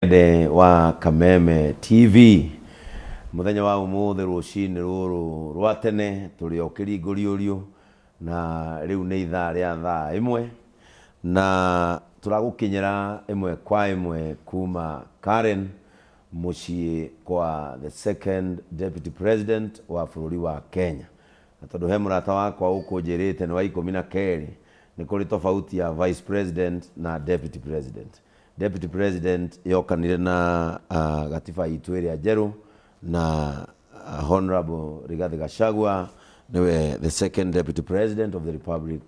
wa Kameme TV muthenya wa umuthi rucini ruru rwa tene turi o kiringuriurio na riu ni ithaa ria thaa imwe na turagukinyira imwe kwa imwe kuma Karen mucii kwa the second deputy president wa bururi wa Kenya. Na tondu he murata wakwa ukunjirite ni wa 12 ni kuri tofauti ya vice president na deputy president. Deputy President yokanire na gatiba itu iria njeru na Honorable Rigathi Gachagua niwe the second Deputy President of the Republic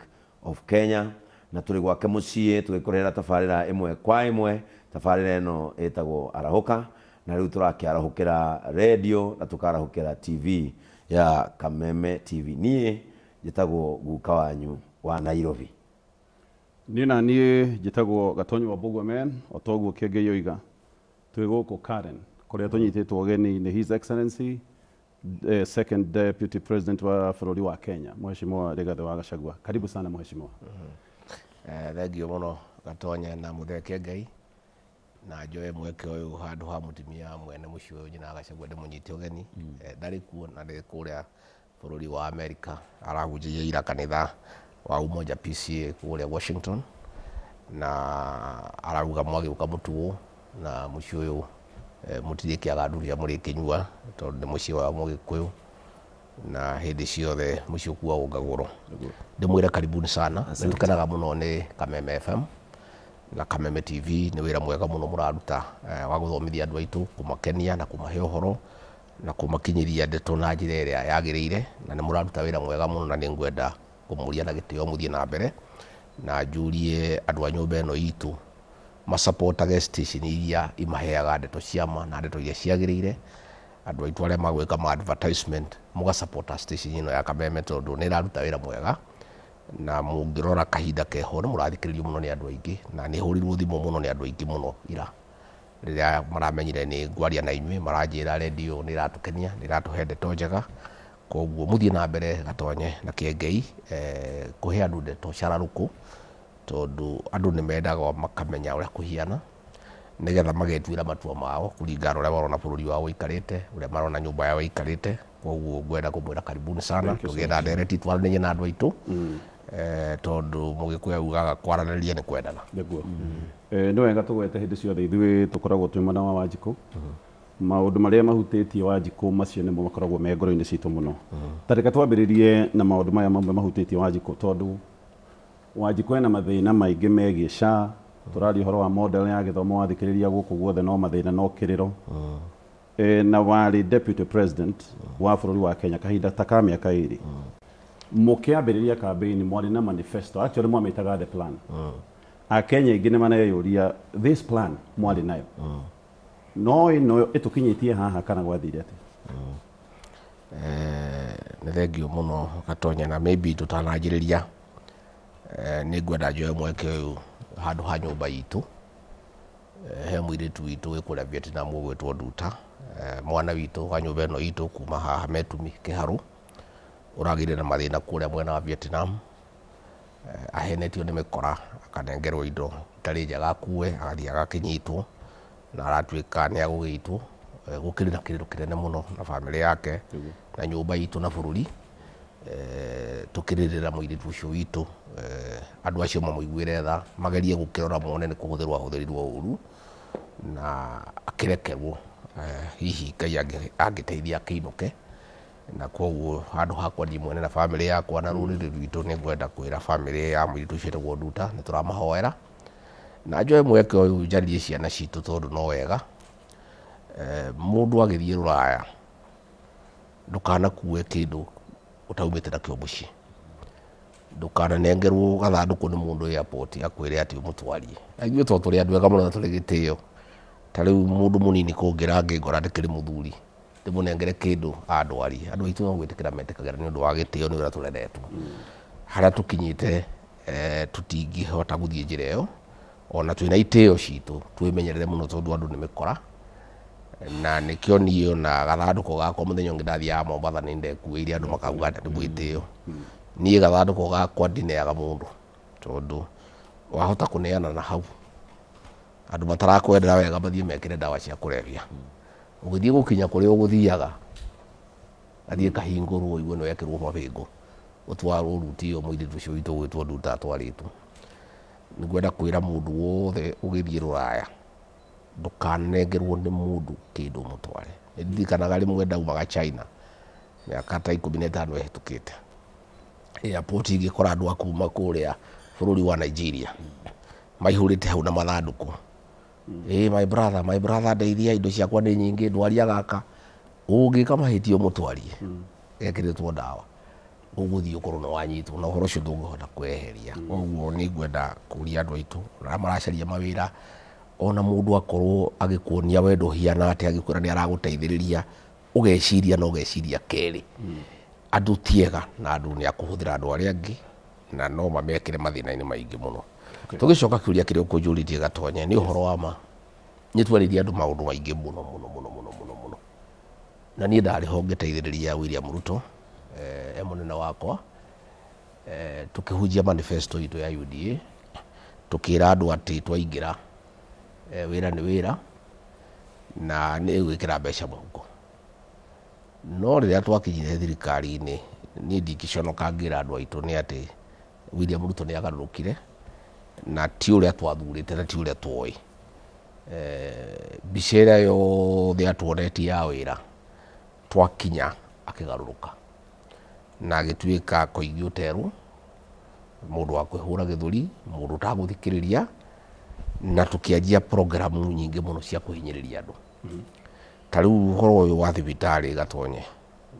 of Kenya na turi gwake mucii tugikorera tafarira imwe kwa imwe. Tafarira eno etagwo Arahuka na riu turakiarahukira radio na tukarahukira TV ya Kameme TV. Nie njitagwo guka wanyu wa Nairobi. Nina nie jitagwo Gatonyi wa Bogomen otogwo kege yoiga twiguko Karen kuria tunyititwo geni ni His Excellency second Deputy President wa bururi wa Kenya Mheshimiwa Rigathi wa Gachagua. Karibu sana Mheshimiwa. Thengio muno Gatonyi na mutheke Ngai na njoe mweke uyu handu ha mutimia mwene mucio uyu nyina Gachagua ndimunyite ugeni ndari kuo na ndi kuria bururi wa America arahunjia ira kanitha wa Umoja PCA kule Washington na araruga mwagiuka mutuo na mucio uyu mutiriki agaduria muri kinyua tondu mucio wa Mugikuyu na hindi ciothe mucio kuwa ungaguro. Ndimwire karibuni sana tukanaga muno ni Kameme FM na Kameme TV ni wira mwega muno muraruta wa guthomithia andu aitu kumakenia na kumahe uhoro na kumakinyiria ndeto na njira iria yagirire na ni muraruta wira mwega muno na ni ngwenda kumuria na gitio muthie na mbere na jurie andu a nyumba eno itu ma support station iria imaheaga ndeto ciama na ndeto iria ciagirire andu aitu aria magwika ma advertisement muga support station ino ya Kameme tondu ni raruta wira mwega na mungirora kahinda keho ni murathikiririo muno ni andu aingi na ni hurirwo thimo muno ni andu aingi muno ira riria maramenyire ni ngwaria na inywe maranjira radio ni ratukenia ni ratuhe ndeto njega koguo muthie na mbere Gatonye na Kiengei kuhe andu ndeto cararuku tondu andu ni mendaga makamenya uria kuhiana nigetha magetwira matua mao kuringana uria marona bururi wao ikarite uria marona nyumba yao ikarite. Koguo ngwenda kumwira karibuni sana tugetha ndereti twaranĩrie na andu aitu tondu Mugikuyu ugaga kwaranĩria ni kwendana. Ni wega tugwete hindi ciothe ithuĩ tukoragwo twi mwena wa Wanjiku maundu maria mahutĩtie Wanjiku macio nimo makoragwo me ngoro-inĩ citũ muno. Tareka twambĩrĩrie na maundu maya mamwe mahutĩtie Wanjiku tondu Wanjiku ena mathĩna maingĩ megiĩ SHA turaria horo wa model ya gĩthomo wathikĩrĩria gũkũ guothe no mathĩna no kĩrĩro na wari Deputy President wa bururi wa Kenya kahinda ta ka mĩaka ĩrĩ mũkĩambĩrĩria campaign mwari na manifesto actually mwamĩtaga the plan Akenya aingĩ nĩ maneyũria this plan mwari nayo no ino itukinyitie haha kana gwathire ati ni thengio muno Gatonye na maybe tutananjĩrĩria ni ngwenda njoe mweke uyu handu ha nyumba itu he mũirĩtu witũ wĩ kũrĩa Vietnam ũgwĩtwo Nduta mwana witũ wa nyumba ĩno itu kuma haha Metumi Kiharu ũragire na mathĩna kũrĩa mwena wa Vietnam ahenetio nĩ mĩkora akanengerwo indo itarĩ njega akue agathii agakinyitwo na aratuĩka nĩ agũgĩitwo gũkĩrĩ na kĩrĩro kĩnene mũno na bamĩrĩ yake na nyumba itu na bururi tukĩrĩrĩra mũirĩtu ũcio witũ andu acio mamũiguĩre tha magerie gũkĩrora mone nĩ kũhũthĩrwo ahũthĩrirwo ũru na akĩrekerwo hihi Ngai angĩteithia akĩinũke. Na koguo handu hakwa ni mwene na bamĩrĩ yakwa na rũrĩrĩ rwitũ nĩ ngwenda kwĩra bamĩrĩ ya mũirĩtu ũcio wĩtagwo Nduta nĩ tũramahoera na njoe mweke ũyũ njarie ciana citũ tondu no wega mũndũ agĩthiĩ Rũraya ndukanakue kĩndũ utaumĩte nakĩo mũciĩ, ndukananengerwo gathandũkũ nĩ mũndũ airport akwĩre atĩ ũmũtwarie. Ithuĩ to tũrĩ andũ ega mũno na tũrĩ gĩtĩo ta rĩu mũndũ mũnini kũngĩra ngĩngora ndĩkĩrĩ mũthuri ndĩmũnengere kĩndũ andwarie. Andũ aitũ no gwĩtĩkĩra metĩkagĩra nĩ ũndũ wa gĩtĩo nĩ ũrĩa tũreretwo harĩa tũkinyĩte tũtingĩhota gũthiĩ njĩra ĩyo ona twĩna itĩo citũ twĩmenyerere mũno tondu andũ nĩ mĩkora na nĩkĩo niĩ ona gathandũkũ gakwa mũthenya ũngĩ ndathiaga Mombatha nĩ ndekuĩire andũ makauga ndĩ mwĩtĩo. Niĩ gathandũkũ gakwa ndineaga mũndũ tondu wahota kũneana na hau andu matarakwendera wega mathie mekire ndawa cia kulevya ugithie gukinya kuri uguthiaga athie kahingurwo igwe no yekirwo mabingo utwarwo ruti o muiritu ucio witu gwitwo nduta atwaritwo nigwenda kwira mundu wothe ugithie ruraya ndukanengerwo ni mundu kindu mutware ndirikanaga rimwe ndaumaga China miaka ta 15 ihetukite airport igikora andu akuma kuria bururi wa Nigeria maihurite hau na mathanduku my brother ndeithia indo ciakwa ni nyingi ndwaria gaka ungika mahitio mutwarie ekiritwo ndawa uguthie ukorwo no wanyitwo na uhoro ucio ndungihota kweheria koguo ni ngwenda kuria andu aitu na maracaria mawira ona mundu akorwo agikuonia wendo hiana ati agikwira ni araguteithiriria ugeciria no ugeciria keri andu tiega na andu ni akuhuthira andu aria angi na no mamekire mathina-ini maingi muno tugicoka kiuria kiri ukunjuritie Gatonye ni uhoro wa ma ni twaririe andu maundu maingi muno na ni ndari ho ngeteithiriria William Ruto munene wakwa tukihunjia manifesto itu ya UDA tukira andu ati twaingira wira ni wira na ni gwikira mbeca muhuko no riria twakinyire thirikari-ini ni ndikiconoka ngira andu aitu ni ati William Ruto ni agarurukire na ti uria twathurite na ti uria twoi bicera yothe atuonetie ya wira twakinya akigaruruka na agituika koigi uteru mundu wa kwihura githuri mundu utaguthikiriria na tukianjia programu nyingi muno cia kuhinyiriria andu tariu uhoro uyu wa thibitari Gatonye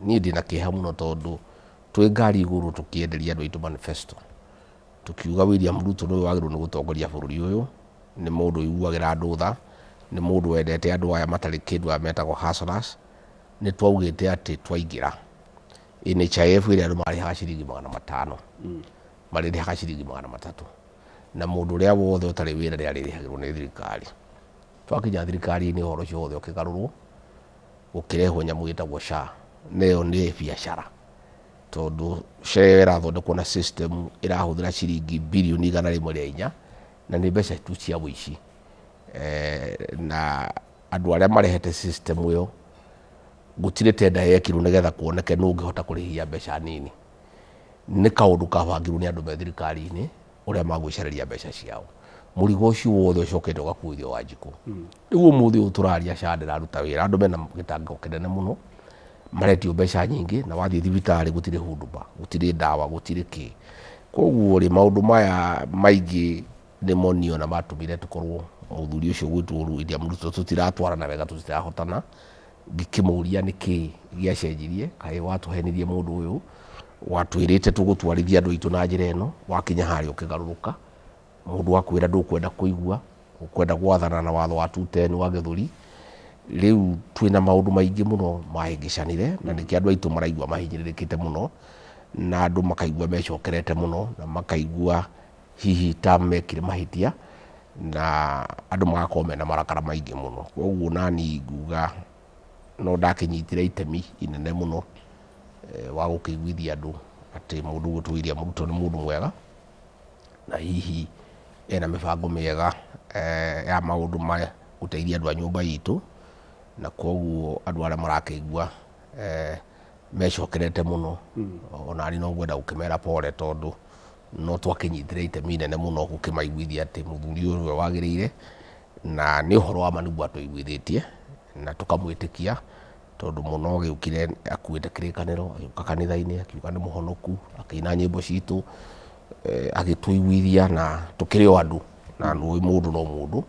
ni ndina kiha muno tondu twi ngari iguru tukienderia andu aitu manifesto tukiuga William Ruto no wagirwo ni gutongoria bururi uyu ni mundu iguagira andu tha ni mundu wendete andu aya matari kindu ametagwo hustlers ni twaugite ati twaingira NHIF iria andu marihaga ciringi 500 maririhaga ciringi 300 na mundu uria wothe utari wira ria ririhagirwo ni thirikari twakinya thirikari-ini uhoro ucio wothe ukigarurwo ukirehwo nyamu gitagwo SHA neyo ni biacara tondu SHA irathondekwo na system irahuthira ciringi bilioni 104 na ni mbeca tu cia wici na andu aria marehete system iyo gutire tenda yekirwo nigetha kuoneke no ngihota kurihia mbeca nini ni kaundu kabangirwo ni andu me thirikari-ini uria magwicareria mbeca ciao murigo ucio wothe ucokete ugakuithio Wanjiku riu umuthi uyu turaria SHA ndiraruta wira andu mena gitango kinene muno maretio mbeca nyingi na wathie thibitari gutire huduma gutire ndawa gutire ki koguo ri maundu maya maingi ni monio na matumire tukorwo muthuri ucio gwitwo William Ruto tutiratwarana wega tutirahotana ngikimuria niki giacenjirie kai watuhenirie mundu uyu watwirite tugutwarithia andu aitu na njira ino wakinya hari ukigaruruka mundu wakwira ndukwenda kuigua ukwenda gwathana na watho wa 210 wa githuri riu twina maundu maingi muno mahingicanire na niki andu aitu maraigua mahinyiririkite muno na andu makaigua mecokerete muno na makaigua hihi tamekire mahitia na andu magakorwo mena marakara maingi muno koguo nani nguga no ndakinyitire itemi inene muno wa gukiguithia andu ati mundu gwitwo William Ruto ni mundu mwega na hihi ena mibango miega ya maundu ma guteithia andu a nyumba itu na koguo andu aria marakigua mecokerete muno ona ari no ngwenda gukimera pole tondu no twakinyitire itemi inene muno gukimaiguithia ati muthuri uyu wagirire na ni uhoro wa manigwa tuiguithitie na tukamwitikia tondu muno giukire akuite kirikaniro agiuka kanitha-ini akiuga ni muhonoku akina nyimbo citu agituiguithia na tukiri o andu na mundu no mundu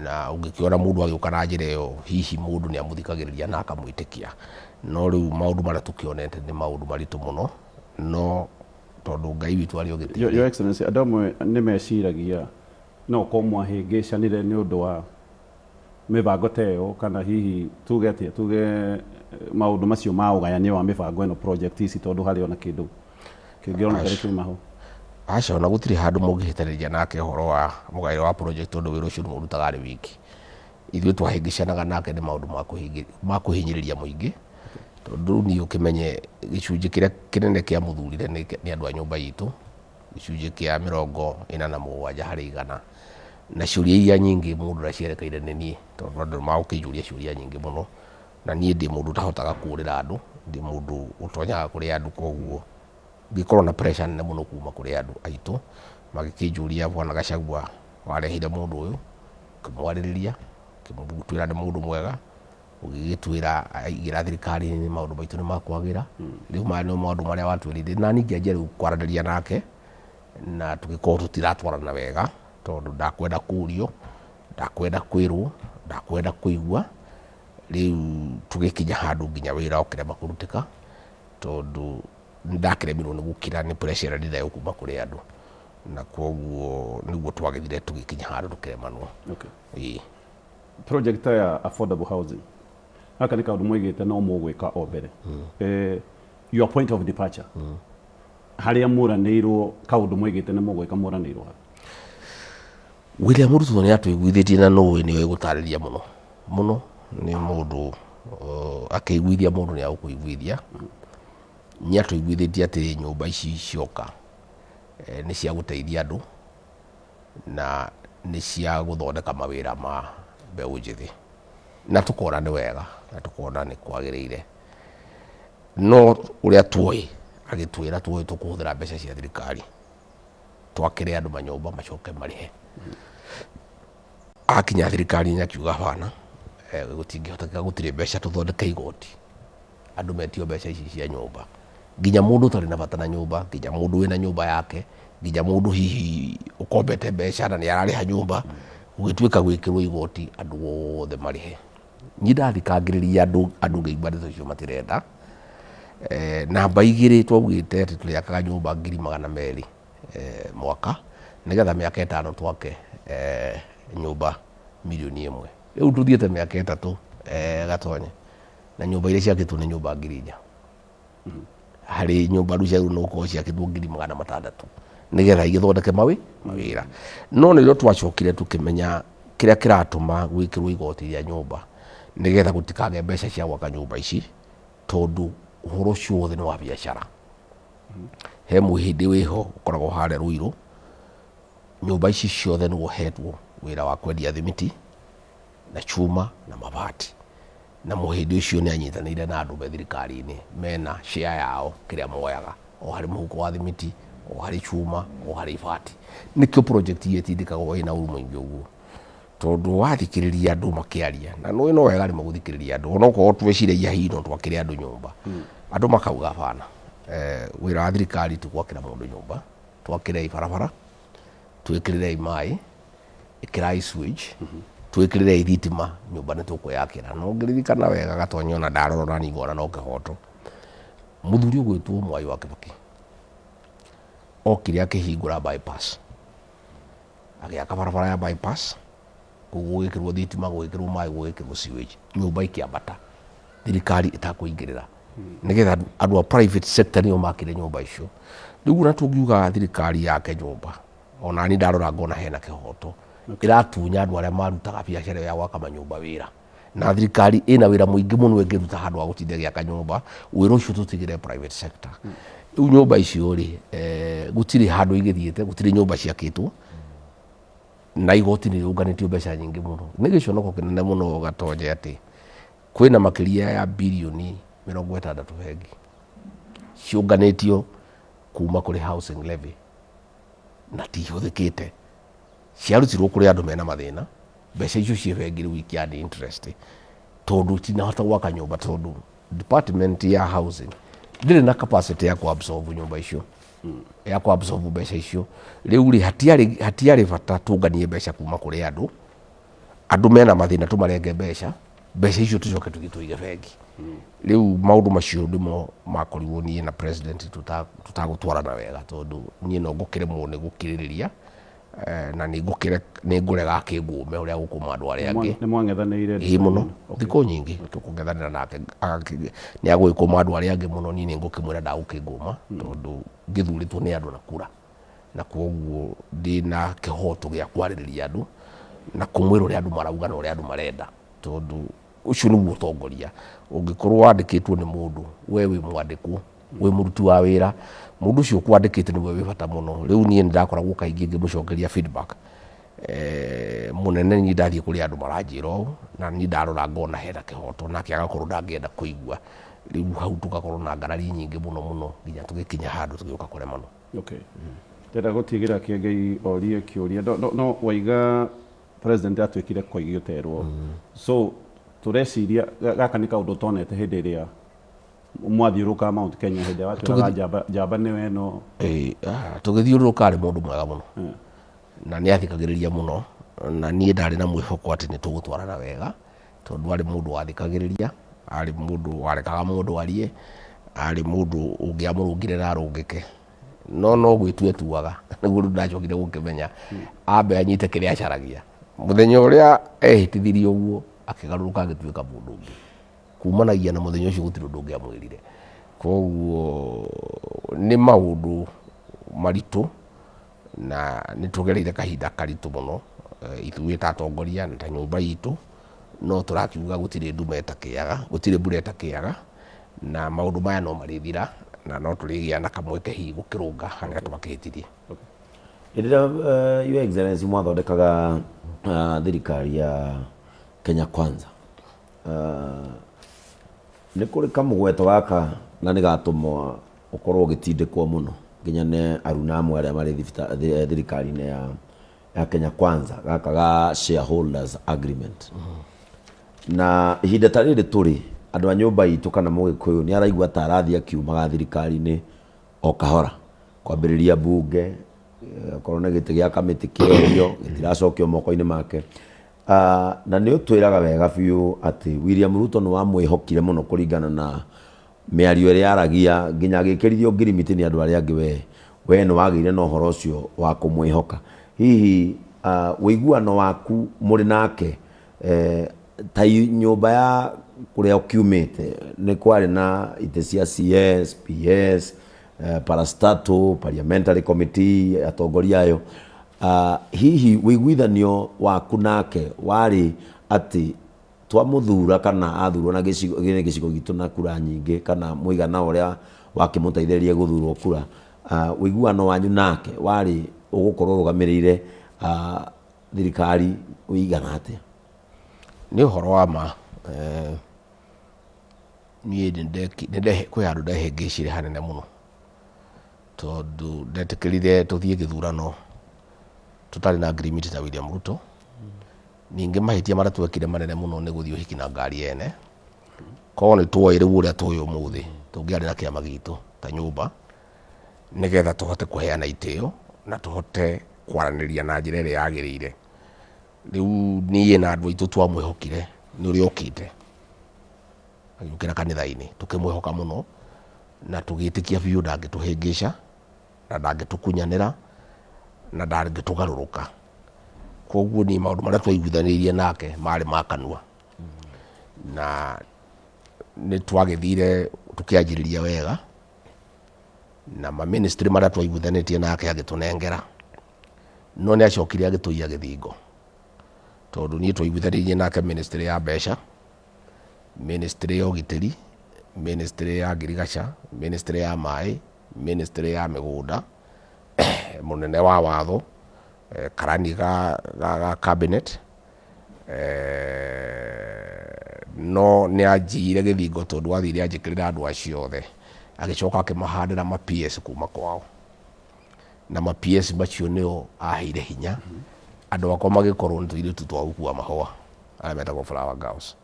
na ungikiona mundu agiuka na njira iyo hihi mundu ni amuthikagiriria na akamwitikia no riu maundu maria tukionete ni maundu maritu muno no tondu Ngai witu ari ogiti Your Excellency andu amwe ni meciragia no ko mwahingicanire ni undu wa mibango teo kana hihi tuge maundu macio ma ugayania wa mibango ino project ici tondu hari ona kindu kingiona kari kimaho aca ona gutiri handu mungihitariria nake horo wa mugairo wa project tondu wira ucio murutaga ari wiki ithuĩ twahĩngĩcanaga nake nĩ maũndũ ma kũhinyĩrĩria mũingĩ tondu ni ũkĩmenye gĩcunjĩ kĩrĩa kĩnene kĩa mũthurire nĩ andũ a nyũmba itũ gĩcunjĩ kĩa 47 harĩ igana na ciuria iria nyingi mundu racierekeire ni nie tondu andu magukijuria ciuria nyingi muno na nie ndi mundu tahotaga kurira andu ndi mundu utonyaga kuri andu koguo ngikorwo na pressure nene muno kuma kuri andu aitu magikijuria bwana Gachagua warehire mundu uyu kimwaririria kimutwira ni mundu mwega ugigitwira aigira thirikari ni maundu maitu ni makwagira riu mani maundu maria watwirire na ningi anjia riu kwaraniria nake na tugikorwo tutiratwarana wega tondu ndakwenda kurio ndakwenda kwirwo ndakwenda kuigua riu tugikinya handu nginya wira okirema kurutika tondu ndakiremirwo ni gukira ni pressure ndirayo kuma kuri andu na koguo niguo twagithire tugikinya handu tukiremanwo. Okay. Project ya affordable housing haka ni kaundu mwigite no mugwika o mbere your point of departure haria muranirwo kaundu mwigite ni mugwika muranirwo William Ruto ni atwiguithitie na no ni we gutariria muno ni mundu akiguithia mundu ni agukuiguithia ni atwiguithitie ati nyumba ici cioka ni cia guteithia andu na ni cia guthondeka mawira ma mbeu njithi na tukona ni wega na tukona ni kwagiriire no uria tuoi agitwira tuoi tukuhuthira mbeca cia thirikari twakire andu manyumba macoke marihe akinya thirikari nyakiuga bana gutingihoteka gutire mbeca tuthondeke igoti andu metio mbeca ici cia nyumba nginya mundu tari na bata na nyumba nginya mundu wina nyumba yake nginya mundu hihi ukombete mbeca na ni arariha nyumba ugituika gwikirwo igoti andu othe marihe ndathikagiriria andu ngeigua ndeto icio matirenda namba igiri twabwite ati tuliakaga nyumba 200,000 mwaka nigetha miaka 5 twake nyumba 1,000,000 riu tuthiete miaka 3 gatonye na nyumba iria ciakitwo ni nyumba 4,000 hari nyumba rucia no ko ciakitwo 600,000 nigetha igithondeke mawira no niro twacokire tukimenya kiria kiratuma gwikirwo igoti ya nyumba nigetha gutikage mbeca cia gwaka nyumba ici tondu uhoro ciothe ni wa biashara he muhindi wiho ukoragwo hare Ruiru nyumba ici ciothe ni guhetwo wira wa kwendia thimiti na chuma na mabati na muhindi ucio ni anyitanire na andu be thirikari-ini mena share yao kiria moyaga o hari muhuko wa thimiti o hari chuma o hari ibati nikio project yetindikagwo ina uru mwingi uguo tondu wathikiriria andu makiaria na no wega ni maguthikiriria andu onoko tweciria hino twakire andu nyumba andu makauga bana wira wa thirikari tukwakira mundu nyumba twakire ibarabara twikirire mai ikirai switch twikirire ithitima nyumba ni tukuyakira no ngiririkana wega gatonyo na ndarorora ni ngona no kihoto muthuri ugwitwo Mwai wa Kibaki okire akihingura bypass agiaka barabara ya bypass gugwikirwo thitima gwikirwo mai gwikirwo sewage nyumba ikiambata thirikari itakuingirira nigetha andu a private sector nio makire nyumba icio riu na tungiuga thirikari yake nyumba ona ni ndarora ngona hena kihoto iratunya andu aria marutaga biacara ya gwaka manyumba wira na thirikari ina wira muingi muno ingiruta handu wa gutinda giaka nyumba wira ucio tutigire private sector riu nyumba icio ri gutiri handu igithiete gutiri nyumba ciakitwo na igoti ni riunganitio mbeca nyingi muno ni giconoko kinene muno gatonye ati kwina makiria ya bilioni 60 bengi ciunganitio kuma kuri housing levy na tihuthikite ciarutirwo kuri andu mena mathina mbeca icio cie bengi riu ikiandi interest tondu tinahota gwaka nyumba tondu department ya housing ndire na capacity ya kuabsorb nyumba icio ya kuabsorb mbeca icio riu ri hatiari bata tunganie mbeca kuma kuri andu mena mathina tumarenge mbeca icio tucoke tugituige bengi riu maundu macio ndimo makorirwo nie na president tutagutwarana wega tondu nie no ngukiremwo ni gukiririria na ni ngurega kingume uria gukuma andu aria angi ni mwangethanire ii muno thiko nyingi tukungethanira nake ni agwikuma andu aria angi muno ni ngukimwira ndagukinguma tondu ngithuritwo ni andu na kura na koguo ndina kihoto gia kwaririria andu na kumwira uria andu marauga na uria andu marenda tondu ucio ni gutongoria ungikorwo wandikitwo ni mundu we wi mwandikwo we muruti wa wira mundu ucio kwandikite ni we wi bata muno riu nie ndakoragwo kaingi ngimucokeria feedback munene ni ndathie kuri andu maranjira ũũ na ni ndarora ngona hena kihoto nake agakorwo ndangĩenda kũigua rĩu hau tugakorwo na ngarari nyingĩ mũno nginya tũgĩkinya handũ tũgĩũka kũremanwo. Okay. Ndĩrenda gũtigĩra Kĩengei orie kĩũria no waiga president atuĩkire Koigi ũterwo so tureciria gaka nĩ kaũndũ tonete hĩndĩ ĩrĩa mwathiũrũrũka Mount Kenya hĩndĩ ĩrĩa watwĩraga njamba nĩwe no tũgĩthiũrũrũka arĩ mũndũ mwega mũno na nĩ athikagĩrĩria mũno na niĩ ndarĩ na mwĩhoko atĩ nĩ tũgũtwarana wega tondũ arĩ mũndũ wathikagĩrĩria arĩ mũndũ warekaga mũndũ arie arĩ mũndũ ũngĩamũrũngĩrĩra arũngĩke no gwĩtua etuaga nĩguo ndacokire gũkĩmenya ambe anyite kĩrĩa acaragia mũthenya ũrĩa ehĩtithirie ũguo akĩgarũrũka agĩtuĩka mũndũ ũngĩ kumanagia na mũthenya ũcio gũtirĩ ũndũ ũngĩamwĩrire koguo nĩ maũndũ maritũ na nĩ tũgereire kahinda karitũ mũno ithuĩ ta atongoria na ta nyũmba itũ no tũrakiuga gũtirĩ nduma ĩtakĩaga gũtirĩ mbura ĩtakĩaga na maũndũ maya no marĩthira na no tũrĩgĩa na kamweke hihi gũkĩrũnga harĩa twakĩhĩtirie. Rĩrĩa Your Excellency mwathondekaga thirikari ya Kenya Kwanza nĩ kũrĩ kamũgweto gaka na nĩ gatũmwo ũkorwo ũgĩtindĩkwo mũno nginya nĩ aruna amwe arĩa marĩ thirikari-inĩ ya Kenya Kwanza gaka ga shareholders agreement na ihinda ta rĩrĩ tũrĩ andũ a nyũmba itũ kana Mũgĩkũyũ nĩ araigua ta arathiĩ akiumaga thirikari-inĩ o kahora kwambĩrĩria mbunge korwo nĩ gĩtĩ gĩa kamĩtĩ kĩorio gĩtiracokio moko-inĩ make na nĩ ũtwĩraga wega biũ atĩ William Ruto nĩ wamwĩhokire mũno kũringana na mĩario ĩrĩa yaragia nginya agĩkĩrithio ngirimiti nĩ andũ arĩa angĩ we nĩ wagĩire na ũhoro ũcio wa kũmwĩhoka hihi wĩiguano waku mũrĩ nake ta nyũmba ya kũrĩa ũkiumĩte nĩ kwarĩ na itĩ cia CS, PS, parastatal, parliamentary committee atongoria ayo hihi wĩiguithanio waku nake warĩ atĩ twamũthura kana athurwo na gĩcigo gitũ na kura nyingĩ kana mũigana ũrĩa wakĩmũteithĩrĩria gũthurwo kura wĩiguano wanyu nake warĩ ũgũkorwo ũrũgamĩrĩire thirikari ũigana atĩa? Nĩ ũhoro wa ma niĩ kwĩ handũ ndehĩngĩcire hanene mũno tondũ ndetĩkĩrire tũthiĩ gĩthurano tũtarĩ na ngirimiti na William Ruto ningĩ mahĩtia marĩa twekire manene mũno nĩ gũthiĩ ũhiki na ngari ene koguo nĩ tuoĩ rĩu ũrĩa tũĩ ũmũthĩ tũngĩarĩ na kĩama gitũ ta nyũmba nĩgetha tũhote kũheana itĩo na tũhote kwaranĩria na njĩra ĩrĩa yagĩrĩire rĩu niĩ na andũ aitũ twamwĩhokire nĩ ũrĩa ũkĩte agĩũkĩra kanitha-inĩ tũkĩmwĩhoka mũno na tũgĩtĩkia biũ ndangĩtũhĩngĩca na ndangĩtũkunyanĩra na ndangĩtũgarũrũka koguo ni maũndũ marĩa twaiguithanĩirie nake marĩ makanua na nĩ twagĩthire tũkĩanjĩrĩria wega na ministry marĩa twaiguithanĩtie nake agĩtũnengera no nĩ acokire agĩtũiya gĩthingo tondũ niĩ twaiguithanĩirie nake ministry ya mbeca, ministry ya ũgitĩri, ministry ya ngirigaca, ministry ya maĩ, ministry ya mĩgũnda, mũnene wa watho, karani ga cabinet, no nĩ anjiyire gĩthingo tondũ athire anjĩkĩrĩra andũ acio othe agĩcoka akĩmahandĩra ma PS kuma kwao na ma PS macio nĩo aheire hinya andũ akwa magĩkorwo nĩ tũirĩtu twa gũkua mahũa arĩa metagwo flower girls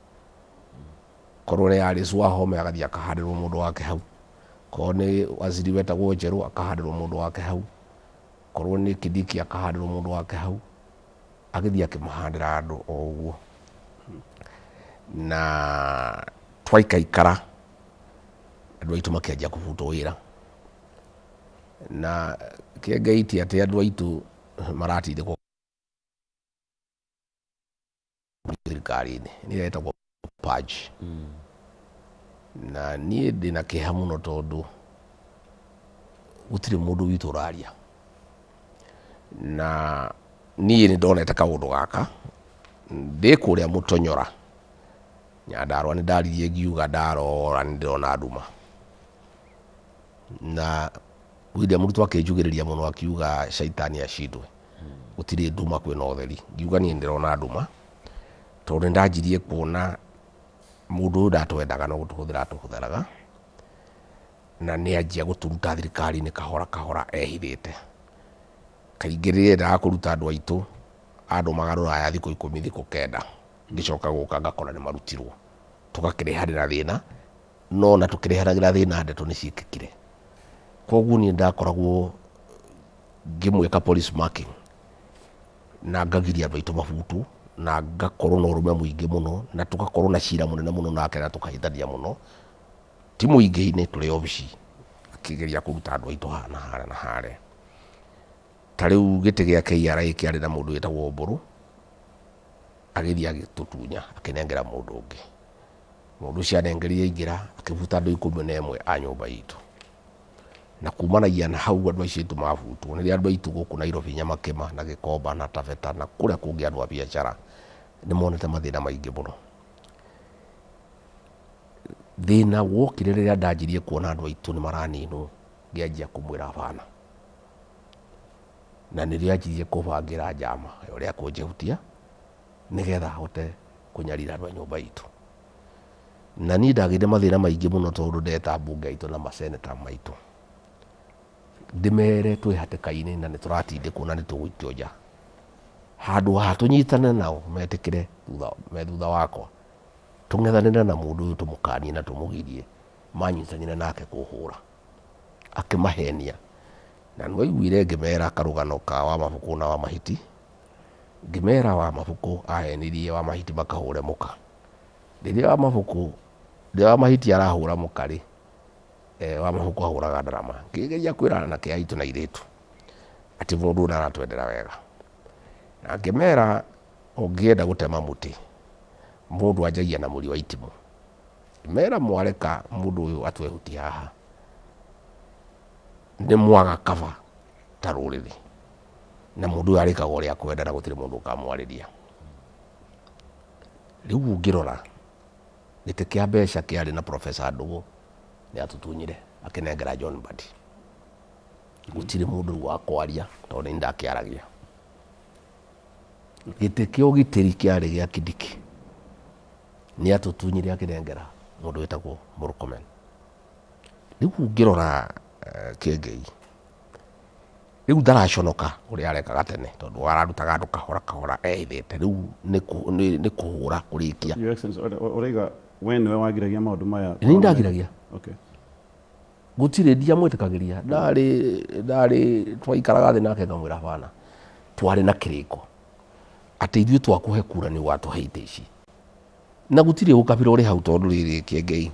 korwo nĩ yarĩ Swahome agathiĩ akahandĩrwo mũndũ wake hau, korwo nĩ waziri wetagwo Njerũ akahandĩrwo mũndũ wake hau, korwo nĩ Kĩndiki akahandĩrwo mũndũ wake hau, agĩthiĩ akĩmahandĩra andũ o ũguo na twaikaikara andũ aitũ makĩanjia kũbutwo wĩra na Kĩengei ti atĩ andũ aitũ maratindĩkwo thirikari-inĩ nĩ retagwo purge na niĩ ndĩna kĩeha mũno tondũ gũtirĩ mũndũ witũ ũraria na niĩ nĩ ndonete kaũndũ gaka ndĩ kũrĩa Mũtonyora Nyandarũa nĩ ndaririe ngiuga ndarora nĩ ndĩrona nduma na William Ruto akĩnjugĩrĩria mũno akiuga caitani acindwe gutire nduma kwina utheri ngiuga nie ndirona nduma tondu ndajirie kuona mundu ndatwendaga no gutuhuthira atuhuthiraga na ni anjia guturuta thirikari ni kahora kahora ehithite kaingä rä endaga kå ruta andå aitå andå magarå raya thikå 10 thikå 9 ngäcoka gå ka ngakora nä marutirwo tå gakä rä hanä na thä na no na tå kä rä hanagä ra thä na ndeto nä ciäkä kire koguo niä ndakoragwo ngä mwä ka police marking na ngagiria andå aitå mabutu na ngakorwo na å rå me må ingä må no na tå gakorwo na cira må nene må no nake na tå kahätania må no ti må ingä-inä tå rä obici akä geria kå ruta andå aitå hana hare na hare ta rä u gä tä gä a KRA kä arä na må ndå wä tagwo Mbårå agä thiä agä tå tunya akä nengera må ndå å ngä må ndå å cio anengerire aingä ra akä buta andå 11 a nyå mba itå na kumanagia na hau andå acio aitå mabutwo nä rä andå aitå gå kå Nairobi Nyamakema na Gĩkomba na Taveta na kå rä a kå ngä andå a biacara nä monete mathä na maingä må no thä na wokire rä rä a ndanjirie kuona andå aitå nä maraninwo ngä anjia kå mwä ra bana na nä rä anjirie kå bangä ra njama å rä a kå njehutia nä getha hote kå nyarira andå a nyå mba itå na niä ndagä re mathä na maingä må no tondå ndeta mbunge aitå na maseneta maitå ndä mere twä hatä ka-inä na nä tå ratindä kå na nä tå gå itio nja handå ha tå nyitane nao metä kä re me thutha wakwa tå ng'ethanä na må ndå å yå tå må kanie na tå må girie manyitanire nake kå hå ra akä mahenia na nä waiguire ngä mera karå gano ka wa mabuku na wa mahiti ngä mera wa mabuku ahenirie wa mahiti makahå re må ka rä rä a wa mabuku rä wa mahiti arahå ra må ka rä wa mabuku ahå raga ndarama ngä geria kwä rana na kä aitå na irä tu atä må ndå na aratwendera wega na ngä mera å ngä enda gå tema må tä må ndå anjagia na må ri wa itimå mera mwareka må ndå å yå atwehuti haha nä mwaga kaba ta rå rä rä na må ndå å yå arä kaga å rä a kwenda na gå tirä må ndå å kamwarä ria rä u å ngä rora gä tä kä a mbeca kä arä na Profesa Ndågå nä atå tunyire akä nengera John Mbadi gå tirä må ndå wa kwaria tondå nä ndakä aragia gä tä kä a å gitä ri kä arä gä a Kindiki nä atå tunyire akä nengera må ndå wä tagwo Murkomen rä u å ngä rora Kĩengei rä u ndaraconoka å rä a arekaga tene tondå ararutaga andå kahora kahora ehithĩte rä u nä kå hå ra kå rä kia Ũraiga we nĩwe wagiragia maũndũ maya? nä ndagiragia Okay. gå tirä ndiamwä tä kagä ria ndarä twaikaraga thä nake ngamwä ra bana twarä na kä rä ko atä ithuä twakå he kura nä watå heite ici na gå tirä å kabira å rä hau tondå rä rä Kĩengei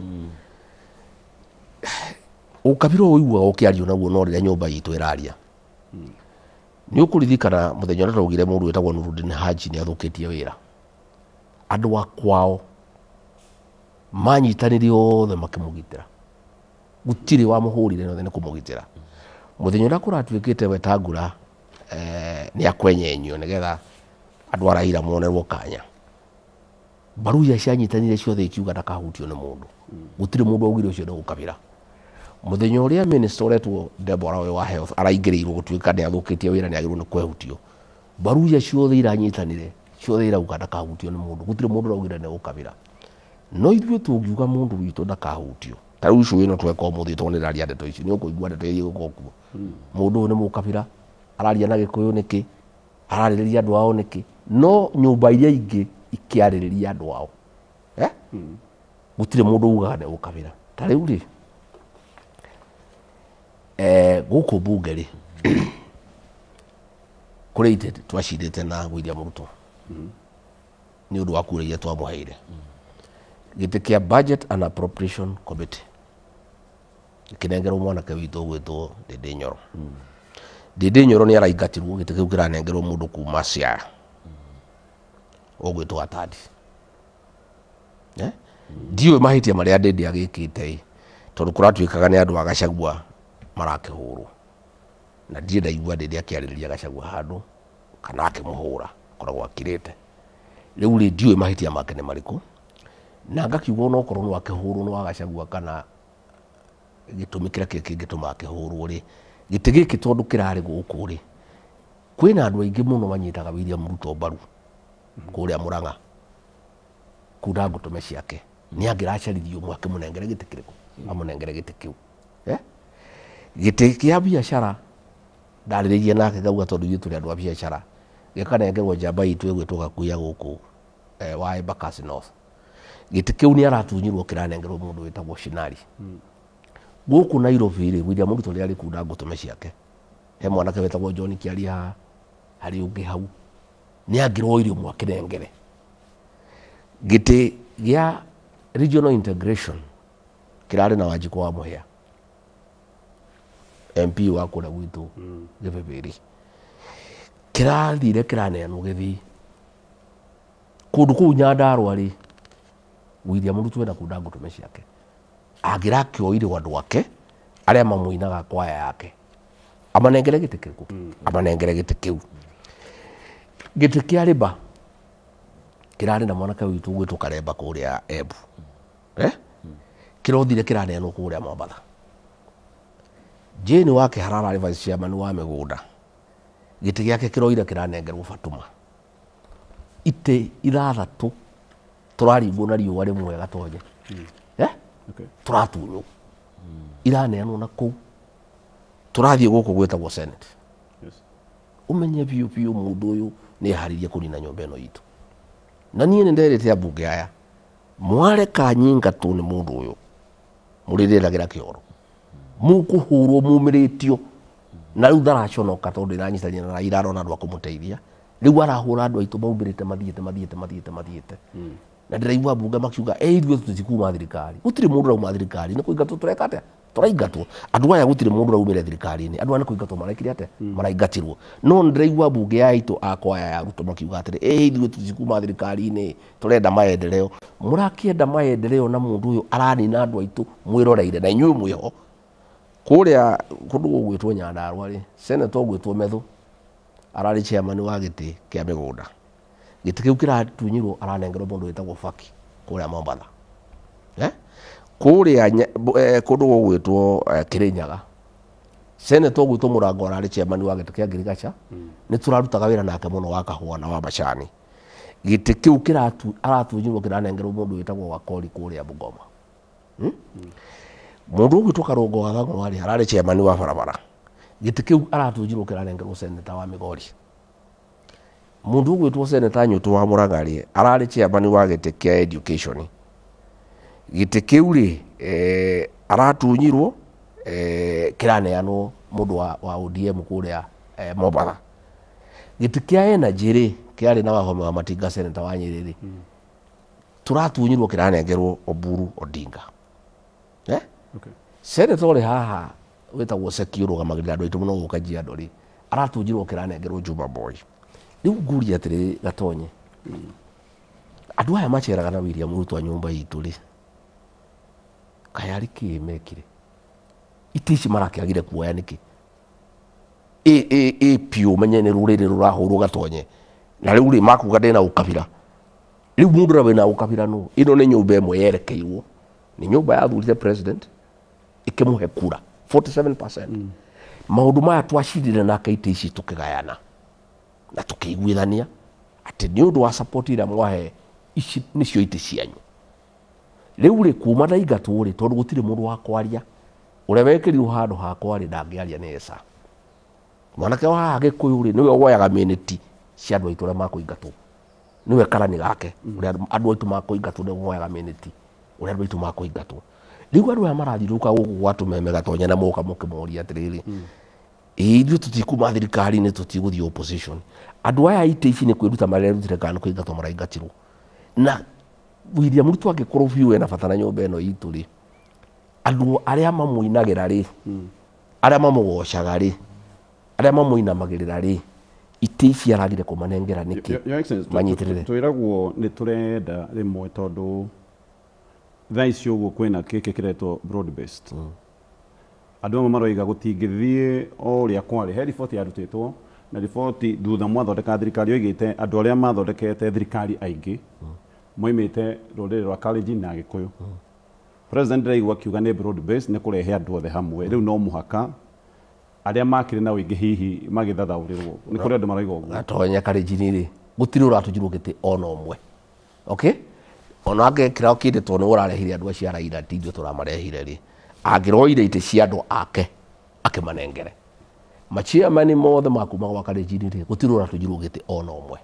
å kabira å iguaga å kä ario naguo no rä rä a nyå mba itå ä raria nä å kå ririkana må thenya å rä a twaugire må ndå wä tagwo Nurudin Haji nä athå kä tie wä ra andå a kwao manyitanä ire othe makä må gitä ra gå tirä wa må hå rire nothe nä kå må gitä ra må thenya å rä a kå ratuä kä te Wetangula nä akwenyenyio nä getha andå a Raila monerwo kanya mbaru iria cianyitanire ciothe ikiuga ndakahutio nä må ndå gå tirä må ndå augire å cio nä gå kabira må thenya å rä a minista å retwo Deborah we wa health araingä rä irwo gå tuä ka nä athå kä tie wä ra nä agä rwo nä kwehutio mbaru iria ciothe iranyitanire ciothe irauga ndakahutio nä må ndå gå tirä må ndå raugire nä gå kabira no ithuä tå ngiuga må ndå witå ndakahutio ta rä u icu ä no tweka å må thä tondå nä raria ndeto ici nä å kå igua ndeto iria gå kuo må ndå å yå nä må kabira araria na gä kå yå nä kä ararä rä ria andå ao nä kä no nyå mba iria ingä ikä arä rä ria andå ao gå tirä må ndå ugaga nä gå kabira ta rä u rä gå kå mbunge rä kå rä itä twacindä te na William Ruto nä å ndå wa kurä iria twamå heire gä tä kä a Budget and Appropriation Committee kä nengerwo mwanake witå å gwä two Ndĩndĩ Nyoro Ndĩndĩ Nyoro nä araingatirwo gä tä kä u kä ranengerwo må ndå kuma Siaya å gwä two Atandi ndiå mahä tia marä a Ndĩndĩ agä kä te tondå kå ratuä kaga nä andå a Gachagua marakä hå rwo na ndirä ndaigua Ndĩndĩ akä arä rä ria Gachagua handå kana akä må hå ra koragwo akä rä te rä u rä ndiå mahä tia make nä marä kå na ngakiuga no korwo no akihurwo no Gachagua kana gitumi kira kä ngä tå ma akä hå rwo rä gä tä gä kä tondå kä rarä gå kå rä kwina andu aingi muno manyitaga William Ruto mbaru kuria Murang'a kuda ngutume ciake ni angiracaririo mwake munengere giti kiriku amunengere giti kiu giti kia biashara ndariririe nake ngauga tondu ithu turi andu a biashara gikanengerwo njamba itu igwitwo Gakuya guku wa Embakasi North giti kiu ni aratunyirwo kiranengerwo mundu witagwo Shinari guku Nairobi ri William Ruto ri ari kuda ngutume ciake he mwanake wetagwo John Kiaria hari ungi hau ni angiroirio mwake nengere giti gia regional integration kirari na Wanjiku wa Muhia MP wa kura gwitu Githibiri kirathire kiraneanwo githi kundu kuu Nyandarua ri William Ruto ena kuda ngutume ciake agirakioire andu ake aria mamuinaga kwaya yake amanengere giti kiriku amanengere giti kiu giti kia riba kirari na mwanake witu gwitwo Karemba kuria Embu kirothire kiraneanwo kuria Mombatha Jane wake Harara ari vice chairman wa migunda giti giake kiroire kiranengerwo Fatuma ite ithathatu turaringwo na riũa rimwe gatonye turatunywo iraneanwo na kuu turathie guku gwetagwo Senate umenye biu mundu uyu ni haririe kunina nyumba ino itu na nie nderete abunge aya mwareka nyinga tu ni mundu uyu muririragira kioro mukuhurwo mumiritio na riu ndaraconoka tondu iranyitania na Raila arona andu akumuteithia riu arahura andu aitu maumirite mathiete na ndiraigua abunge makiuga ithuĩ tutikuma thirikari gutiri mundu rauma thirikari ni kuingatwo tureka atia turaingatwo andu aya gutiri mundu raumire thirikari-ini andu aya ni kuingatwo maraikire atia maraingatirwo no ndiraigua abunge aitu akwaya ya Ruto makiuga atiri ithuĩ tutikuma thirikari-ini turenda maendeleo murakienda maendeleo na mundu uyu aranina andu aitu mwiroreire na inyuĩ mwiho kuria kundu gugwitwo Nyandarua ri senator gwitwo Methu arari chairman wa giti kia migunda giti kiu kiratunyirwo aranengerwo mundu witagwo Faki kuria Mombatha kuria kundu gugwitwo Kirinyaga senator gwitwo Murango arari chairman wa giti kia Girigacha ni turarutaga wira nake muno wa kahua na wa macani giti kiu aratunyirwo kiranengerwo mundu witagwo Wakori kuria Bungoma mundu gwitwo Karongo Gathagũ ari arari chairman wa barabara giti kiu aratunyirwo kiranengerwo senator wa Migori mundu gwitwo senator Nyutu wa Murang'a ri arari chairman wa giti kia education giti kiu ri aratunyirwo kiraneanwo mundu wa ODM kuria Mombatha giti kia energy ri kiari na Wahome wa Matinga senator wa Nyeri ri turatunyirwo kiranengerwo Oburu Odinga senator ri haha wetagwo Secure rugamagirira andu aitu muno guka Jiando ri aratunyirwo kiranengerwo Juma Boy riu nguria atiri Gatonye andu aya maceraga na William Ruto nyumba itu ri kayari kimekire itici marakiagire kuoya niki pio menye ni ruriri rurahurwo Gatonye na riu ri makuga ndina ukabira riu mundu rawe na ukabira no ino ni nyumba imwe yerekeirwo ni nyumba ya thurire president ikimuhe kura 47%. Maundu maya twacindire nake itici tukigayana na tukiguithania ati ni undu wa support ira mwahe ici nicio iti cianyu riu ri kuma na ingatwo ri tondu gutire mundu wa kwaria uria wekirirwo handu ha kwaria ndangiaria ni esa mwanake wa Gikuyu ri niwe woyaga minute cia andu aitu aria makuingatwo niwe karani gake uria andu aitu makuingatwo niwe woyaga minute uria andu aitu makuingatwo riu andu aya marathiruka guku gwatu meme Gatonye na moka mukimuria atiriri ithuĩ tutikuma thirikari-inĩ tutiguthii opposition andu aya ite ici ni kwiruta marerutire kana kuingatwo maraingatirwo na William Ruto angikorwo biu ena bata na nyumba ino itu ri andu aria mamuinagira ri aria mamugocaga ri aria mamuinamagirira ri ite ici aragire kumanengera niki manyitirire twiragwo ni turenda rimwe tondu thaa ici uguo kwina kiki kiretwo broad based andu amwe maroiga gutingithie o ria kwari he riboti yarutitwo na riboti thutha mwathondeka thirikari oigite andu aria mathondekete thirikari aingi moimite ruriri rwa Kalenjin na Gikuyu president Raigwa akiuga ni broad based ni kurehe andu othe hamwe riu no muhaka aria makire na wingi hihi magithathaũrĩrwo nĩ kũrĩ andũ maraiga ũguo Gatonya Kalenjin rĩ gũtirĩ ũratũnjirwo gĩtĩ ona ũmwe okay ona angĩkĩra ũkĩndĩtwo nĩ ũrarehire andũ acio a Raila ti ithuĩ tũramarehire rĩ angĩroire itĩ cia andũ ake akĩmanengere maciamani mothe makuma gwa Kalenjin rĩ gũtirĩ ũratũnjirwo gĩtĩ ona ũmwe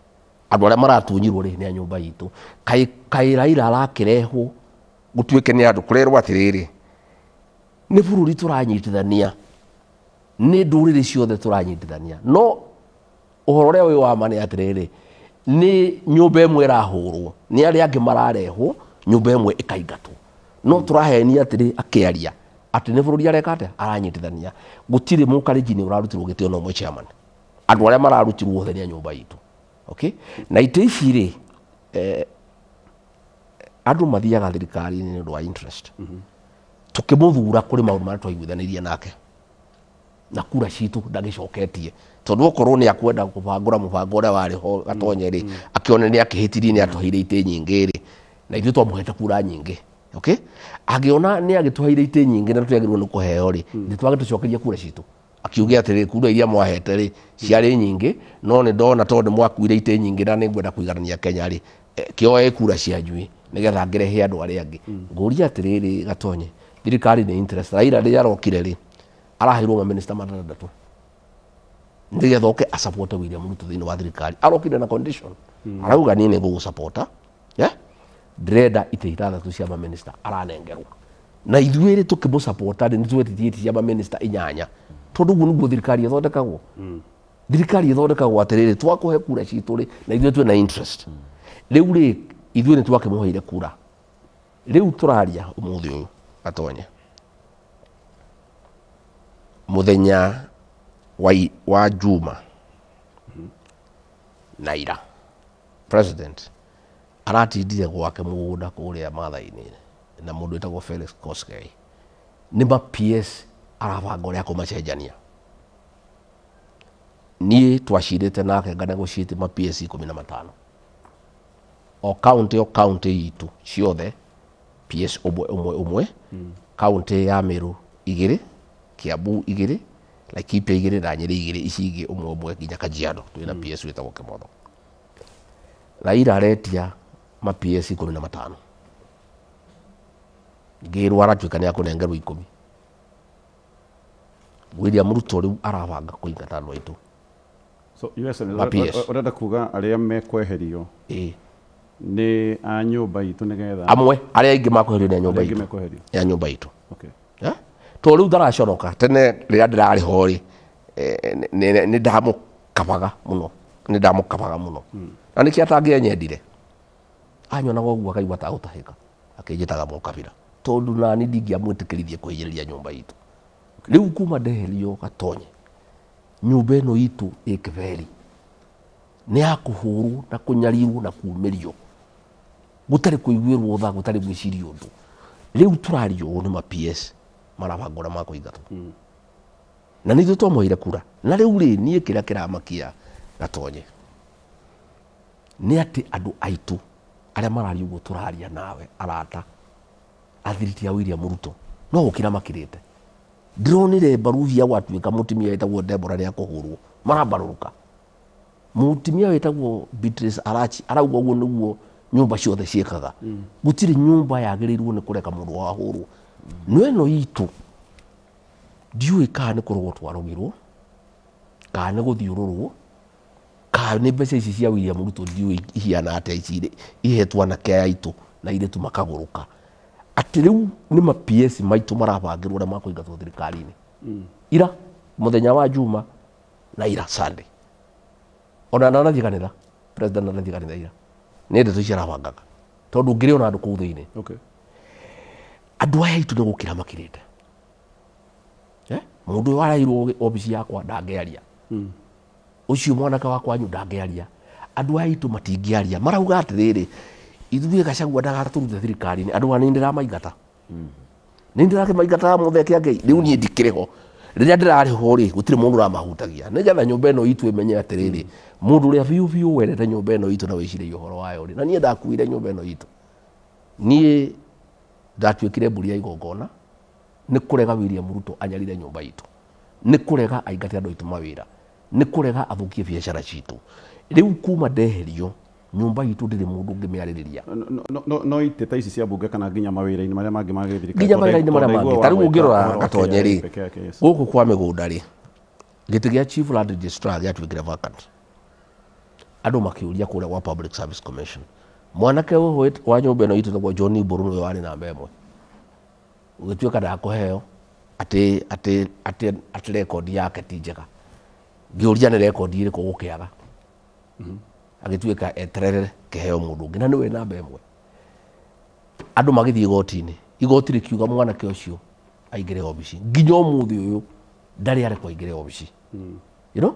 andũ arĩa maratunyirwo rĩ nĩ a nyũmba itũ kaĩ Raila arakĩrehwo gũtuĩke nĩ andũ kũrerwo atĩrĩrĩ nĩ bũrũri tũranyitithania nĩ ndũrĩrĩ ciothe tũranyitithania no ũhoro ũrĩa wĩ wa ma nĩ atĩrĩrĩ nĩ nyũmba ĩmwe ĩrahũrwo nĩ arĩa angĩ mararehwo nyũmba ĩmwe ĩkaingatwo no tũrahenia atĩrĩ akĩaria atĩ nĩ bũrũri areka atĩa aranyitithania gũtirĩ Mũkalenjin ũrarutirwo gĩtĩ ona ũmwe chairman andũ arĩa mararutirwo othe nĩ a nyũmba itũ okay na itĩ ici rĩ andũ mathiaga thirikari-inĩ nĩ ũndũ wa interest tũkĩmũthura kũrĩ maũndũ marĩa twaiguithanĩirie nake na kura citũ ndagĩcoketie tondũ okorwo nĩ akwenda kũbangũra mũbango ũrĩa warĩ ho Gatonye rĩ akĩone nĩ akĩhĩtirie nĩ atũheire itĩ nyingĩ rĩ na ithuĩ twamũhete kura nyingĩ okay angĩona nĩ agĩtũheire itĩ nyingĩ na twagĩrĩirwo nĩ kũheo rĩ nĩ twagĩtũcokeria kura citũ akiuge atĩrĩ kura iria mwahete rĩ ciarĩ nyingĩ no nĩ ndona tondũ mwakuire itĩ nyingĩ na nĩ ngwenda kũiganania Kenya rĩ kĩoe kura cianyu nĩgetha ngĩrehe andũ arĩa angĩ ngũria atĩrĩrĩ Gatonye thirikari nĩ interest Raila rĩrĩa arokire rĩ araheirwo maminista matandatũ nĩgetha oke asupport William Ruto thĩinĩ wa thirikari arokire na condition arauga niĩ nĩ ngũgũsupport ndĩrenda itĩ ithathatũ cia maminista aranengerwo na ithuĩ rĩ tũkĩmũsupport nĩ twetitie itĩ cia maminista 8 tondũ ũguo nĩguo thirikari ĩthondekagwo thirikari ĩthondekagwo atĩrĩrĩ twakũhe kura citũ rĩ na ithuĩ twĩna interest rĩu rĩ ithuĩ nĩ twakĩmũheire kura rĩu tũraria ũmũthĩ ũyũ Gatonye mũthenya wa Juma na ira president aratindire gwake mũgũnda kũrĩa Maathai-inĩ na mũndũ wĩtagwo Felix Koskei nĩ ma PS arabanga ũrĩa kũmacenjania niĩ twacirĩte nake nganegociate ma PS 15 o county itũ ciothe PS ũmwe county ya Meru 2 Kiambu 2 Laikipia 2 na Nyeri 2 ici ingĩ ũmwe nginya Kajiado twĩna PS wĩtagwo Kĩmotho Raila aretia ma PS 15 ngĩrwo aratuĩka nĩ akũnengerwo 10 William Ruto rĩu arabanga kũingata andũ aitũ so ũrenda kuga arĩa mekweherio nĩ a nyũmba itũ nĩgetha amwe arĩa aingĩ makweherio nĩ a nyũmba itũ ya nyũmba itũ to rĩu ndaraconoka tene rĩrĩa ndĩrarĩ ho rĩ nĩ ndamũkabaga mũno na nĩkĩ atangĩenyendire anyonaga ũguo akaigua tagũtahĩka akĩnjĩtaga mũkabira tondũ nani ndingĩamwĩtĩkĩrithie kwĩhĩrĩria nyũmba itũ rĩu kuma ndeherio Gatonye nyũmba ĩno itũ ĩkĩberi nĩ ya kũhũrwo na kũnyarirwo na kumĩrio gũtarĩ kũiguĩrwo tha gũtarĩ gwĩciria ũndũ rĩu tũrario nĩ ma PS marabanga ũrĩa makũingatwo na nĩ ithuĩ twamũheire kura na rĩu rĩ niĩ kĩrĩa kĩramakia Gatonye nĩ atĩ andũ aitũ arĩa mararia ũguo tũraria nawe arata athiriti ya William Ruto no gũkĩra makĩrĩte ndĩronire Baruhia gwatuĩka mũtumia wĩtagwo Deborah nĩ akũhũrwo marambarũrũka mũtumia wĩtagwo Beatrice Arachi arauga ũguo nĩguo nyũmba ciothe ciĩkaga gũtirĩ nyũmba yagĩrĩirwo nĩ kũreka mũndũ wahũrwo no ĩno itũ ndiũĩ kana nĩ kũrogwo twarũgirwo kana nĩ gũthiũrũrwo kana nĩ mbeca ici cia William Ruto ndiũĩ ihiana atĩa ici ihetwo anake aitũ na airĩtu makagũrũka atĩ rĩu nĩ ma PS maitũ marabangĩrwo ũrĩa makũingatwo thirikari-inĩ ira mũthenya wa Juma na ira Sunday ona nanathiĩ kanitha president nanathiĩ kanitha ira nĩ ndeto ici arabangaga tondũ ngĩrĩona andũ kũu thĩinĩ andũ aya aitũ nĩ gũkĩra makĩrĩte mũndũ ũyũ arairwo obici yakwa ndangĩaria ũcio mwanake wakwa nyu ndangĩaria andũ aya aitũ matingĩaria marauga atĩrĩrĩ ithuĩ Gachagua ndagatũrute thirikari-inĩ andũ aya nĩ ndĩramaingata nĩ ndĩrakĩmaingata mũtheke Ngai rĩu niĩ ndikĩrĩ ho rĩrĩa ndĩrarĩ ho rĩ gũtirĩ mũndũ ũramahutagia nĩgetha nyũmba ĩno itũ ĩmenye atĩrĩrĩ mũndũ ũrĩa biũ wendete nyũmba ĩno itũ na wĩciragia ũhoro wayo rĩ na niĩ ndakuire nyũmba ĩno itũ niĩ ndatuĩkire mbũri ya igongona nĩ kũrega William Ruto anyarire nyũmba itũ nä kå rega aingate andå aitå mawä ra, nä kå rega athåkie biacara citå. Rä u kuma ndeherio nyumba itå ndä rä må ndå ngä mä arä rä ria no itä ta ici cia mbunge kana nginya mawĩra-inĩ marĩa mangĩ ma gĩthirikari, nginya mawä ra-inĩ marĩa mangä. Ta rä u å ngä rora Gatonye rä, gå kå kwa mä gå nda rä, gä tä gä a chief land registrar gä atuä kä re vacant, andå makä å ria kå rä a gwa public service commission. Mwanake å wa nyå mba ä no itå tagwo John Mburu nä we warä namba ĩmwe, å gä tuä ka ndakå heo atä rekondi yake ti njega. Ngä å ria nä rekondi ä rä kå gå kä aga, agä tuä ka eterere kä heo må ndå å ngä, na nä we namba ĩmwe. Andå magä thiä igoti-inä, igoti rä kiuga mwanake å cio aingä re obici, nginya å må thä å yå ndarä arekwo aingä re obici. You know,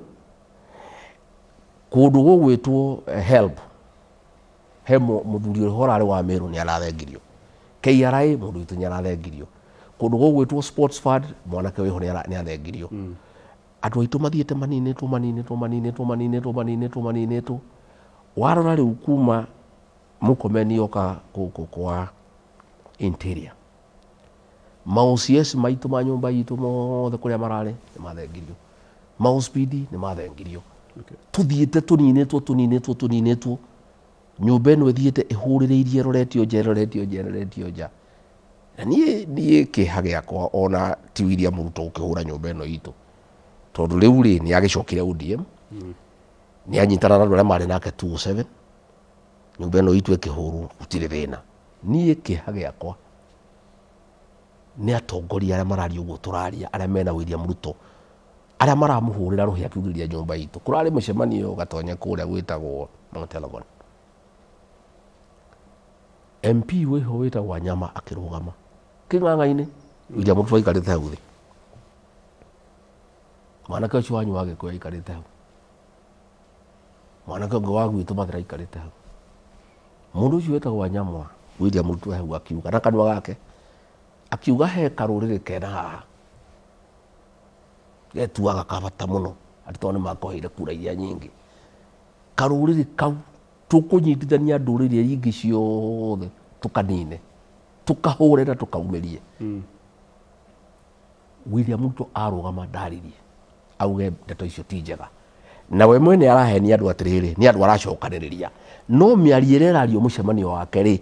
kå ndå gå gwä two help, he må thuri å rä warä wa mä rå nä arathengirio, KRA må ndå witå nä arathengirio, kå ndå gå gwä two sports fund mwanake wä ho nä athengirio. Andå aitå mathiä te maninä two warora rä u kuma må komeni oka kwa interior maocs maitå ma nyå mba itå mothe kå rä a mararä nä mathengirio, maospidi nä mathengirio. Tå thiä te tå ninä two nyå mba ä no ä thiä te ä hå rä rä irie roretio nja. Na niä kä ha gä akwa ona ti William Ruto gå kä hå ra nyå mba ä no itå, tondå rä u rä nä agä cokire ODM, nä anyitana na andå arä a marä nake 207, nyå mba ä no itå ä kä hå rwo gutirä thä na. Niä kä ha gä akwa nä atongoria arä a mararia å guo tå raria, arä a mena William Ruto, arä a maramå hå rä ra rå hä akiugä rä ria nyå mba itå. Kå rarä må cemanio Gatonye kå rä a gwä tagwo Mount Elgon, MP wä ho wä tagwo Wanyama akä rå gama kä ng'ang'a-inä, William Ruto aikarä te hau thä, mwanake å cio wanyu wa gä kå aikarä te hau, mwanake å ngä wa gwitå Mathira aikarä te hau, må ndå å cio wä tagwo Wanyama William Ruto hau akiuga na kanua gake akiuga he karå rä rä kena haha getuaga kabata må no atä tondå nä makoheire kura iria nyingä, karå rä rä kau tå kå nyitithania ndå rä rä ingä ciothe tå kanine tå kahå re na tå kaumä rie. William Ruto arå gama ndaririe auge ndeto icio ti njega, na we mwene arahenia andå atä rä rä nä andå aracokanä rä ria, no mä arie ä rä arario må cemanio wake rä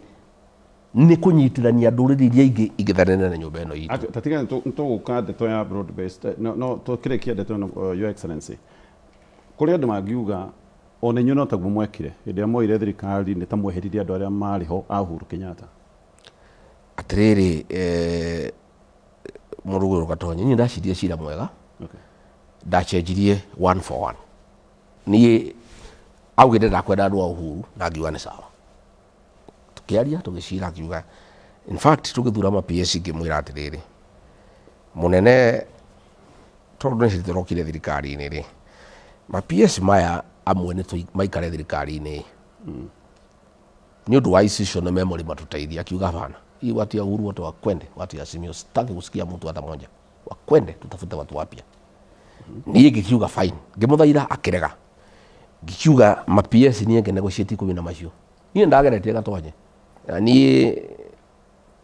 nä kå nyitithania ndå rä rä iria ingä igithanene na nyå mba ä no itå. Tatigane tå gå ka ndeto ya broad based no tå kä rä kia ndeto your excellency kå rä andå mangiuga ona inyuä no taguo mwekire hä ndä ä rä a moire thirikari nä ta mweheririe andå arä a marä ho a Uhuru Kenyatta. Atä rä rä må rå gå rå Gatonye niä ndacirie cira mwega, ndacenjirie 1 for 1 niä augä te ndakwenda andå a Uhuru na ngiuga nä sawa, tå kä aria tå gä cira akiuga in fact tå gä thura ma PS ngä mwä ra atä rä rä må nene tondå nä citå rokire thirikari-inä rä ma PS maya amwe nä maikare thirikari-inä nä å ndå wa icio nä memory matå teithia, akiuga bana hii watu ya Uhuru wote wakwende, watu ya Azimio sitaki kusikia mtu hata moja, wakwende tutafute watu wapya. Niä ngä kiuga fine, ngä må thaira akä rega, ngä kiuga ma PS niä ngä negotiate 10 na macio, niä ndageretie Gatonye na niä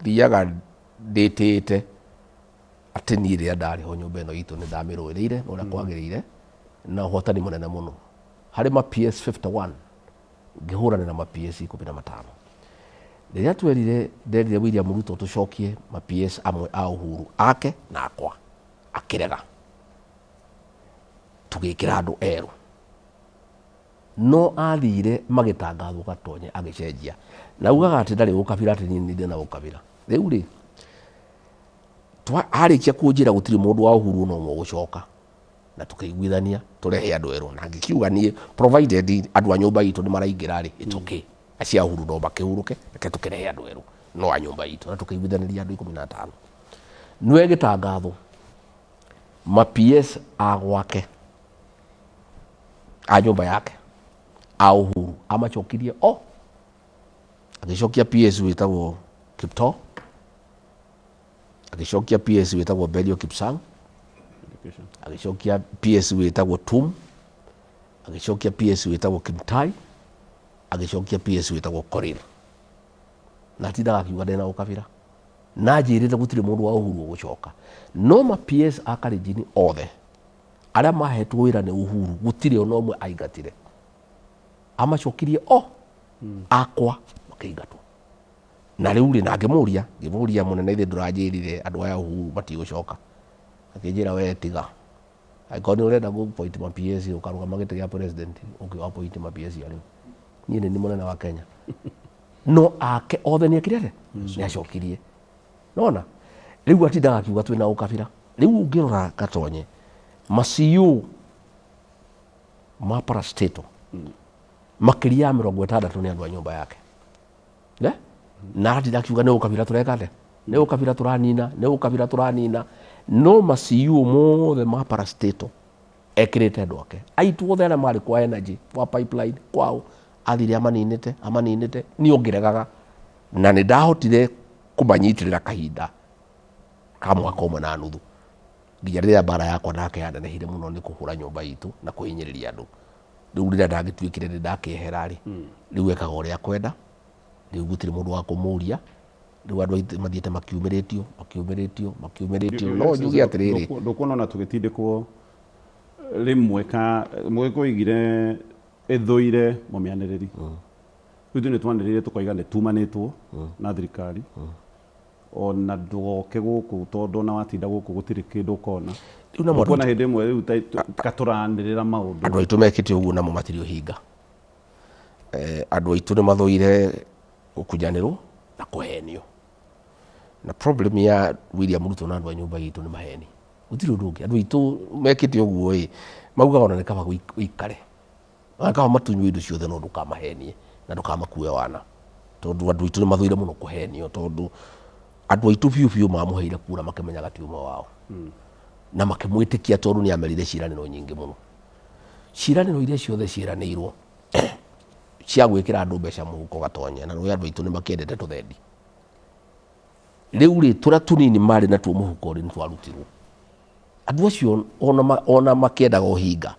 thiaga ndä tä te atä niä rä a ndarä ho nyå mba ä no itå nä ndamä rå ä rä ire å rä a kwagä rä ire na å hotani må nene må no harä ma PS 51 ngä hå ranä na ma PS 15. Rä rä a twerire nderire William Ruto tå cokie ma PS amwe a Uhuru ake na akwa akä rega, tå gä kä ra andå erå no athire magä tangathwo Gatonye agä cenjia na ugaga atä ndarä gå kabira atä niä ndä na gå kabira. Rä u rä arä kia kå njä ra gå tirä må ndå wa Uhuru no må gå coka na tå kä iguithania tå rehe andå erå, na ngä kiuga niä provided andå a nyå mba itå nä maraingä ra rä it's okay, acia Uhuru no makä hurå ke reke tå kä rehe andå erå no a nyå mba itå na tå kä iguithanä ria andå 15. Nä gä tangathwo ma PS a gwake a nyå mba yake a Uhuru amacokirie o agä cokia PS wä tagwo Kiptoo, agä cokia PS wä tagwo Belio Kipsang, agä cokia PS wä tagwo Tum, agä cokia PS wä tagwo Kimtai, agä cokia PS wä tagwo Korir, na tindaga akiuga ndena gå kabira na njä rä te gå tirä må ndå wa Uhuru gå coka no ma PS a Kalenjin othe aria mahetwo wira ni Uhuru gutire ono mwe aingatire amacokirie akwa makaigatwo na riu ri na ngimuria munene ithe nduranjirire andu aya Uhuru matigucoka akinjira we tiga aikoni urenda go point ma PS ukarugama gite ya president ukiwa point ma PS ariu nie ni munene wa Kenya no ake othe ni akirete ni acokirie nona riu atindaga akiuga twina ukabira riu ngirora Gatonye maciu ma parastato makiria 60 ni andu a nyumba yake na atindaga akiuga ni ukabira turekate ni ukabira turanina no maciu mothe ma parastato ekirite andu ake aitu othe aria mari kwa energy kwa pipeline kwao athire amaninite ni ongiregaga na ni ndahotire kumanyitirira kahinda ka mwaka umwe na nuthu nginya riria bara yakwa nake yanenehire muno ni kuhura nyumba itu na kuhinyiriria andu riu riria ndagituikire ni ndakehera ri riu ekaga uria kwenda riu gutiri mundu wa kumuria riu andu mathiete makiumiritio no njuge atiriri ndukuona na tugitindikwo rimwe ka mwikoigire ethoire mumianiriri riu ni twanirire tukoiga ni tumanitwo na thirikari ona ndugoke guku tondu na watinda guku gutiri kindu ukona ukona hindi imwe riu katuranirira maundu andu aitu mekite uguo namo matirio hinga andu aitu ni mathoire gukunyanirwo na kuhenio na problem ya William Ruto na andu a nyumba itu ni maheni gutiri undu ungi andu aitu mekite uguo maugaga ona ni kaba uikare akaba matunywe indo ciothe no ndukamahenie na ndukamakue wana tondu andu aitu ni mathoire muno kuhenio tondu andu aitu biu mamuheire kura makimenyaga ti umwe wao na makimwitikia tondu ni amerire ciraniro nyingi muno ciraniro iria ciothe ciranirwo cia gwikira andu mbeca muhuko Gatonye na rũĩ andu aitu ni makiendete tuthendi riu ri tura tunini mari na tu muhuko ri ntwarutirwo andu acio ona makiendaga uhinga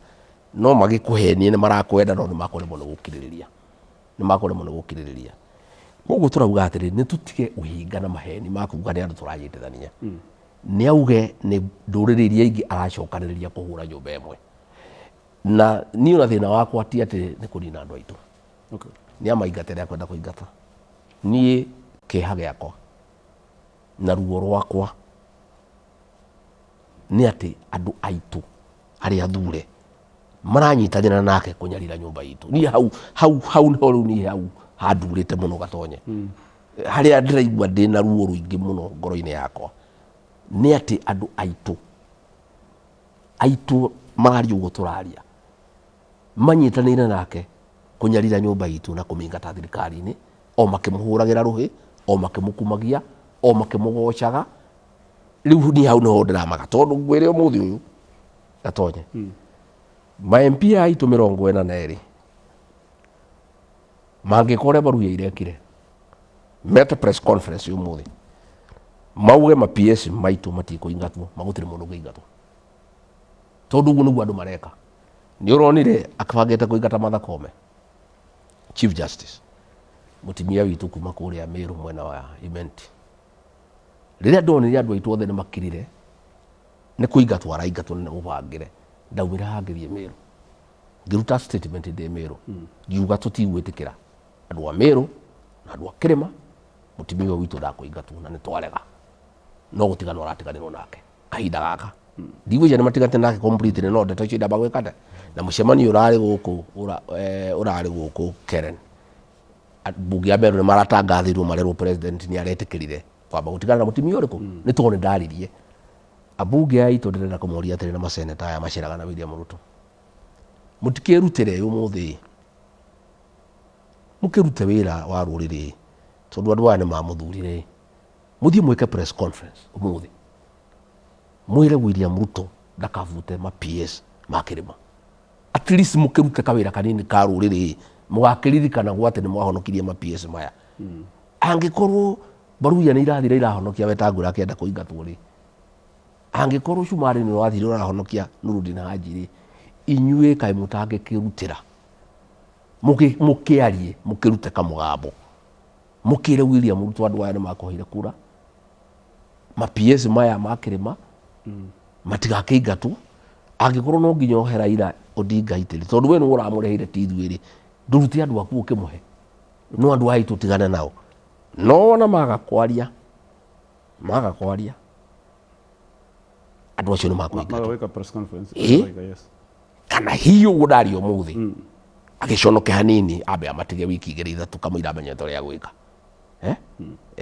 no magikuhenie ni marakwenda no ni makoremwo ni gukiririria koguo turauga atiri ni tutige uhinga na maheni makuga ni andu turanyitithania ni auge ni nduriri iria ingi aracokaniriria kuhura nyumba imwe na ni ona thina wakwa ti ati ni kunina andu aitu ni amaingatire akwenda kuingata ni kiha giakwa na ruo rwakwa ni ati andu aitu aria thure maranyitanira nake kunyarira nyumba itu ni hau no ru ni hau handurite muno Gatonye haria ndiraigua ndina ruo ruingi muno ngoro-ini yakwa ni ati andu aitu mari ugo turaria manyitanire nake kunyarira nyumba itu na kumingata thirikari-ini o makimuhuragira ruhi o makimukumagia o makimugocaga riu ni hau no ndiramaga tondu ngwire umuthi uyu Gatonye ma MP aitu 42 mangikore baruya irekire meta press conference umuthi mauge ma PS maitu matikuingatwo magutire mundu kuingatwo tondu uguo niguo andu mareka ni uronire akabangite kuingata Martha Koome Chief Justice mutimia witu kuma kuria Meru mwena wa Imenti riria ndonire andu aitu othe ni makirire ni kuingatwo araingatwo ni mubangire ndaumira hangithie Meru ngiruta statement ndi Meru ngiuga tutigwitikira andu a Meru na andu a Kirima mutimia witu ndakuingatwo na ni twarega no gutigana aratiganirwo nake kahinda gaka ndigwija ni matigate nake completely no ndeto icio ndamba gwikate na mucemanio urari guku Keren bunge ya Meru ni maratangathirwo marerwo president ni aretikirire kwamba gutigana na mutimia uriku ni tuone ndaririe abunge aitu ndirenda kumuria atiri na maseneta aya maciraga na William Ruto mutikirutire umuthi mukirute wira wa ruriri tondu andu aya ni mamuthurire muthie mwike press conference umuthi mwire William Ruto ndakavute ma PS makirima at least mukirute kawira kanini ka ruriri mugakiririkana gwate ni mwahonokirie ma PS maya angikorwo baruya ni irathire irahonokia wetangura akienda kuingatwo ri angikorwo cumari ni wathire urahonokia Nurudin Haji ri inyue kai mutange kirutira mukiarie mukirute kamugambo mukire William Ruto andu aya ni makohire kura ma PS maya makirima matigakiingatwo angikorwo no nginya ohe Raila Odinga itiri tondu we ni uramureheire tithwiri nduruti andu aku ukimuhe no andu aitu tigane nao no na maga kwaria andu acio ni makuinga weka press conference yes kana hiyo gudario muthi agiconoke hanini ambe amatige wiki igiri ithatu kamira amenyete ria gwika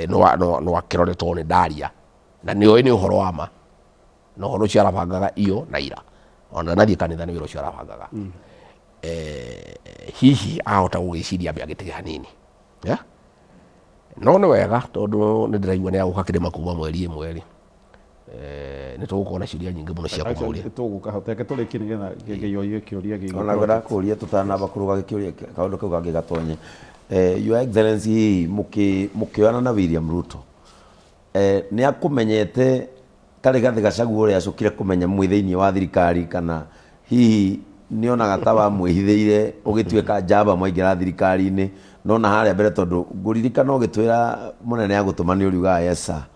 no akiroretwo ni ndaria na ni uhoro wa ma no horo cia arabangaga iyo na ira ona nathie kanitha ni wiro cia arabangaga hihi ahota gugiciria ambe agitige hanini no ni wega tondu ni ndiraigua ni aguka kirima kuma mweri ni tugukona ciuria nyingi muno cia kumauria tugukahoteke turiki nigetha ngeyoie kiuria gigi ona gwenda kuria tutanamba kuruga kiuria kaundu kau gangi gatonye your excellency mukioana na William Ruto ni akumenyete kari gathi Gachagua uria acukire kumenya mwithiini wa thirikari kana hihi ni onaga ta wa mwihithiire ugituika njamba mwaingira thirikari-ini nona haria mbere tondu nguririkana ugitwira munene agutuma ni uriuga yesa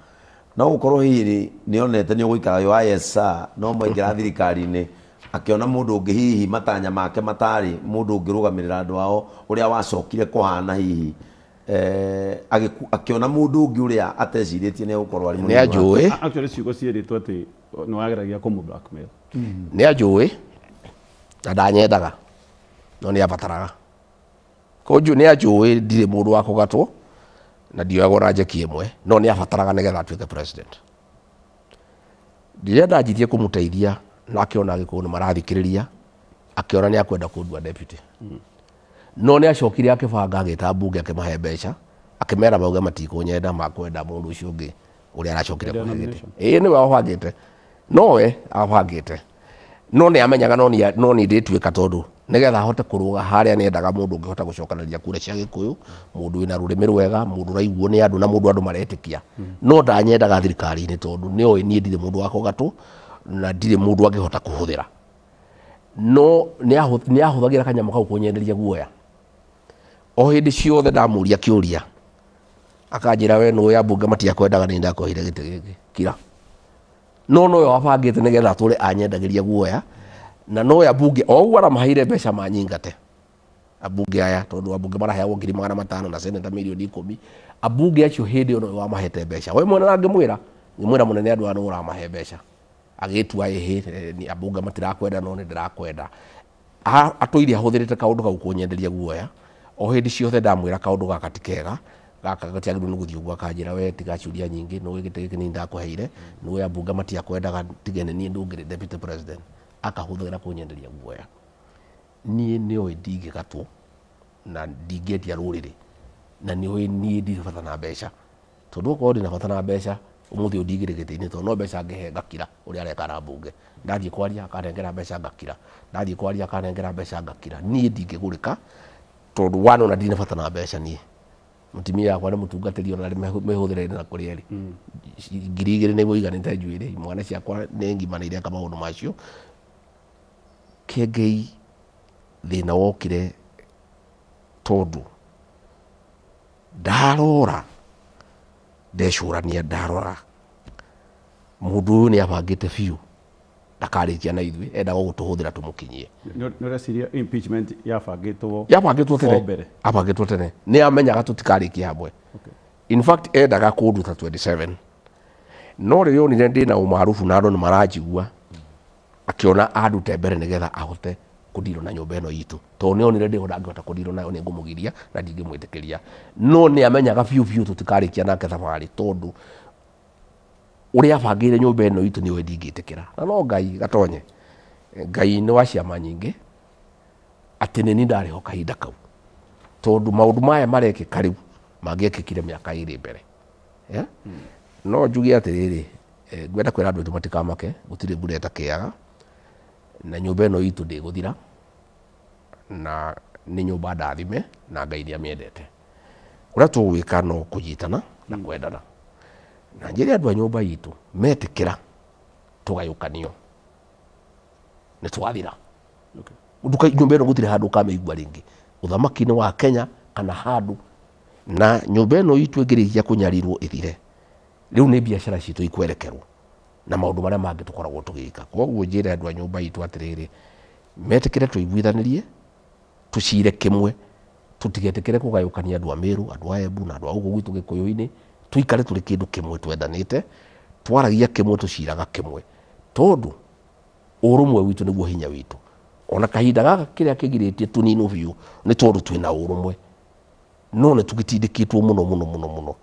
no gukorwo hihi ni onete ni uguikara yo yesa no mwaingira thirikari-ini akiona mundu ungi hihi matanya make matari mundu ungirugamirira andu ao uria wacokire kuhana hihi akiona mundu ungi uria ateciritie ni gukorwo ari ni ajui actually ciugo cieritwo ati ni wageragia kumu blackmail ni ajui na ndanyendaga no ni abataraga konju ni ajui ndire mundu wa kugatwo na ndioyago na njeki imwe no ni abataraga nigetha atuike president ndirenda njithie kumuteithia na akiona gikuo ni marathikiriria akiona ni akwenda kundua deputy no ni acokire akibanga agita mbunge akimahe mbeca akimera mauge matikunyenda makwenda mundu ucio ungi uria aracokire kuhegete ni we abangite no we abangite no ni amenyaga no ni ndituika tondu nigetha hote kuruga haria ni endaga mundu ungihota gucokanĩrĩria kura cia gikuyu mundu wina rurimi rwega mundu raiguo ni andu na mundu maretikia no ndanyendaga thirikari-ini tondu ni oi ni ndire mundu wa kugatwo na ndire mundu angihota kuhuthira no ni ahuthagira kanyama kau kunyenderia guoya o hindi ciothe ndamuria kiuria akanjira we no ya mbunge matiakwendaga ni ndakohire gite giki kira no yo abangite nigetha tule anyendagiria guoya na no ya mbunge o gwara mahire mbeca manyingate abunge aya tondu abunge maraheagwo 500,000 na seneta milioni 10 abunge acio hindi ono wa mahete mbeca we mwena ngimwira munene andu anu uramahe mbeca agitua ni abunge matirakwenda no ni ndirakwenda atuire ahuthirite kaundu kau kunyenderia guoya o hindi ciothe ndamwira kaundu gaka tikega gaka gatiagirwo ni guthii uguo akanjira we tiga ciuria nyingi no gite giki ni ndakuheire no ya bunge matiakwendaga tigene ni ndungire deputy president akahuthagira kunyenderia guoya ni oi ndingigatwo na ndingetia ruriri na ni oi ni ndibata na mbeca tondu ko ndi na bata na mbeca umuthi undigire gite-ini tondu no mbeca ngehe ngakira uria areka na bunge ndathie kwaria akanengera mbeca ngakira ndathie kwaria akanengera mbeca ngakira ni ndingigurika tondu wana na ndina bata na mbeca ni mutimia yakwa ni mutungatiri ona mehuthire na kurieri 2,000 ni guiganite njuire mwana ciakwa ni ngimanire ka maundu macio kengei thina wokire tondu ndarora ndecurania ndarora mundu ni abangite biu ndakarikia na ithui endaga gutuhuthira tumukinyie no reciria impeachment yabangitwo tene ni amenyaga tutikarikia hamwe in fact endaga kunduta 27 no rio ni ndina umarufu na andu ni maranjigua akiona andute mbere nigetha ahote kudiro na nyumba eno itu to ni onire ndi ndangihota kudiro nayo ni ngumugiria na ndingimwitikiria no ni amenyaga biu tutikarikia nake thabari tondu uria abangire nyumba eno itu ni we ndingitikira na no Ngai gatonye Ngai ni wa ciama nyingi ati ni ndariho kahinda kau tondu maundu maya marekika riu mangiekikire miaka iri mbere no njugi atiriri ngwenda kwira andu matikamake gutire mbura itakiaga na nyumba eno itu ndiguthira na ni nyumba ndathime na Ngai ni amiendete uria tugwika no kunyitana na kwendana na njiri andu a nyumba itu metikira tugayukanio ni twathira nduka nyumba eno gutire handu kameigua ringi uthamaki-ini wa Kenya kana handu na nyumba eno itu ingirikia kunyarirwo ithire riu ni biashara citu ikwerekerwo na maundu maria mangi tukoragwo tugika. Koguo njira andu a nyumba itu atiriri metikire tuiguithanirie tucire kimwe tutigetikire kugayukania andu a Meru, andu a Embu na andu a guku gwitu Gikuyu-ini, tuikare turi kindu kimwe twendanite twaragia kimwe tuciraga kimwe tondu urumwe witu niguo hinya witu. Ona kahinda gaka kiria kigiritie tuninu biu ni tondu twina urumwe no ne tugitindikitwo muno muno muno muno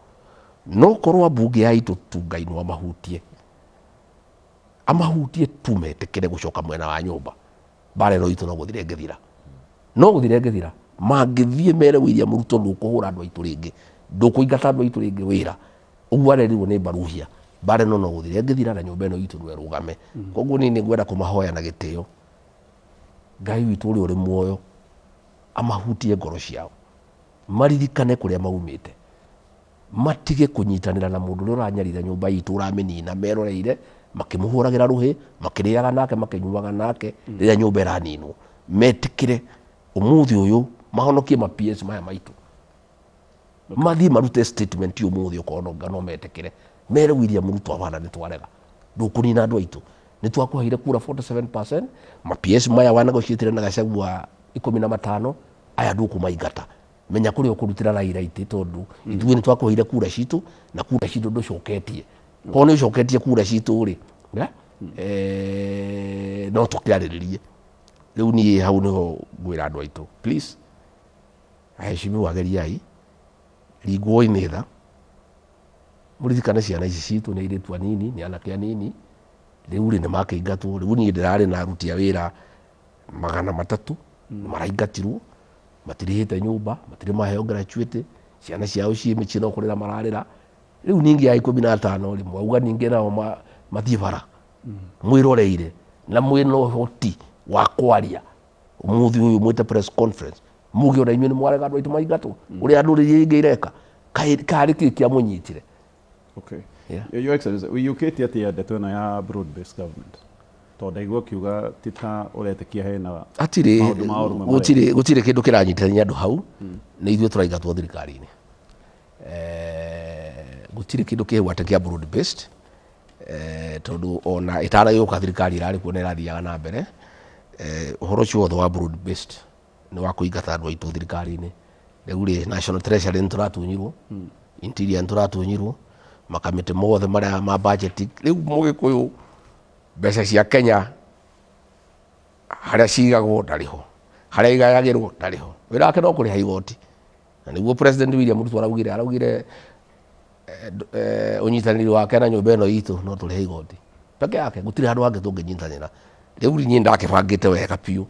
no korwa mbunge ya itu Ngai no amahutie tumetekere gucoka mwena wa nyumba barero itu no guthire ngethira mangithie mere William Ruto ndukuhura andu aitu ringi ndukuingata andu aitu ringi wira uguo arerirwo ni Mbaruhia bare no guthire ngethira na nyumba ino itu no erugame. Koguo ni ngwenda kumahoya na gitio Ngai witu uri muoyo amahutie ngoro ciao maririkane kuria maumite matige kunyitanira na mundu uria uranyarira nyumba itu uramenina meroreire makimuhuragira ruhi makiriaga nake makinyuaga nake riria nyumba iraninwo metikire umuthi uyu mahonokie ma PS maya maitu mathi marute statement umuthi ukono no metikire mere William Ruto abana ni twarega ndukunina andu aitu ni twakuhaire kura 47% ma PS maya wana negotiate na Gachagua 15 aya nduku maigata menya kuri ukurutira Raila ite tondu ithuĩ ni twakuhaire kura citu na kura citu nducoketie ko ni ucoketie kura citu ri no tukiariririe riu ni hau niho ngwira andu aitu please aheshimiwa ageriai rigwo initha muririkane ciana ici citu ni iritu anini ni anake anini riu ri ni makiingatwo riu ni ndirari na aruti a wira 300 maraingatirwo matirihite nyumba matiri maheo gratuity ciana ciao cie micino kurira mararira riu ningi ya 15 rimwe uga ningi nao mathie bara mwiroreire na mwino hoti wa kwaria umuthi uyu mwite press conference mugi ona inywe ni mwarega andu aitu maingatwo uria andu ringi ireka kari kia munyitire. Okay. Yeah. Your Excellency, uyukitie atia ndeto ino ya broad based government tondu igwo kiuga tita uretekia hena atiri gutire kindu kiranyitithania andu hau ni ithuĩ tũraingatwo thirikari-inĩ gutire kindu kihwate kia broad based tondu ona itaragĩũka thirikari irarĩ kuo na irathiaga na mbere ũhoro ũcio wothe wa broad based ni wa kũingata andu aitu thirikari-inĩ rĩu rĩ national treasury nĩ tũratunyirwo interior nĩ tũratunyirwo makamĩtĩ mothe marĩa ma budget rĩu Mũgĩkũyũ mbeca cia Kenya haria cigagwo ndariho haria igayagirwo ndariho wira wake no kuriha igoti na niguo President William Ruto araugire unyitaniri wake na nyumba ino itu no turihe igoti peke yake gutire handu hangi tunginyitanira riu rinyi ndakibangite wega piu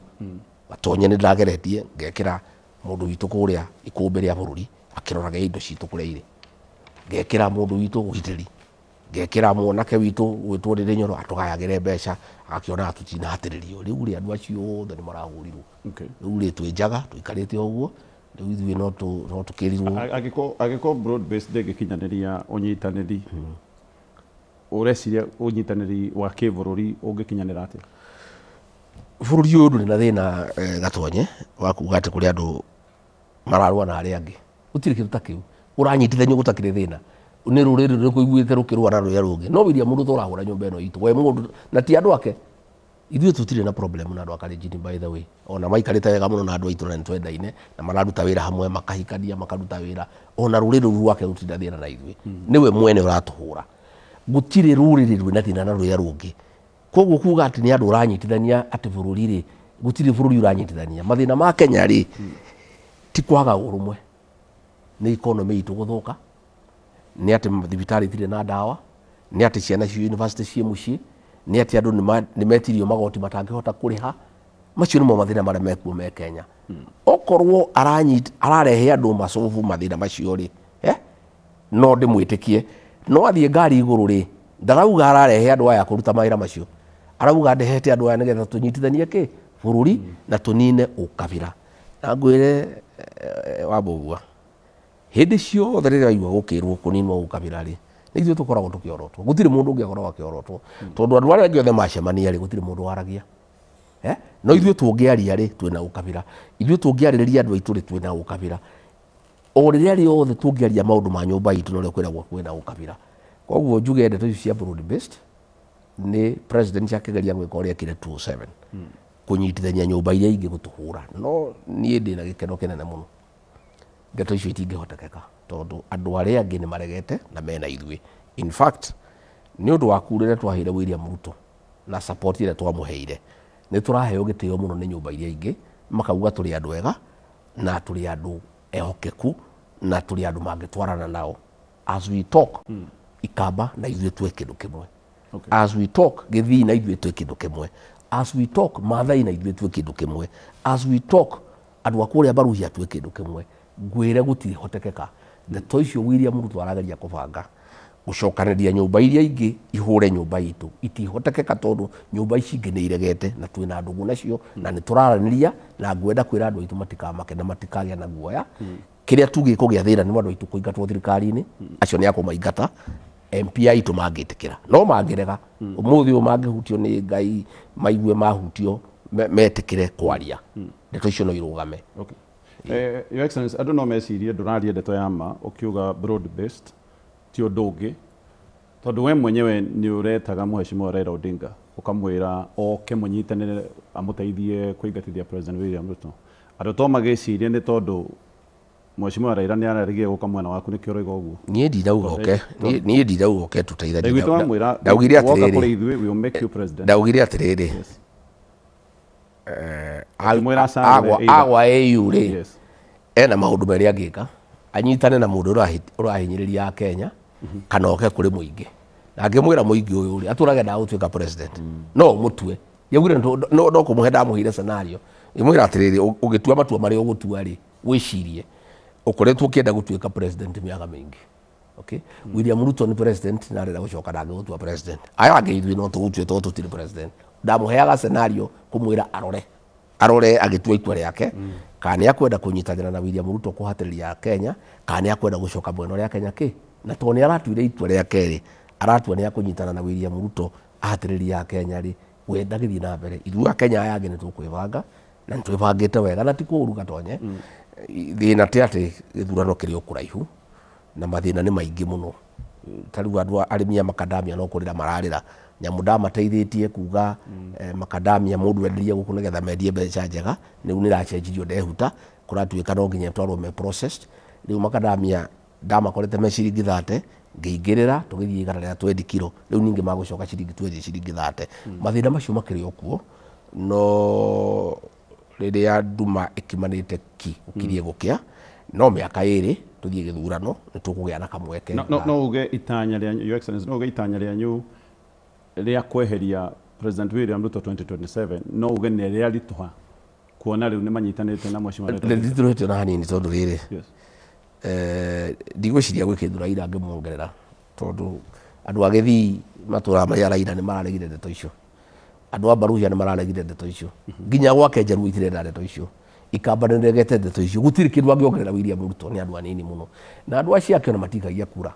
atonye ni ndageretie ngekira mundu witu kuria ikumbi ria bururi akiroraga indo citu kuria iri ngekira mundu witu ugitiri ngekira mwanake witu gwitwo riri Nyoro atugayagire mbeca agakiona atutina hatiririo riu ri andu acio othe ni marahurirwo riu ri twenjaga tuikarite uguo riu ithuĩ no tukirirwo agiko broad based ndegikinyaniria unyitaniri ureciria unyitaniri wa kibururi ungikinyanira atia bururi uyu ndu na thina gatonye wa kuga ati kuri andu mararua na aria angi gutire kindu ta kiu uranyitithanio gutakire thina ni ruriri ruriku iguite rukirwa na ruya rungi no William Ruto urahura nyumba ino itu we mundu na ti andu ake ithuĩ tutire na problem na andu akalenjini by the way ona maikarite wega muno na andu aitu na ntwendaine na mararuta wira hamwe makahikania makaruta wira ona ruriri rwake rutinda thina na ithuĩ niwe mwene uratuhura gutire ruriri rwina thina na ruya rungi koguo kuga ati ni andu uranyitithania ati bururi ri gutire bururi uranyitithania mathina ma Kenya ri ti kwaga urumwe ni economy itu guthuka ni ati thibitari itire na dawa ni ati ciana cia university cie mucii ni ati andu ni metirio magoti matangihota kuriha macio nimo mathina maria mekuo me Kenya okorwo ararehe andu macovu mathina macio ri no ndimwitikie no athie ngari iguru ri ndarauga ararehe andu aya kuruta mawira macio arauga ndehete andu aya nigetha tunyitithanie ki bururi na tunine ukabira na ngwire wabugua hindi ciothe riria igua gukirwo kuninwo ukabira ri ni ithuĩ tukoragwo tukiorotwo gutire mundu ungiakorwo akiorotwo tondu andu aria angi othe macemania ri gutire mundu waragia no ithuĩ tungiaria ri twina ukabira ithuĩ tungiarĩrĩria andu aitu ri twina ukabira o riria riothe tungiaria maundu ma nyumba itu no rio kwiragwo kwina ukabira koguo njuge ndeto icio cia broad based ni president akegeria gwika uria kire 207 kunyitithania nyumba iria ingi gutuhura no nie ndina gikeno kinene muno ndeto icio itingĩhotekeka tondu andu aria angi ni maregete na mena ithuĩ in fact ni undu wa kurire twaheire William Ruto na support ile twamuheire ni turaheo gitio muno ni nyumba iria ingi makauga turi andu ega na turi andu ehokeku na turi andu mangitwarana nao as we talk ikamba na ithuĩ twe kindu kimwe as we talk Githii na ithuĩ twe kindu kimwe as we talk Maathai na ithuĩ twe kindu kimwe as we talk andu akuria Baruhia twe kindu kimwe ngwire gutihotekeka ndeto icio William Ruto arageria kubanga gucokanĩria nyumba iria ingi ihure nyumba itu itihotekeka tondu nyumba ici ingi ni iregete na twina ndugu nacio na ni turaranĩria na ngwenda kwira andu aitu matikamake na matikagĩa na guoya kiria tugikugia thĩna ni andu aitu kuingatwo thirikari-inĩ acio ni akumaingata MP aitu mangĩtĩkĩra no mangĩrega umuthi ũyũ mangĩhutio ni Ngai maigue mahutio metĩkĩre kwaria ndeto icio no irũgame. Your Excellency, andu no mecirie ndũraria ndeto ya ma ukiuga broad based ti undu ungi tondu we mwenyewe ni uretaga Mheshimiwa Raila Odinga ukamwira oke munyitanire amuteithie kuingatithia President William Ruto andu to magicirie ni tondu Mheshimiwa Raila ni ararigie guka mwena waku ni kioroiga uguo nie ndirauga oke nie ndirauga oke tuteithanie Ndagwito amwira ndaugire atiriri woka kuri ithuĩ we will make you president ndaugire atiriri agwa AU ri ena maundu meri angika anyitane na mundu urahinyiriria Kenya kana oke kuri muingi na angimwira muingi uyu ri aturage na gutwika president no mutwe yaugire no kumuhe ndamuhire scenario imwira atiriri ugitua matua mari ugutua ri wicirie ukoretwo kienda gutwika president miaka mingi okay William Ruto ni president na rira gucoka na gutua president aya angeithwi no tugutue to tutire president ndamuheaga scenario kumwira arore agitua itua riake kana akwenda kunyitanira na William Ruto kuhatiriria Kenya kana akwenda gucoka mwena ria Kenya na toni aratuire itua riake ri aratua ni akunyitana na William Ruto ahatiriria Kenya ri wenda githii na mbere ithuĩ Kenya aya angi ni tukwibanga na nitwibangite wega na tikuru gatonye thina ti ati githurano kiri ukuraihu na mathina ni maingi muno tariu andu arimi a makadamia no kurira mararira nyamu ndamateithĩtie kuga makadamia mundu enderie guku nigetha mendie mbeca njega riu niracenjirio ndehuta kuratuika no nginya twarwo me processed riu makadamia ndamakorete me ciringi 30 ngĩingĩrĩra tũgĩthiĩ igana rĩa 20 kilo riu ningi magucoka ciringi 20 ciringi 30 mathina macio makĩrĩ okuo no rĩrĩa nduma ikimanĩte ki ukirie gukia no mĩaka ĩrĩ tuthie githurano nĩtũkũgĩa na kamweke no uge itanya rĩa Your Excellency no uge itanya rĩanyu rĩa kweheria President William Ruto 2027 no uge nĩ rĩa rituha kuona rĩu nĩ manyitanĩte na Mheshimiwa Raila ndithurĩtio na hanini tondu rĩrĩ ndigwĩciria gwĩkĩthura ira ngĩmuongerera tondu andu a Githii matũra marĩa Raila nĩ mararegire ndeto icio andu a Baruhia nĩ mararegire ndeto icio nginya gwake Njaruo itirenda ndeto icio ikamba nĩregete ndeto icio gũtirĩ kĩndũ angĩongerera William Ruto nĩ andu anini muno na andu acio ake ona matikagia kura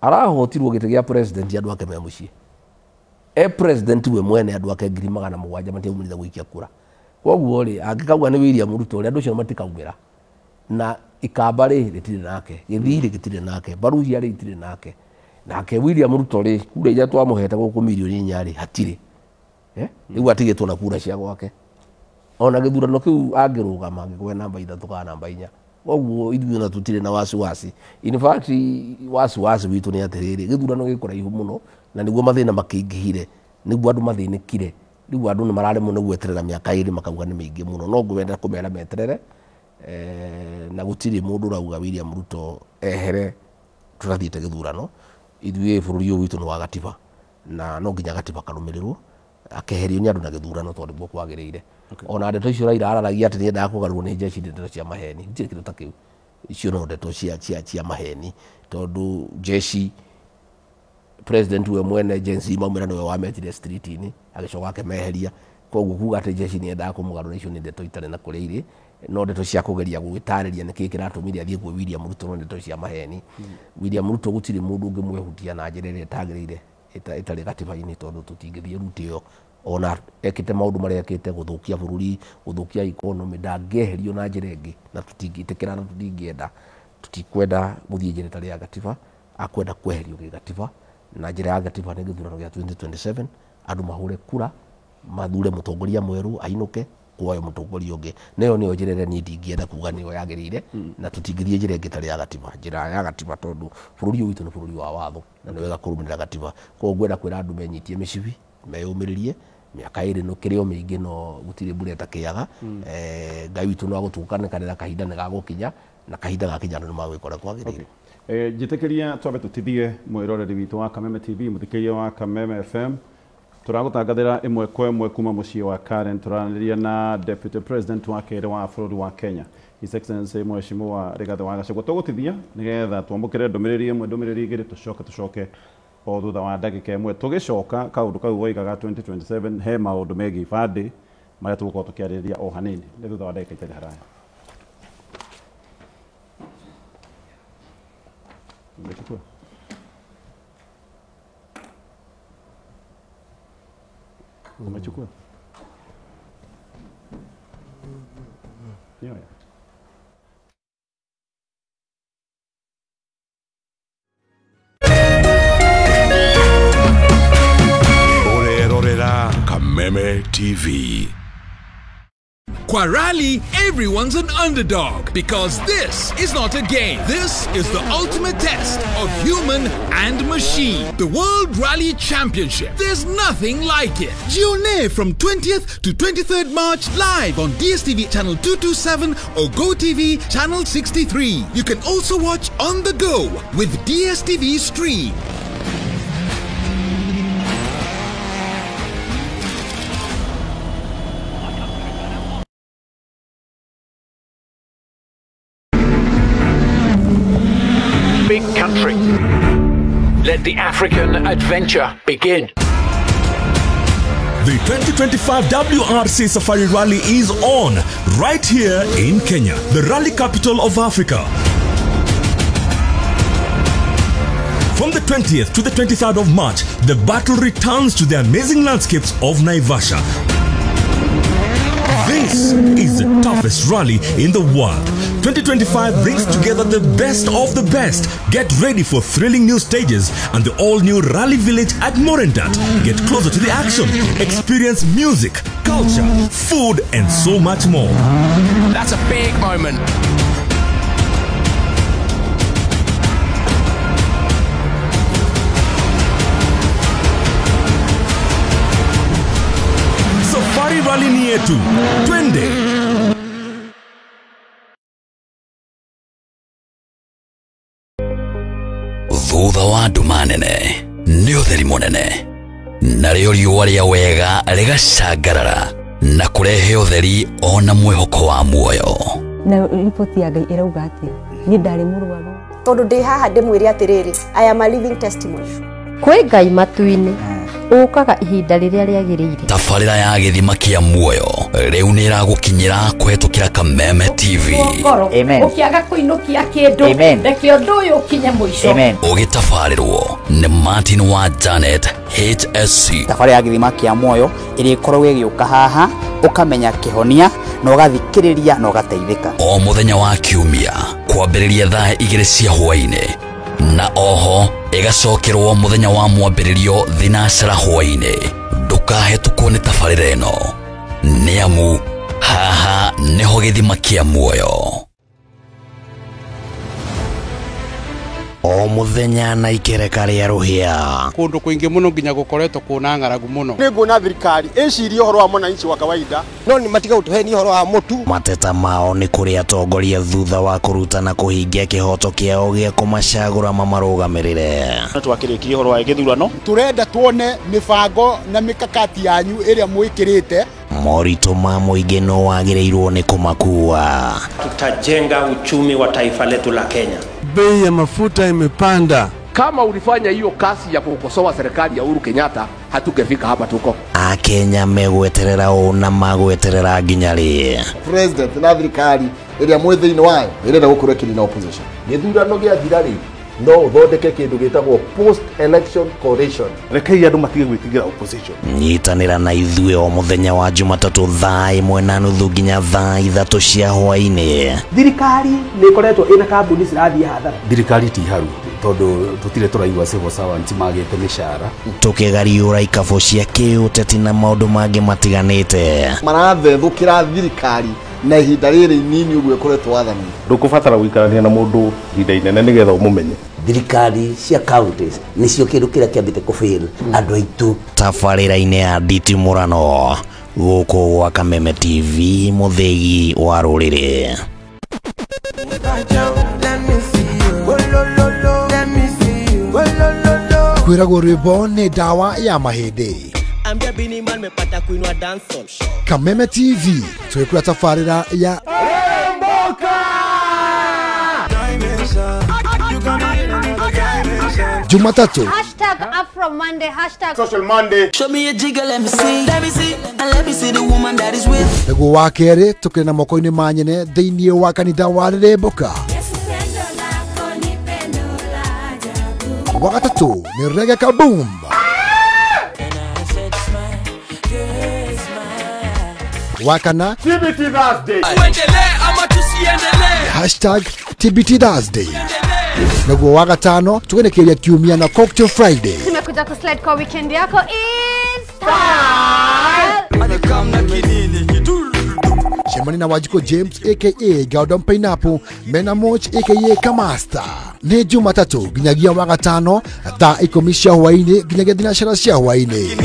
arahotirwo gĩtĩ gĩa president andu ake me mũciĩ president we mwene andu ake 700 matiaumĩrire gũikia kura koguo ri angĩkauga nĩ William Ruto ri andu acio matikaumĩra na ikamba ri rĩtirĩ nake Githii rĩtirĩ nake Baruhia rĩtirĩ nake William Ruto ri kura iria twamũhete gũkũ milioni 4 ri hatirĩ rĩu atigĩtwo na kura cia gwake ona githurano kiu angĩrũgama angĩgwe namba 3 kana namba 4 koguo ithuĩ na tũtirĩ na wasiwasi in fact wasiwasi witũ nĩ atĩrĩrĩ githurano gĩkũraihu mũno na nĩguo mathĩna makĩingĩhire nĩguo andũ mathĩnĩkire rĩu andũ nĩ mararemwo nĩ gweterera mĩaka 2 makauga nĩ mĩingĩ mũno no ngwenda kũmera meterere na gũtirĩ mũndũ ũrauga William Ruto ehere tũrathiĩte gĩthurano ithuĩ bũrũri ũyũ witũ nĩ wa gatiba na no nginya gatiba karũmĩrĩrwo akeherio nĩ andũ na gĩthurano tondũ nĩguo kwagĩrĩire ona ndeto icio Raila araragia atĩ nĩendaga kũgarũrwo nĩ jeshi ndeto cia maheni gũtirĩ kĩndũ ta kĩu icio no ndeto cia maheni tondũ jeshi president we mwene jensi maumĩra nĩwe wametire street-inĩ agĩcoka akemeheria koguo kuga atĩ jeshi nĩendaga kũmũgarũra icio nĩ ndeto itarĩ na kũrĩa irĩ no ndeto cia kũgeria gwĩtarĩria nĩkĩ kĩratũmire athiĩ kwĩ William Ruto no ndeto cia maheni William Ruto gũtirĩ mũndũ ũngĩmwehutia na njĩra ĩrĩa ĩtagĩrĩire ĩtarĩ gatiba-inĩ tondũ tũtingĩthiĩ ruti ĩyo ona ekĩte maũndũ marĩa ekĩte gũthũkia bũrũri gũthũkia economy ndangĩeherio na njĩra ĩngĩ na tũtingĩtĩkĩra na tũtingĩenda tũtikwenda gũthiĩ njĩra ĩtarĩ ya gatiba akwenda kweherio gĩ gatiba na njira ya gatiba nĩ gĩthurano gĩa 2027 andũ mahure kura mathure mũtongoria mwerũ ainuke kuoya mũtongoria ũngĩ. Nayo nĩyo njĩra ĩrĩa niĩ ndingĩenda kuga nĩyo yagĩrĩire na tũtingĩthiĩ njĩra ĩngĩ tarĩ ya gatiba. Njĩra ya gatiba tondũ bũrũri ũyũ witũ nĩ bũrũri wa watho na nĩ wega kũrũmĩrĩra gatiba. Koguo ngwenda kwĩra andũ menyitie mĩcibi meyũmĩrĩrie miaka ĩrĩ no kĩrĩo mĩingĩ no gũtirĩ mbura ĩtakĩaga. Ngai witũ no agũtũkanĩkanĩra kahinda nĩ gagũkinya na kahinda gakinya nĩ magwĩkora kwagĩrĩire. Njĩtĩkĩria twambe tũtithie mwĩroreri witũ wa Kameme TV, mũthikĩria wa Kameme FM. Tũragũtangathĩra ĩmwe kwa ĩmwe kuma mũciĩ wa Karen. Tũranĩria na Deputy President wa kerĩ wa bũrũri wa Kenya, His Excellency Mheshimiwa Rigathi wa Gachagua. Tũgũtithia nĩgetha twamũkĩre ndũmĩrĩri ĩmwe ndũmĩrĩri igĩrĩ tũcoke o thutha wa ndagĩka ĩmwe. Tũgĩcoka kaũndũ kau woigaga 2027 he maũndũ megiĩ ibandĩ marĩa tũgũkorwo tũkĩarĩrĩria o hanini nĩ thutha wa ndagĩka itarĩ haraya. Umechukua? Umechukua? Ndio. Orerorera Kameme TV. Kwa Rally, everyone's an underdog because this is not a game. This is the ultimate test of human and machine. The World Rally Championship. There's nothing like it. June from 20th to 23rd March live on DSTV channel 227 or GoTV channel 63. You can also watch on the go with DSTV Stream. Big country. Let the African adventure begin. The 2025 WRC Safari Rally is on right here in Kenya, the rally capital of Africa. From the 20th to the 23rd of March, the battle returns to the amazing landscapes of Naivasha. This is the toughest rally in the world. 2025 brings together the best of the best. Get ready for thrilling new stages and the all-new Rally Village at Morendat. Get closer to the action. Experience music, culture, food, and so much more. That's a big moment. Safari Rally ni yetu. Twende. Thutha wa nduma nene nĩ ũtheri mũnene, narĩo riũa rĩa wega rĩgacangarara na kũrehe ũtheri ona mwĩhoko wa muoyo. Na ripoti ya Ngai ĩrauga atĩa? Niĩ ndarĩ mũrwaru tondũ ndĩ haha ndĩmwĩre atĩrĩrĩ, I am a living testimony. Kwĩ Ngai matu-inĩ ũkaga ihinda rĩrĩa rĩagĩrĩire. Tabarĩra ya gĩthima kĩa muoyo rĩu nĩ ĩragũkinyĩra kũhetũkĩra Kameme TV. Amen. Ũkĩaga kũinũkia kĩndũ reke ũndũ ũyũ ũkinye mũico. Ũgĩtabarĩrwo nĩ Martin wa Janet HSC. Tabarĩra ya gĩthima kĩa muoyo ĩrĩa ĩkoragwo ĩgĩũka haha ũkamenya kĩhonia na ũgathikĩrĩria na ũgateithĩka. O mũthenya wa kiumia kwambĩrĩria thaa 2 cia hwaĩ-inĩ na oho ĩgacokerwo mũthenya wa mwambĩrĩrio thinacara hwaĩ-inĩ. Ndũkahetũkwo nĩ tabarĩra ĩno nĩ amu haha nĩho gĩthima kĩa muoyo. O mũthenya na ikereka rĩa rũhĩa kũndũ kũingĩ mũno nginya gũkoretwo kũna ng'aragu mũno. Nĩ nguona thirikari ĩcirie ũhoro wa mwananchi wa kawaida no nĩ matiga gũtũhenia ũhoro wa mũtu. Mateta mao nĩ kũrĩ atongoria thutha wa kũrutana kũhingia kĩhoto kĩao gĩa kũmacagũra mamarũgamĩrĩre. Twakĩrĩkirie ũhoro wa gĩthurano tũrenda tuone mĩbango na mĩkakati yanyu ĩrĩa mwĩkĩrĩte. Moritũ ma mũingĩ no wagĩrĩirwo nĩ kũmakua. Tutajenga uchumi wa taifa letu la Kenya. Bei ya mafuta imepanda. Kama ulifanya hiyo kasi ya kukosoa serikali ya Uhuru Kenyatta, hatungefika hapa tuko. Akenya megweterera ũũ na magweterera nginya rĩ. President na thirikari ĩrĩa mwĩ thĩinĩ wayo ĩrenda gũkorwo ĩkĩrĩ na opposition. Gĩthurano gĩathira rĩ no ũthondeke kĩndũ gĩtagwo post election coalition. Rekei andũ matige gwĩtigĩra opposition. Nyitanĩra na ithuĩ o mũthenya wa Jumatatũ thaa 1:30 nginya thaa 3 cia hwaĩ-inĩ. Thirikari nĩ ĩkoretwo ĩna kambuni cirathiĩ hathara. Thirikari ti haru. tondu tutire turaigua civil servants magite mishara tukigariura ikabo cia kiuteti na maundu mangi matiganite marathethukira thirikari na ihinda riri inini uguo ikoretwo wathani ndukubatara guikarania na mundu ihinda inene nigetha umumenye thirikari cia counties nicio kindu kiria kiambite kufail andu aitu tabarĩra-inĩ ya nditimũrano gũkũ gwa Kameme TV muthegi wa rũrĩrĩ. Kwĩragwo rwĩmbo nĩ ndawa ya mahĩndĩ. Kameme TV twĩkũra tabarĩra ya Jumatatu #AfroMonday #Social Monday. Show me a jigger, let me see, let me see, and let me see the woman that is with. Nĩguo wa kerĩ tũkĩrĩ na moko-inĩ ma nyene thĩinĩ wa kanitha wa Rĩrĩmbũka. Wa gatatũ nĩ Reggae Kaboom. Wa kana TBT Thursday. #TBT Thursday. Nĩguo wa gatano tũgĩnĩkĩria kiumia na Cocktail Friday. Tumekuja kuslide kwa weekend yako in style. Shemani na Wajiko James aka Gordon Pineapple, Mena Moch aka Kamasta. Nĩ Jumatatu nginyagia wa gatano thaa 10 cia hwaĩ-inĩ nginyagia thinacara cia hwaĩ-inĩ.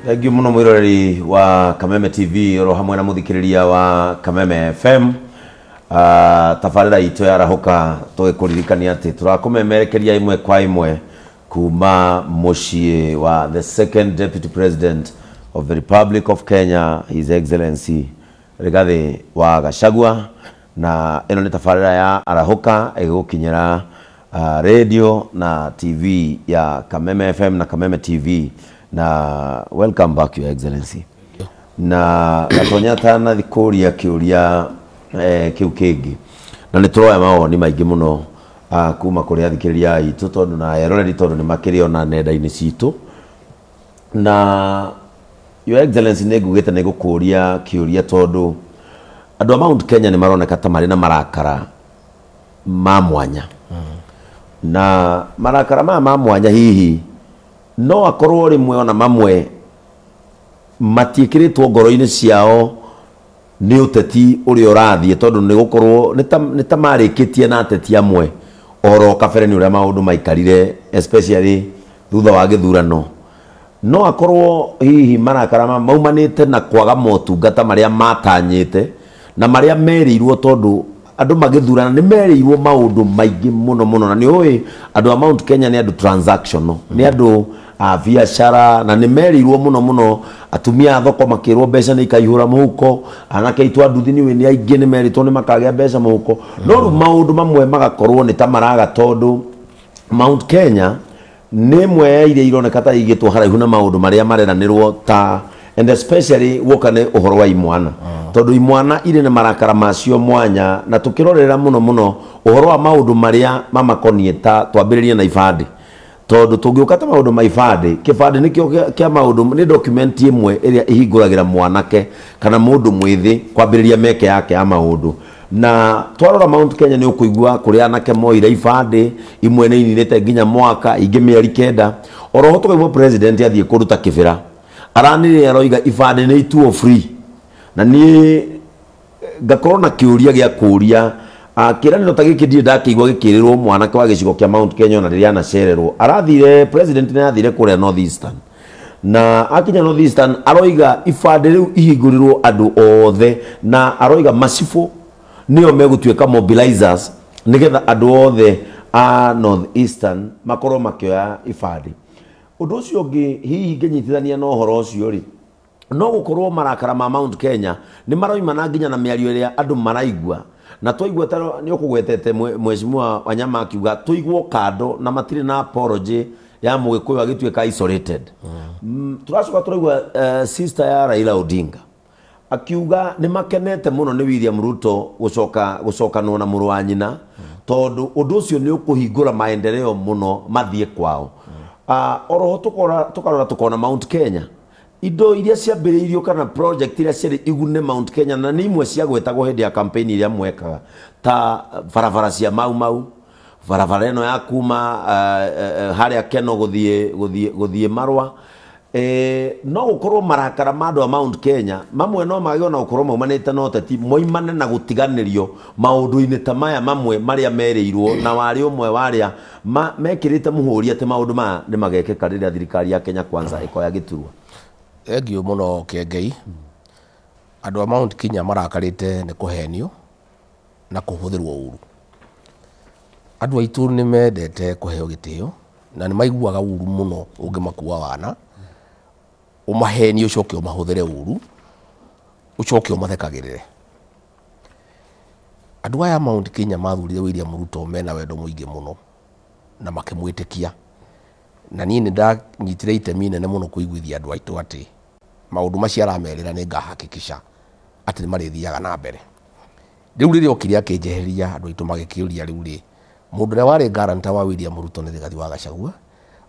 Thank you muno mwiroreri wa Kameme TV oro hamwe na muthikiriria wa Kameme FM. Tabarĩra itũ ya rahoka tũgĩkũririkania atĩ tũrakũmemerekeria imwe kwa imwe kuma mũciĩ wa the second deputy president of the Republic of Kenya, His Excellency Rigathi wa Gachagua, na ĩno nĩ tabarĩra ya arahoka ĩgũkinyĩra radio na TV ya Kameme FM na Kameme TV. Na welcome back, Your Excellency. Na gatonyata na thikũria kĩũria kĩu kĩngĩ na nĩ tũroya mawoni maingĩ mũno kuma kũrĩ athikĩrĩria aitũ tondũ na eroreri tondũ nĩ makĩrĩ ona nenda-inĩ citũ. Na Your Excellency nĩ ngugĩte nĩ gũkũria kĩũria tondũ andũ a Mount Kenya nĩ maroneka ta marĩ na marakara ma mwanya. Na marakara ma mwanya hihi no akorwo rimwe ona mamwe matiĩkĩrĩtwo ngoro-inĩ ciao nĩ ũteti ũrĩa ũrathiĩ tondũ nĩ gũkorwo nĩ ta marĩkĩtie na ateti amwe oro kabere nĩ ũrĩa maũndũ maikarire especially thutha wa gĩthurano. No akorwo hihi marakara maumanĩte na kwaga motungata marĩa matanyĩte na marĩa merĩirwo tondũ andũ magĩthurana nĩ merĩirwo maũndũ maingĩ mũno mũno. Na nĩ ũĩ andũ a Mount Kenya nĩ andũ transactional, nĩ andũ a biacara, na nĩ merĩirwo mũno mũno atumia thoko makĩrwo mbeca nĩ ikaihũra mũhuko, anake aitũ anduthi nĩ aingĩ nĩ meritwo nĩ makagĩa mbeca mũhuko. No rĩu maũndũ mamwe magakorwo nĩ ta maraga tondũ Mount Kenya nĩ ĩmwe ya iria ironeka ta igĩtwo haraihu na maũndũ marĩa mareranĩrwo ta, and especially woka nĩ ũhoro wa imwana tondũ imwana irĩ na marakara macio mwanya. Na tũkĩrorera mũno mũno ũhoro wa maũndũ marĩa mamakoniĩ ta twambĩrĩrie na ibandĩ tondũ tũngĩũka ta maũndũ ma ibandĩ, kĩbandĩ nĩkĩo kĩa maũndũ, nĩ document ĩmwe ĩrĩa ĩhingũragĩra mwanake kana mũndũ mwĩthĩ kwambĩrĩria meke yake ya maũndũ. na twarora Mount Kenya ni ukuigua kuri anake moira ibande imwe ni inite nginya mwaka ingi mieri kenda oroho tukaigua president athie kuruta kibira aranire aroiga ibande ni ituo free na ni gakorwo na kiuria gia kuria kiraniro ta giki ndie ndakigwa gikirirwo mwanake wa gicigo kia Mount Kenya na riria anacererwo arathire president ni athire kuria North Eastern na akinya North Eastern aroiga ibande riu ihingurirwo andu othe na aroiga macifu niyo megutuika mobilizers nigetha andu othe a North Eastern makorwo makioya ibande undu ucio ungi hihi nginyitithania no horo ucio ri no gukorwo marakara ma Mount Kenya ni maroima na nginya na miario iria andu maraigua na twaigua taro ni ukugwetete mheshimiwa Wanyama akiuga tuigwo kando na matire na apology ya mugikuyu agituika isolated turacoka turaigua sister ya Raila Odinga akiuga ni makenete muno ni William Ruto gucoka no na muru wa nyina tondu undu ucio ni ukuhingura maendeleo muno mathie kwao oroho tukora Mount Kenya indo iria ciambiriirio kana project iria ciari igune Mount Kenya na ni imwe cia gwetagwo hindi ya campaign iria mwekaga ta barabara cia mau barabara eno ya kuma haria Keno guthie Marwa no gukorwo marakara mandu a Mount Kenya mamwe no magiona gukorwo maumanite no teti moimane na gutiganirio maundu-ini ta maya mamwe maria mereirwo na wari umwe waria mekirite muhuri ati maundu ma ni magekeka riria thirikari ya Kenya Kwanza ikoya giturwa egio muno Kiengei andu a Mount Kenya marakarite ni kuhenio na kuhuthirwo uru andu aitu ni mendete kuheo gitio na ni maiguaga uru muno ungimakua wana umaheni ucoke umahuthire uru ucoke umathekagirire andu aya Mount Kenya mathurire William Ruto mena wendo muingi muno na makimwitikia na ni ndanyitire itemi nene muno kuiguithia andu aitu ati maundu macio aramerera ni ngahakikisha ati ni marithiaga na mbere riu riria okiria akinjeheria andu aitu magikiuria riu ri mundu ria wari guarantor wa William Ruto ni Rigathi wa Gachagua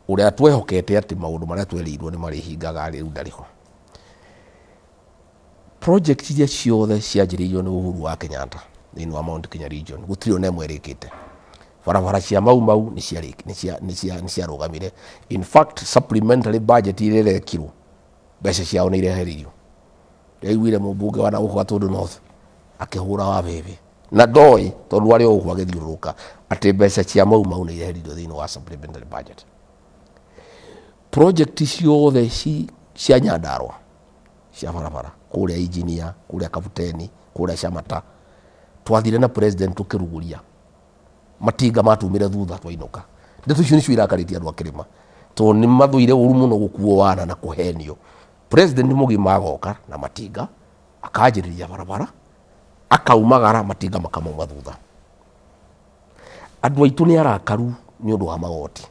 uria twehokete ati maundu maria twerirwo ni marihingaga riu ndariho project iria ciothe cianjiriirio ni Uhuru wa Kenyatta thini wa Mount Kenya region gutiri ona imwe rikite barabara cia mau ni cia rugamire in fact supplementary budget ile kiro mbeca ciao ni ireheririo yaiguire mubunge wa Ughatũndũ North akihura wa bebe na ndoi tondu ari ogwa githiuruka ati mbeca cia mau ni ireheririo thini wa supplementary budget project ciothe cia Nyandarua cia barabara kuria engineer kuria Kaputeni kuria Shamata twathire na president tukiruguria matinga matumire thutha twainuka ndeto icio nicio irakaritie andu akirima to ni mathuire uru muno gukuo wana na kuhenio president mugima agoka na matinga akajiriria barabara akaumagara matinga makauma thutha andu aitu ni arakaru ni undu wa magoti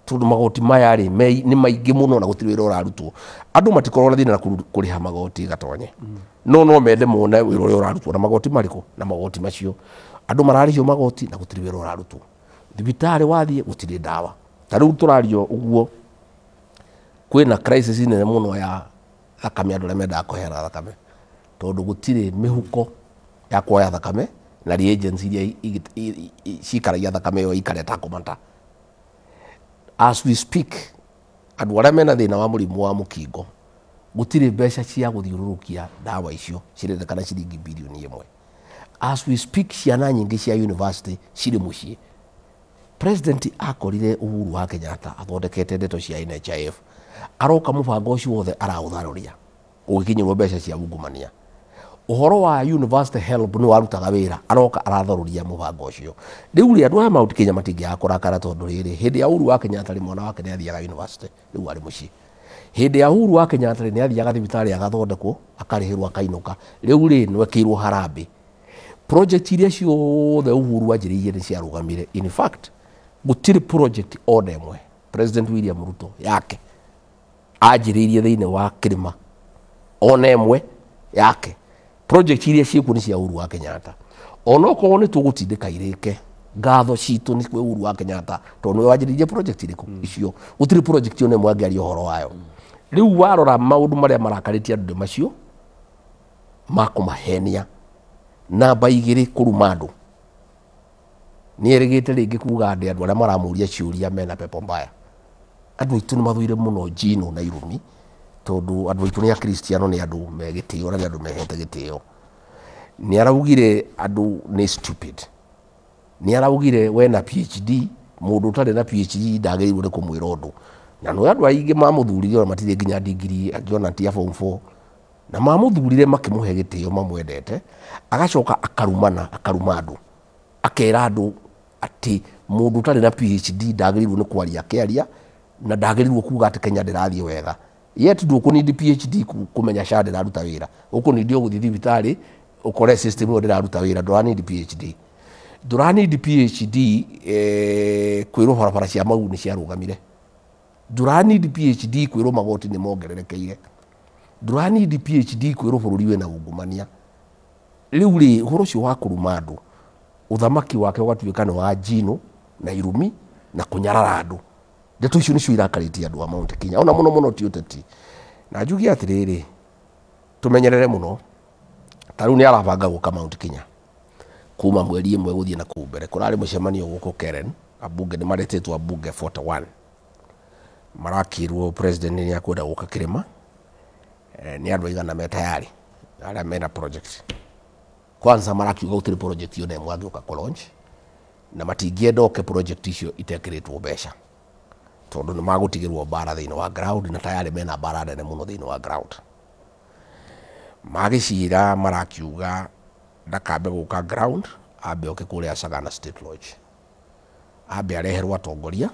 tondu magoti maya ri ni maingi muno na gutiri wira urarutwo andu matikorwo thina na kuriha magoti gatonye no mende mone wira uria urarutwo na magoti mariko na magoti macio andu mararihio magoti na gutiri wira urarutwo thibitari wathie gutiri dawa tariu turario uguo kwina crisis nene muno ya thakame andu remenda kuhera thakame tondu gutiri mihuko ya kuoya thakame na reagents iria cikaragia thakame yo ikareta kumanta as we speak andu aria mena thina wa murimu wa mukingo gutiri mbeca cia guthiururukia dawa icio cirendekana ciringi bilioni 1 as we speak ciana nyingi cia university ciri mucii president akorire Uhuru wa Kenyatta athondekete ndeto cia NHIF aroka mubango ucio wothe arautharuria ugikinyirwo mbeca cia ungumania uhoro wa university help ni warutaga wira aroka aratharuria mubango ucio riu ri andu aya Mount Kenya matingia kurakara tondu riri hindi ya Uhuru wa Kenyatta ri mwana wake ni athiaga university riu ari mucii hindi ya Uhuru wa Kenyatta ni athiaga thibitari agathondekwo akarihirwo akainuka riu ri nwekirwo harambe project iria ciothe Uhuru anjiririe ni ciarugamire in fact gutiri project ona imwe president William Ruto yake anjiririe thiini wa kirima ona imwe yake project iria ciku ni cia Uhuru wa Kenyatta ona ko ni tugutindika irike ngatho citu ni kwe Uhuru wa Kenyatta tondu we wanjiririe project iriku icio gutiri project ona imwe angiaria uhoro wayo riu warora maundu maria marakaritie andu macio makumahenia namba 2 kuruma andu ni erigite ringi kuga andi andu aria maramuria ciuria mena pepo mbaya andu itu ni mathuire muno Gino na Irumi tondu andu itu ni a Kristiano ni andu megitio na andu mehete gitio ni araugire andu ni stupid ni araugire we na PhD mundu utari na PhD ndagiriwe ni kumwira undu na no andu aingi mamuthurire ona matire nginya degree angiona tia form 4 na mamuthurire makimuhe gitio mamwendete agacoka akaruma andu akera andu ati mundu utari na PhD ndagiriwe ni kwaria akiaria na ndagiriwe kuga ati Kenya ndirathie wega yet nduku ni PhD kumenya SHA ndiraruta wira uku ni ndio guthi thibitari ukore system yo ndiraruta wira ndurani PhD durani PhD kwiro barabara cia mau ni cia rugamire durani PhD kwiro magoti ni mongererekeire durani PhD kwiro bururi we na ungumania riu ri horo cio wa kuruma andu uthamaki wake ugatuika no wa Gino na Irumi na kunyarara andu ndeto icio nicio irakaritie andu a Mount Kenya ona muno ti uteti na njugi atiriri tumenyerere muno taru ni arabanga guka Mount Kenya kuma mweri 1 guthie na kumbere kurari mucemanio guko Keren abunge ni maretetwo abunge 41 marakirwo president ni akwenda guka Kirima ni andu igana me tayari aria mena project kwanza marakiuga gutiri project yo ne mwagi uka launch na matingienda oke project icio itekiritwo mbeca tondu ni magutigirwo bara thiini wa ground na tayari mena bara nene muno thiini wa ground magicira marakiuga ndakambe guka ground ambe oke kuria Sagana State Lodge ambe areherwo atongoria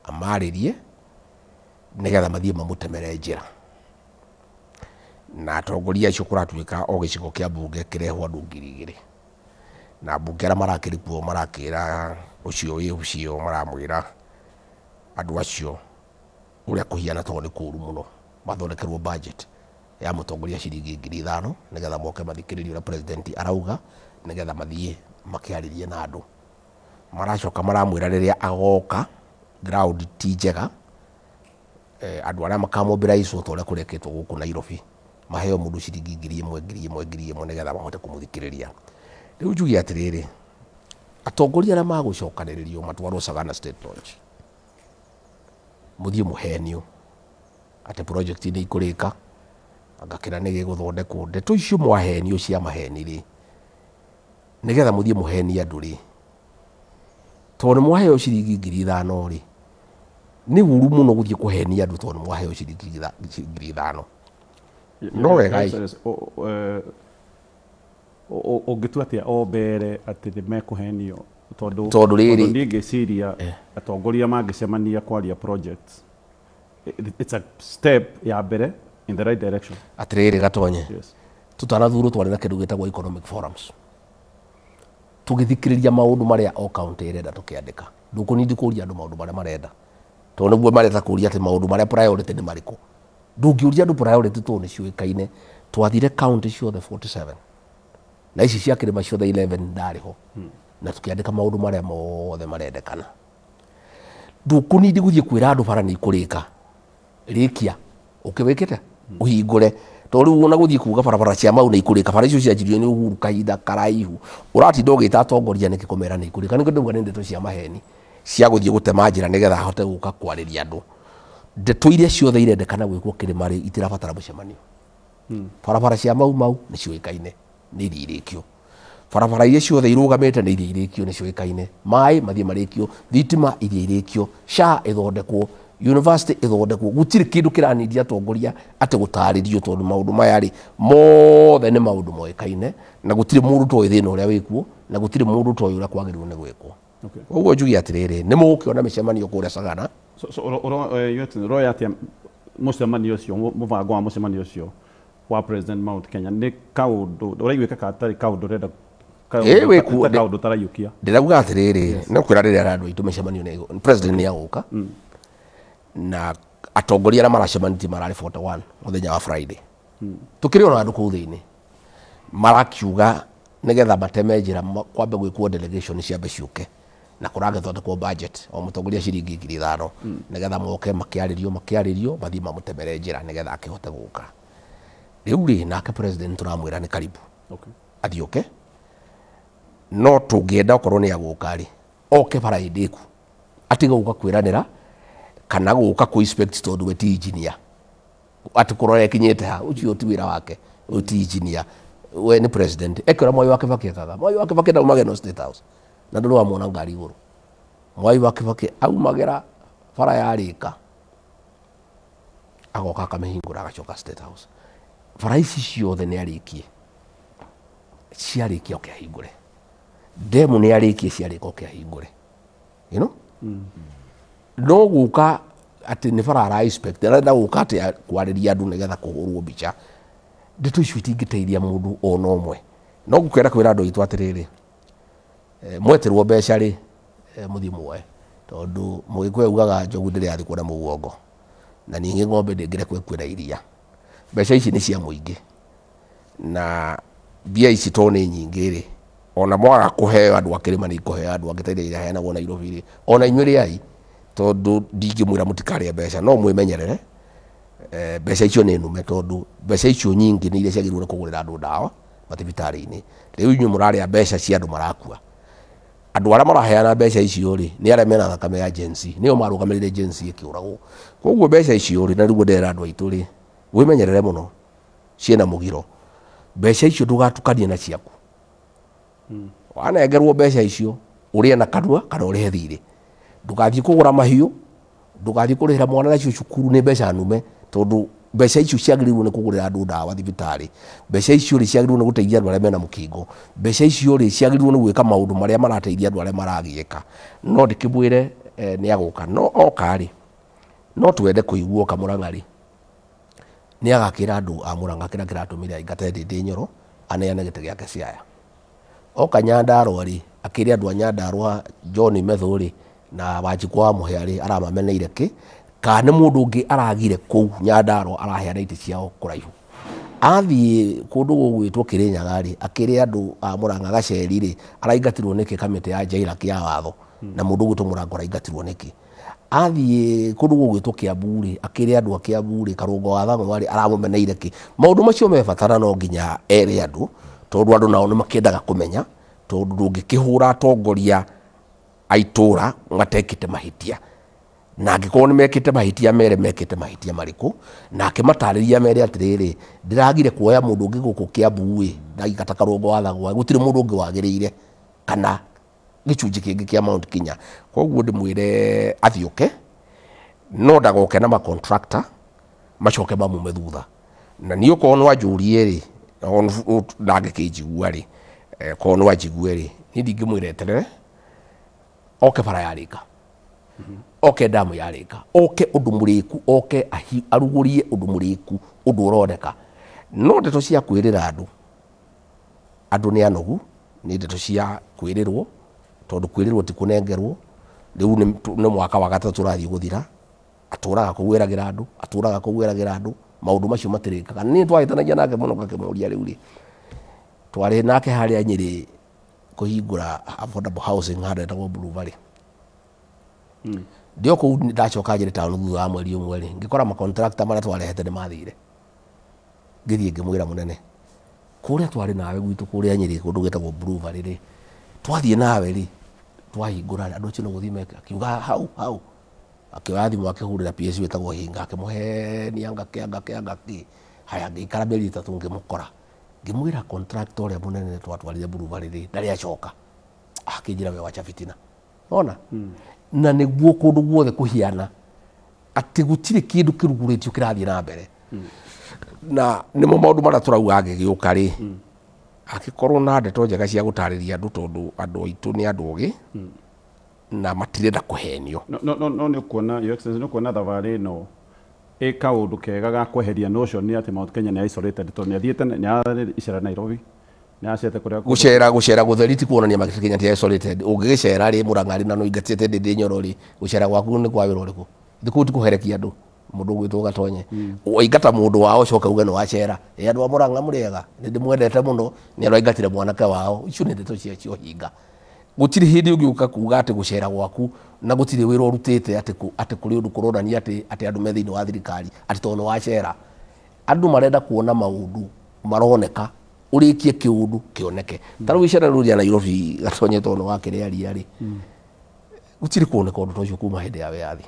amaririe nigetha mathie mamutemere njira na atongoria icio kuratuika o gicigo kia bunge kirehwo andu 2,000 na bunge ara marakirikuo marakira ucio maramwira andu acio uria kuhiana tondu ni kuru muno mathondekerwo budget ya mutongoria ciringi 5,000 nigetha moke mathikiririe ura president arauga nigetha mathie makiaririe na andu maracoka maramwira riria agoka ground ti njega andu aria makamobilize uria kureketwo guku Nairobi maheo mundu ciringi 1,000 nigetha mahote kumuthikiriria riu njugi atiriri atongoria aria magucokaniririo matwarwo Sagana State Lodge muthie muhenio ate project ni ikurika agakira nige guthondekwo ndeto icio mwahenio cia maheni ri nigetha muthie muheni andu ri tondu mwaheo ciringi 5,000 ri ni uru muno guthie kuhenia andu tondu mwaheo ciringi 5,000 no wega ungitua atia o mbere ati ni mekuhenio tondu riri ndingiciria atongoria mangicemania kwaria project it's a step ya mbere in the right direction atiriri gatonye tutanathuru twari na kindu gitagwo economic forums tugithikiriria maundu maria o county irenda tukiandika ndukunindi kuria andu maundu maria marenda tondu niguo mareta kuria ati maundu maria priority ni mariku ndungiuria andu priority tu ni ciuikaine twathire county ciothe 47 na ici cia Kirima ciothe 11 ndariho na tukiandika maundu maria mothe marendekana ndukunindi guthie kwira andu bara ni ikurika rikia ukiwikite uhingure tondu wona guthie kuga barabara cia mau ni ikurika bara icio cianjirio ni Uhuru kahinda karaihu uratinda ugita atongoria ni kikomera ni ikurika ningo ndauga ni ndeto cia maheni cia guthie gutema njira nigetha hote guka kwariria andu ndeto iria ciothe irendekana gwikwo Kirima ri itirabatara mucemanio barabara cia mau ni ciuikaine ni irikio barabara iria ciothe irugamite ni irikio ni ciuikaine mai mathie marikio thitima iria irikio SHA ithondekwo university ithondekwo gutiri kindu kiranidia atongoria ati gutaririo tondu maundu maya ri mothe ni maundu moikaine na gutiri mundu toy thina uria wikuo na gutiri mundu toy uria kwagirwo ni gwikwo uguo njugi atiriri ni mukiona micemanio kuria Sagana roya atia mucemanio ucio mubango wa mucemanio ucio wa president Mount Kenya ni kaundu uraigwika katari kaundu renda kaundu tarayukia ndiraguga atiriri no kwira riria andu itu micemanio ni president ni aguka na atongoria aria maracemaniti marari 41 muthenya wa Friday tukiri ona andu kuu thiini marakiuga nigetha mateme njira kwambe gwikwo delegation ciambe ciuke na kuragethondekwo budget o mutongoria ciringi 5,000 nigetha moke makiaririo mathie mamutemere njira nigetha akihote guka riu ri nake president turamwira ni karibu athiũke no tũngĩenda okorwo nĩ agũka rĩ oke bara ĩndĩku atiga gũka kwĩranĩra kana gũka kũ inspect tondũ we ti engineer ati kũrora ekinyĩte ha ũcio ti wĩra wake ũyũ ti engineer we nĩ president ekĩra Mwai wa Kibaki ekaga Mwai wa Kibaki ndaumage no State House na ndũrĩ wamwona ngari igũrũ Mwai wa Kibaki aumagĩra bara yarĩka agoka akamĩhingũra agacoka State House bara ici ciothe nĩ arĩkie ciarĩkia oke ahingũre demu nĩ arĩkie ciarĩka oke ahingũre you know no gũka atĩ nĩ bara ara inspect arenda gũka atĩ kwarĩria andũ nĩgetha kũhũrwo mbica ndeto icio itingĩteithia mũndũ ona ũmwe no ngũkwenda kwĩra andũ aitũ atĩrĩrĩ mweterwo mbeca rĩ mũthiĩ muoe tondũ Mũgĩkũyũ augaga njogu ndĩrĩ yathi kuona mũguongo na ningĩ ng'ombe ndĩngĩrekwo kwĩra iria mbeca ici nĩ cia mũingĩ na mbia ici to nĩ nyingĩ rĩ ona mwaga kũheo andũ akĩrĩma nĩ ikũheo andũ angĩteithia iraheanagwo Nairobi rĩ ona inyuĩ rĩai tondũ ndingĩmwĩra mũtikarĩa mbeca no mwĩmenyerere mbeca icio nĩ nũme tondũ mbeca icio nyingĩ nĩ iria ciagĩrĩirwo nĩ kũgũrĩra andũ ndawa mathibitarĩ-inĩ rĩu inyuĩ mũrarĩa mbeca cia andũ marakua andũ arĩa maraheana mbeca icio rĩ nĩ arĩa mena thakame ya Gen Z nĩo marũgamĩrĩire Gen Z ĩkĩũragwo koguo mbeca icio rĩ na rĩu ndĩrera andũ aitũ rĩ wĩmenyerere mũno ciena mũgiro mbeca icio ndũgatukanie na ciaku wanengerwo mbeca icio ũrĩe na kanua kana ũrĩhe thirĩ ndũgathiĩ kũgũra mahiũ ndũgathiĩ kũrĩhĩra mwana nacio cukuru nĩ mbeca nume tondũ mbeca icio ciagĩrĩirwo nĩ kũgũrĩra andũ ndawa thibitarĩ mbeca icio rĩ ciagĩrĩirwo nĩ gũteithia andũ arĩa mena mũkingo mbeca icio rĩ ciagĩrĩirwo nĩ gwĩka maũndũ marĩa marateithia andũ arĩa maragĩka no ndĩkĩmwĩre nĩ agũka no oka rĩ no twende kũiguo Kamũrang'a rĩ nĩ agakĩra andũ a Mũrang'a kĩrĩa kĩratũmire aingate Ndĩndĩ Nyoro aneane gĩtĩ gĩake Siaya oka Nyandarũa rĩ akĩrĩ andũ a Nyandarũa John Methu rĩ na Wanjikũ wa Mũhĩa rĩ aramameneire kĩ kana mũndũ ũngĩ aragire kũu Nyandarũa araheana itĩ ciao kũraihu athiĩ kũndũ gũgwĩtwo Kĩrĩnyaga rĩ akĩrĩ andũ a Mũrang'a Gaceri rĩ araingatirwo nĩkĩ kamĩtĩ ya Jaila kĩa watho na mũndũ ũgwĩtwo Mũrango araingatirwo nĩkĩ athiĩ kũndũ gũgwĩtwo Kĩambu rĩ akĩrĩ andũ a Kĩambu rĩ Karũngo wa Thang'wa rĩ aramũmeneire kĩ maũndũ macio mebatara no nginya ere andũ tondũ andũ nao nĩ makĩendaga kũmenya tondũ ndũngĩkĩhũra atongoria a itũra matekĩte mahĩtia na angĩkorwo nĩ mekĩte mahĩtia mere mekĩte mahĩtia marĩkũ na akĩmatarĩria mere atĩrĩrĩ ndĩragire kuoya mũndũ ũngĩ gũkũ Kĩambu ĩ ndaigata Karũngo wa Thang'wa gũtirĩ mũndũ ũngĩ wagĩrĩire kana gĩcunjĩ kĩngĩ kĩa Mount Kenya koguo ndĩmwĩre athiũke no ndagoke na macontractor macoke mamume thutha na niĩ okorwo nĩ wanjũrie rĩ ndangĩkĩnjigua rĩ korwo nĩ wanjigue rĩ niĩ ndingĩmwĩra eterere oke bara yarĩka oke damu yarĩka oke ũndũ mũrĩku oke arugũrie ũndũ mũrĩku ũndũ ũroneka no ndeto cia kwĩrĩra andũ nĩ anogu nĩ ndeto cia kwĩrĩrwo tondũ kwĩrĩrwo ti kũnengerwo rĩu nĩ mwaka wa gatatũ tũrathiĩ gũthira atũraga kũgwĩragĩra andũ maũndũ macio matĩrĩkaga nĩ twahĩtanagia nake mũno ngakĩmũria rĩu rĩ twarĩ nake harĩa Nyĩrĩ kũhingũra affordable housing harĩa etagwo Blue ndio kũu ndacoka Nyĩrĩ town thutha wa mweri ũmwe rĩ ngĩkora macontractor marĩa twarehete nĩ mathire ngĩthiĩ ngĩmwĩra mũnene kũrĩa twarĩ nawe gwitũ kũrĩa Nyĩrĩ kũndũ gwĩtagwo Blue rĩ twathiĩ nawe rĩ twahingũra andũ acio no gũthiĩ meka akiuga hau akĩoya thimũ akĩhũrĩra PS wĩtagwo Hinga akĩmũhenia ngakĩ haya ngĩikara mĩeri ĩtatũ ngĩmũkora ngĩmwĩra contractor ũrĩa mũnene twatwarire Blue rĩ ndarĩ acoka akĩnjĩra we wacha fitina ona na nĩguo kũndũ guothe kũhiana atĩ gũtirĩ kĩndũ kĩrugũrĩtio kĩrathiĩ na mbere na nĩmo maũndũ marĩa tũrauga agĩgĩũka rĩ angĩkorwo na ndeto njega cia gũtarĩria andũ tondũ andũ aitũ nĩ andũ ogĩ na matirenda kũhenio no nĩ kuona your excellency nĩ kuona thabarĩ ĩno ĩ kaũndũ kega ga kweheria notion nĩ atĩ Mount Kenya nĩ isolated tondũ nĩ athiĩte nĩ icera Nairobi nĩ acete kũrĩa gũcera gũtheri ti kuonania Mount Kenya ti isolated ũngĩgĩcera rĩ Mũrang'a rĩ na no ingatĩte Ndĩndĩ Nyoro rĩ gũcera gwaku nĩ kwa wĩra ũrĩkũ thikũ ti kũherekia andũ mũndũ ũgwĩtwo Gatonye waingata mũndũ wao coka uge nĩ wacera andũ a Mũrang'a mũrĩega nĩ ndĩmwendete mũno nĩ araingatire mwanake wao icio nĩ ndeto cio hinga gũtirĩ hĩndĩ ũngĩũka kuga atĩ gũcera gwaku na gũtirĩ wĩra ũrutĩte atĩ kũrĩ ũndũ kũronania atĩ andũ me thĩinĩ wa thirikari atĩ tondũ wacera andũ marenda kuona maũndũ maroneka urikie kiundu kioneke taru icera ruria Nairobi gatonye tono wake ri ari gutiri kuoneka undu tocio kuma hindi ya wiathi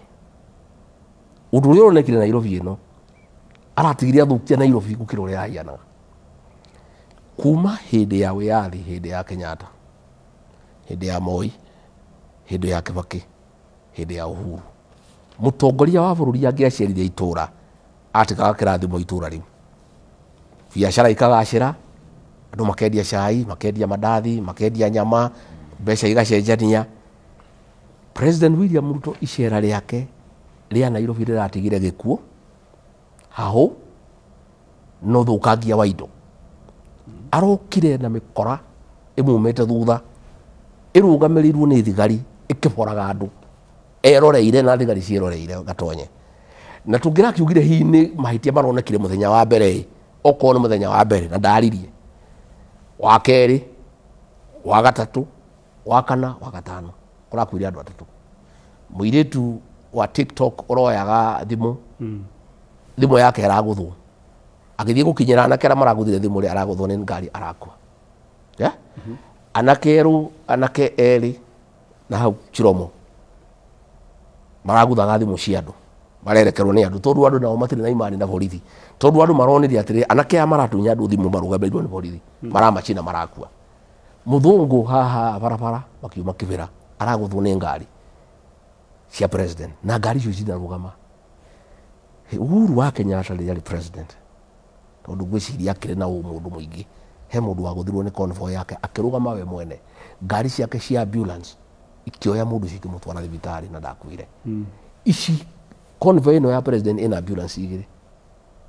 undu uria uronekire Nairobi ino aratigiria thukia Nairobi gukira uria ahianaga kuma hindi ya wiathi hindi ya Kenyatta hindi ya Moi hindi ya Kibaki hindi ya Uhuru mutongoria wa bururi angiacerire itura atikaga kirathimo itura riu biashara ikagacira andu makendia cai makendia mandathi makendia nyama mbeca igacenjania President William Ruto icera riake ria Nairobi riratigire gikuo haho no thukangia wa indo arokire na mikora imumete thutha irungamirirwo ni thigari ikiboraga andu eroreire na thigari cieroreire gatonye na tungira kiugire hi ni mahitia maronekire muthenya wa mbere oko ni muthenya wa mbere na ndaririe wa keri wa gatatu wa kana wa gatano kurakwire andu atatu muiretu wa TikTok oroyaga thimu thimu yake araguthwo agithie gukinyira anake ara maraguthire thimu ri araguthwo ni ngari arakwa anakeru anake eri na hau Chiromo maraguthaga thimu cia andu marerekerwo ni andu tondu andu nao matire na imani na borithi tondu andu maronire atiri anake amaratunya andu thimu marugamĩrĩirwo ni borithi maramacina marakua muthungu haha barabara makiuma kibira araguthwo ni ngari cia president na ngari icio cinarugama Uhuru wa Kenyatta rĩrĩa president tondu gwiciria akire na mundu muingi he mundu wa guthirwo ni convoy yake akirugama we mwene ngari ciake cia ambulance ikioya mundu cikimutwara thibitari na ndakuire ici convoy ino ya president ina ambulance igire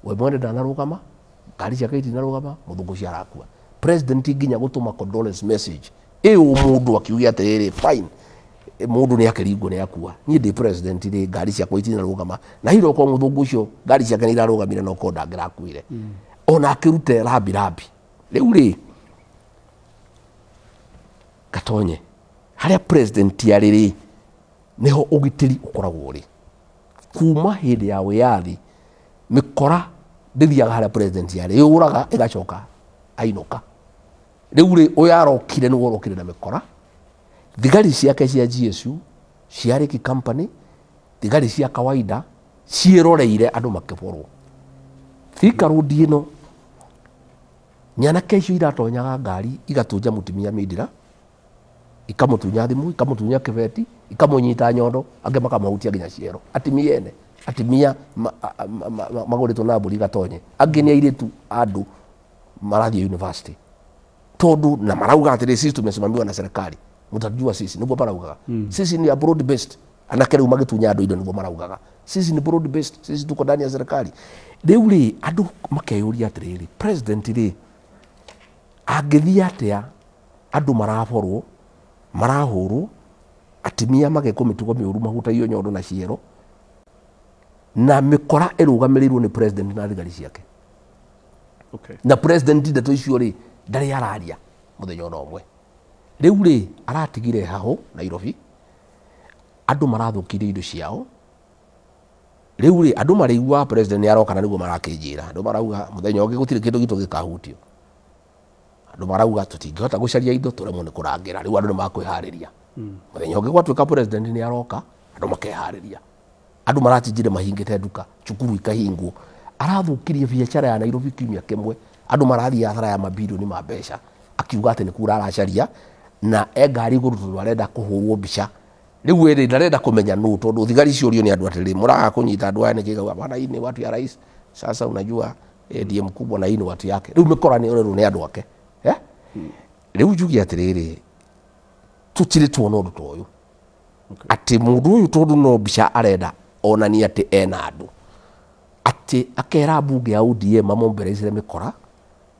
we mwene ndanarugama ngari ciake itinarugama muthungu cia arakua president nginya gutuma condolence message mundu akiugia atiriri fine mundu ni akiringo ni akua ni ndi president ri ngari ciakwa itinarugama na hiro ko muthungu ucio ngari ciake ni irarugamire no ko ndangirakuire ona akirute rabi riu ri gatonye haria president yariri niho ugitiri ukoragwo ri kuma hindi ya wiathi mikora ndithiaga haria president yari yuraga igacoka ainuka riu ri uyarokire ni worokire na mikora thigari ciake cia GSU ciariki company thigari cia kawaida cieroreire andu makiborwo Thika road ino nyanake icio iratonyaga ngari igatunja mutumia Midira ikamutunya thimu ikamutunya kibeti ikamunyita nyondo ange makamahutia nginya ciero atimia magoretwo na mburi gatonye ange ni airitu andu marathie university tondu na marauga atiri sisi tumesimamiwa na serikali mutajua sisi niguo maraugaga sisi ni broad based anake riu magitunya andu indo niguo maraugaga sisi ni broad based sisi tuko ndani ya serikali riu ri andu makeyuria atiriri president ri angithia atia andu maraborwo marahurwo atimia mageko mitugo miuru mahutaio nyondo na ciero na mikora irugamirirwo ni president na thigari ciake na president ndeto icio ri ndari araria muthenya omwe riu ri aratigire haho Nairobi andu marathukirie indo ciao riu ri andu marigwa president yaroka na niguo marakijira andu marauga muthenya ungi gutire kindu gitu gikahutio andu marauga tutingihota gucaria indo turemwo ni kurangira riu andu ni makwihariria muthenya ungi gwatuika president ni aroka andu makehariria andu maratijire mahingite nduka cukuru ikahingwo arathukirie biashara ya Nairobi kiumia kimwe andu marathia athara ya mabilioni ma mbeca akiuga ati ni kura aracaria na engari gurutu arenda kuhurwo mbica riu eri ndarenda kumenya nu tondu thigari ciurio ni andu atiri muraga kunyita andu aya nikiga bana hii ni watu ya rais sasa unajua ndiye mkubwa na hii ni watu yake riu mikora ni orero ni andu ake riu jugi atiriri tutiri tuona undu toyu ati mundu uyu tondu no mbica arenda ona ni ati ena andu ati akera bunge ya ODM amombereire mikora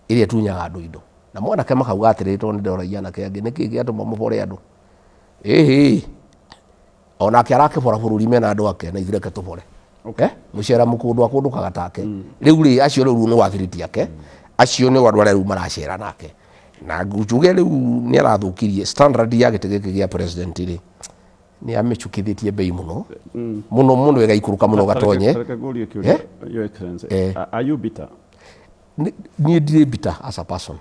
iria tunyaga andu indo na mwana kama kauga atiriri tondu ndoragia na kengi niki giatuma mubore andu ona ke arakibora bururi mena andu ake na ithireke tubore mucera mukundu akundu kagatake riu ri acio riu ni wathiriti ake acio ni wandu riu maracera nake na ngujuge riu ni arathukirie standard ya gitegeke gia president ri ni amechukithitie bei muno muno igaikuruka muno gatonye Your Excellency, are you bitter? Ni ndire bitter as a person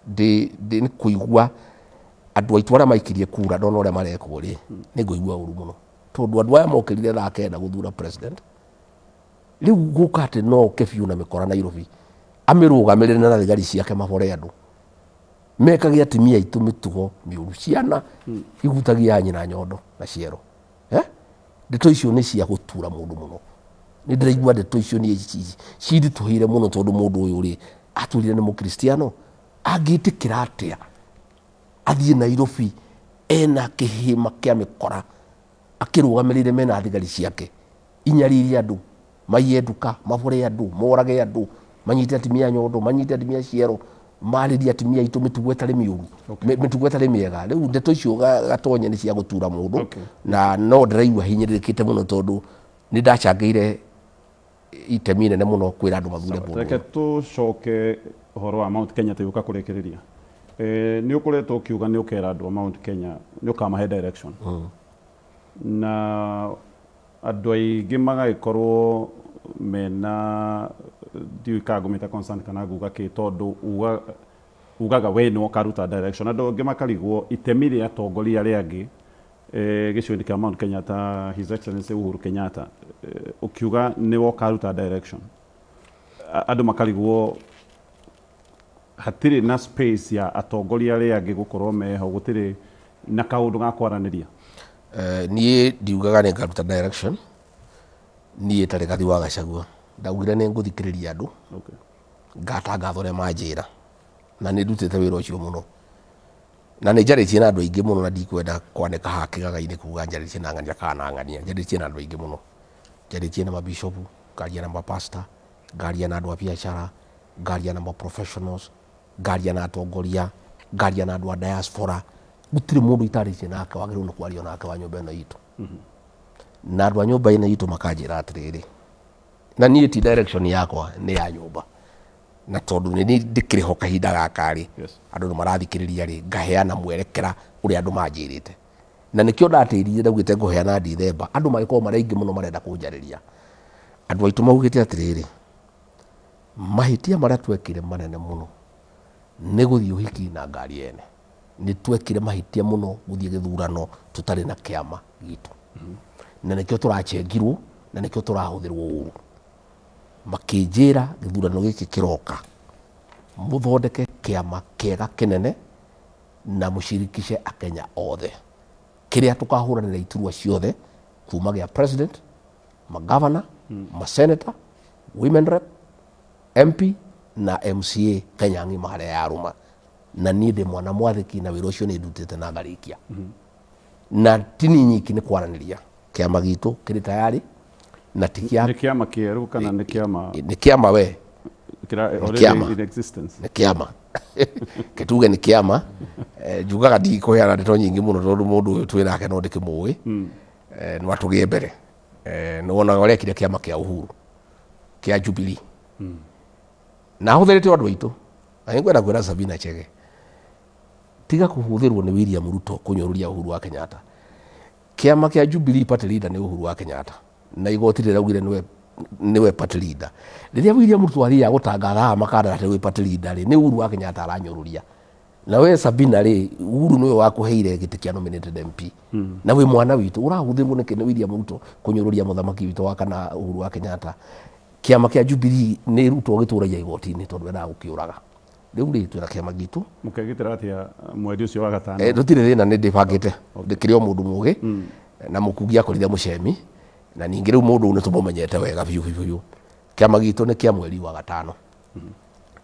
ndi kuigua andu aitu aria maikirie kura ndona uria marekwo ri ni nguigua uru muno tondu andu aya mokirire thaa kenda guthura president riu guka ati no ke biu na mikora Nairobi amirugamirire na thigari ciake mabore andu mekagia atimia itu mitugo miuru ciana igutagia nyina nyondo na ciero ndeto icio ni cia gutura mundu muno ni ndiraigua ndeto icio ni cirituhire muno tondu mundu uyu ri aturire ni mukristiano angitikira atia athie Nairobi ena kihima kia mikora akirugamirire mena thigari ciake inyariri andu maiye nduka mabore andu morage andu manyite atimia nyondo manyite atimia ciero mariri atimia itu mitugo etari miuru mitugo etari miega riu ndeto icio gatonye ni cia gutura mundu na no ndiraigua hinyiririkite muno tondu ni ndacangire itemi nene muno kwira andu mathure mundu reke tucoke horo wa Mount Kenya tuyuka kurekeriria ni ukuretwo kiuga ni ukera andu Mount Kenya ni ukamahe direction na andu aingi magaikorwo mena ndiukagumita constant kana guga ki tondu ugaga we no karuta direction andu aingi makarigwo itemi ria atongoria ria angi gicundu kia Mount Kenyatta His Excellency Uhuru Kenyatta ukiuga ni wo karuta direction andu makarigwo hatiri na space ya atongoria ria angi gukorwo meho gutiri na kaundu ga kwaraniria nie ndiugaga ni karuta direction nie tari kathi wa Gachagua ndaugire ni nguthikiriria andu ngatangatho ria manjira na ni ndutite wira ucio muno na ni njaritie na andu aingi muno na ndikwenda kwaneka hakigaga-ini kuga njaritie na ngania kana ngania njaritie na andu aingi muno njaritie na mabishopu ngaria na mapasta ngaria na andu a biashara ngaria na professionals ngaria na atongoria ngaria na andu a diaspora gutire mundu itaritie nake wagirwo ni kwaria nake wa nyumba ino itu na andu a nyumba ino itu makanjira atiriri na nie ti direction yakwa ni ya nyumba na tondu ni ndikiriho kahinda gakari andu ni marathikiriria ri ngaheana mwerekera uri andu manjirite na nikio ndatirire ndagwite nguheana December andu magiko maraingi muno marenda kunjariria andu aitu maugite atiriri mahitia maria twekire manene muno ni guthii uhiki na ngari ene ni twekire mahitia muno guthii githurano tutari na kiama gitu na nikio turachengirwo na nikio turahuthirwo uru makinjira githurano giki kiroka muthondeke kiama kiega kinene na mushirikishe akenya othe kiria tukahuranira iturwa ciothe kuma gia president magavana masenator women rep MP na MCA Kenya ngima haria ya ruma na nie ndi mwana mwathiki na wira ucio ni ndutite na ngarikia na tini nyiki ni kwaraniria kiama gitu kiri tayari na tikia ni kiama kieru kana ni kiama we already in existence ni kiama kituge ni kiama jugaga ndi kuheana ndeto nyingi muno tondu mundu uyu twirake no ndikimui ni watugie mbere no wona uria kire kiama kia Uhuru kia Jubilee na huthirite andu aitu ayengwenda kwira Sabina Chege tiga kuhuthirwo ni William Ruto kunyoruria Uhuru wa Kenyatta kiama kia Jubilee party leader ni Uhuru wa Kenyatta na igoti riraugire niwe party leader riria William Ruto aria gutangatha makanda ati we party leader ni Uhuru wa Kenyatta aranyoruria na we Sabina ri Uhuru niwe wakuheire giti kia nominated MP na we mwana witu urahuthirwo ni William Ruto kunyoruria muthamaki witu wa kana Uhuru wa Kenyatta kiama kia Jubilee ni Ruto gituragia igoti-ini tondu enda gukiuraga riu ri twira kiama gitu mukegitira atia mweri ucio wa gatano ndutire thina ni ndibangite ndikire mundu mugi na mukugia kurithia mucemi na ningi riu mundu ni tumumenyete wega biu kiama gitu ni kia mweri wa gatano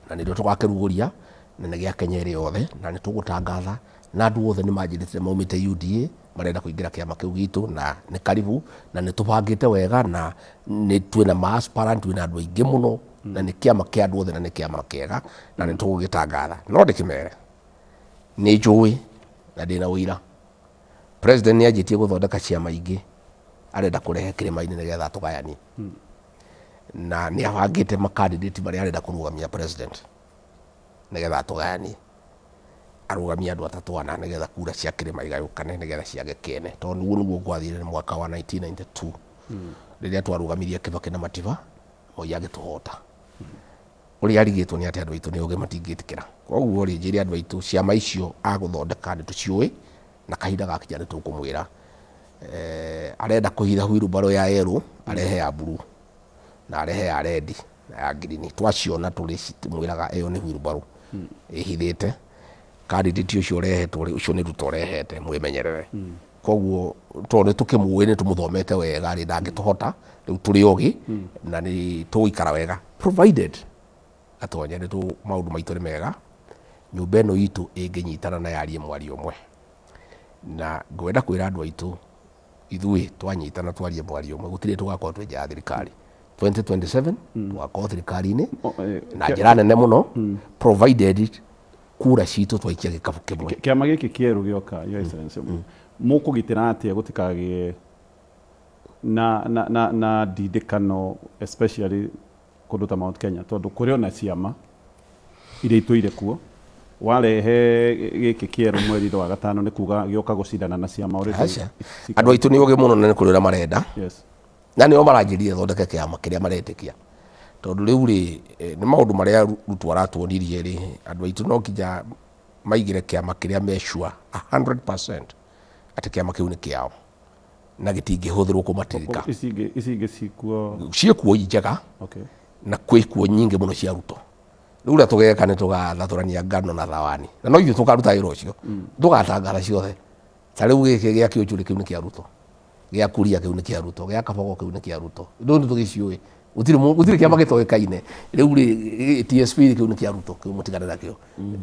na ndio tugakiruguria na ni gia Kenya ri yothe na ni tugutangatha na andu othe ni manjirite maumite UDA marenda kuingira kiama kiu gitu na ni karibu na ni tubangite wega na ni twina maaspirant twina andu aingi muno na ni kiama kia andu othe na ni kiama kiega na ni tugugitangatha no ndikimere ni njui na ndina wira president ni ajitie guthondeka ciama ingi arenda kurehe kirima-ini nigetha tugayani na ni abangite makandidate maria arenda kurugamia president nigetha tugayani arugamia andu atatu ana nigetha kura cia kirima igayukane nigetha ciage kene tondu guo niguo gwathire mwaka wa 1992 riria twarugamirie Kibaki na Matiba Moi agituhota uria arigitwo ni ati andu aitu ni uge matingitikira koguo ri njiri andu aitu ciama icio aguthondeka ni tuciui na kahinda gakinya ni tukumwira arenda kuhitha wheelbarrow ya yellow arehe ya blue na arehe ya red na ya green twaciona tuli mwiraga iyo ni wheelbarrow ihithite candidate ucio urehetwo ucio ni rutorehete mwimenyerere koguo tondu tukimwe ni tumuthomete wega ri ndangituhota riu turi ogi na ni tuikara wega provided atonye ni tu maundu maitu ni mega nyumba ino itu inginyitana na yarie mwari umwe na ngwenda kwira andu aitu ithui twanyitana twarie mwari umwe gutire tugakorwo twenja thirikari 2027 tugakorwo thirikari-ini na njira nene muno provided kura citu twaikia gikabu kimwe kiama giki kieru gioka your excellency mukugitira atia gutikagie na didikano especially kundu Mount Kenya tondu kuri ona ciama iria ituire kuo warehe giki kieru mweri wa gatano ni kuga gioka gucindana na ciama uri andu aitu ni uge muno na ni kurira marenda yes na ni o maranjirie thondeke kiama kiria maretikia tondu riu ri ni maundu maria rutu aratuonirie ri andu aitu no kinya maigire kiama kiria meshua 100% ati kiama kiu ni kiao na gitingihũthĩrwo kumatirika ici cikuo ciekuo njega okay na kwikuo nyingi muno cia ruto riu ria tugeka ni tugathathũrania ngano na thawani na no ithuĩ tukaruta wĩra ũcio tugatangatha ciothe ta riu gĩkĩ gĩa kĩũnjũrĩ kĩu nĩ kĩa ruto gĩa kuria kĩu nĩ kĩa ruto gĩa kabogo kĩu nĩ kĩa ruto ndio tũgĩciũĩ gutire kiama gĩtoĩkaine riu ri TSP kĩu nĩ kĩa ruto kĩu mũtigane nakĩo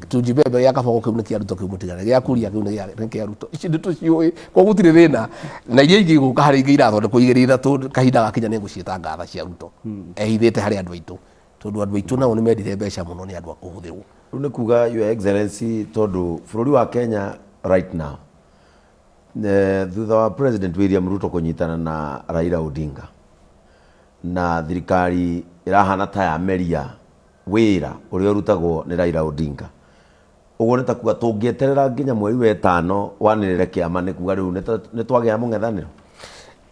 tujibebe gĩa kabogo kĩu nĩ kĩa ruto kĩu mũtigane gĩa kuria kĩu nĩ kĩa ruto ici nĩ tũciũĩ koguo gutire thĩna na iria ingĩ gũka harĩ ingĩ irathondekwo igĩrĩ ithatũ kahinda gakinya nĩ ngũciĩta ngatha cia ruto ehithĩte harĩ andũ aitũ tondu andũ aitũ nao nĩ mendire mbeca mũno nĩ andũ a kũhũthĩrwo rĩu nĩ kuga your excellency tondu bũrũri wa Kenya right now thutha wa President William Ruto kunyitana na Raila Odinga na thirikari irahana ta ya meria wira uria urutagwo ni Raila Odinga uguo nita kuga tungieterera nginya mweri wa 5 wanirire kiama ni kuga riu ni twagea mung'ethaniro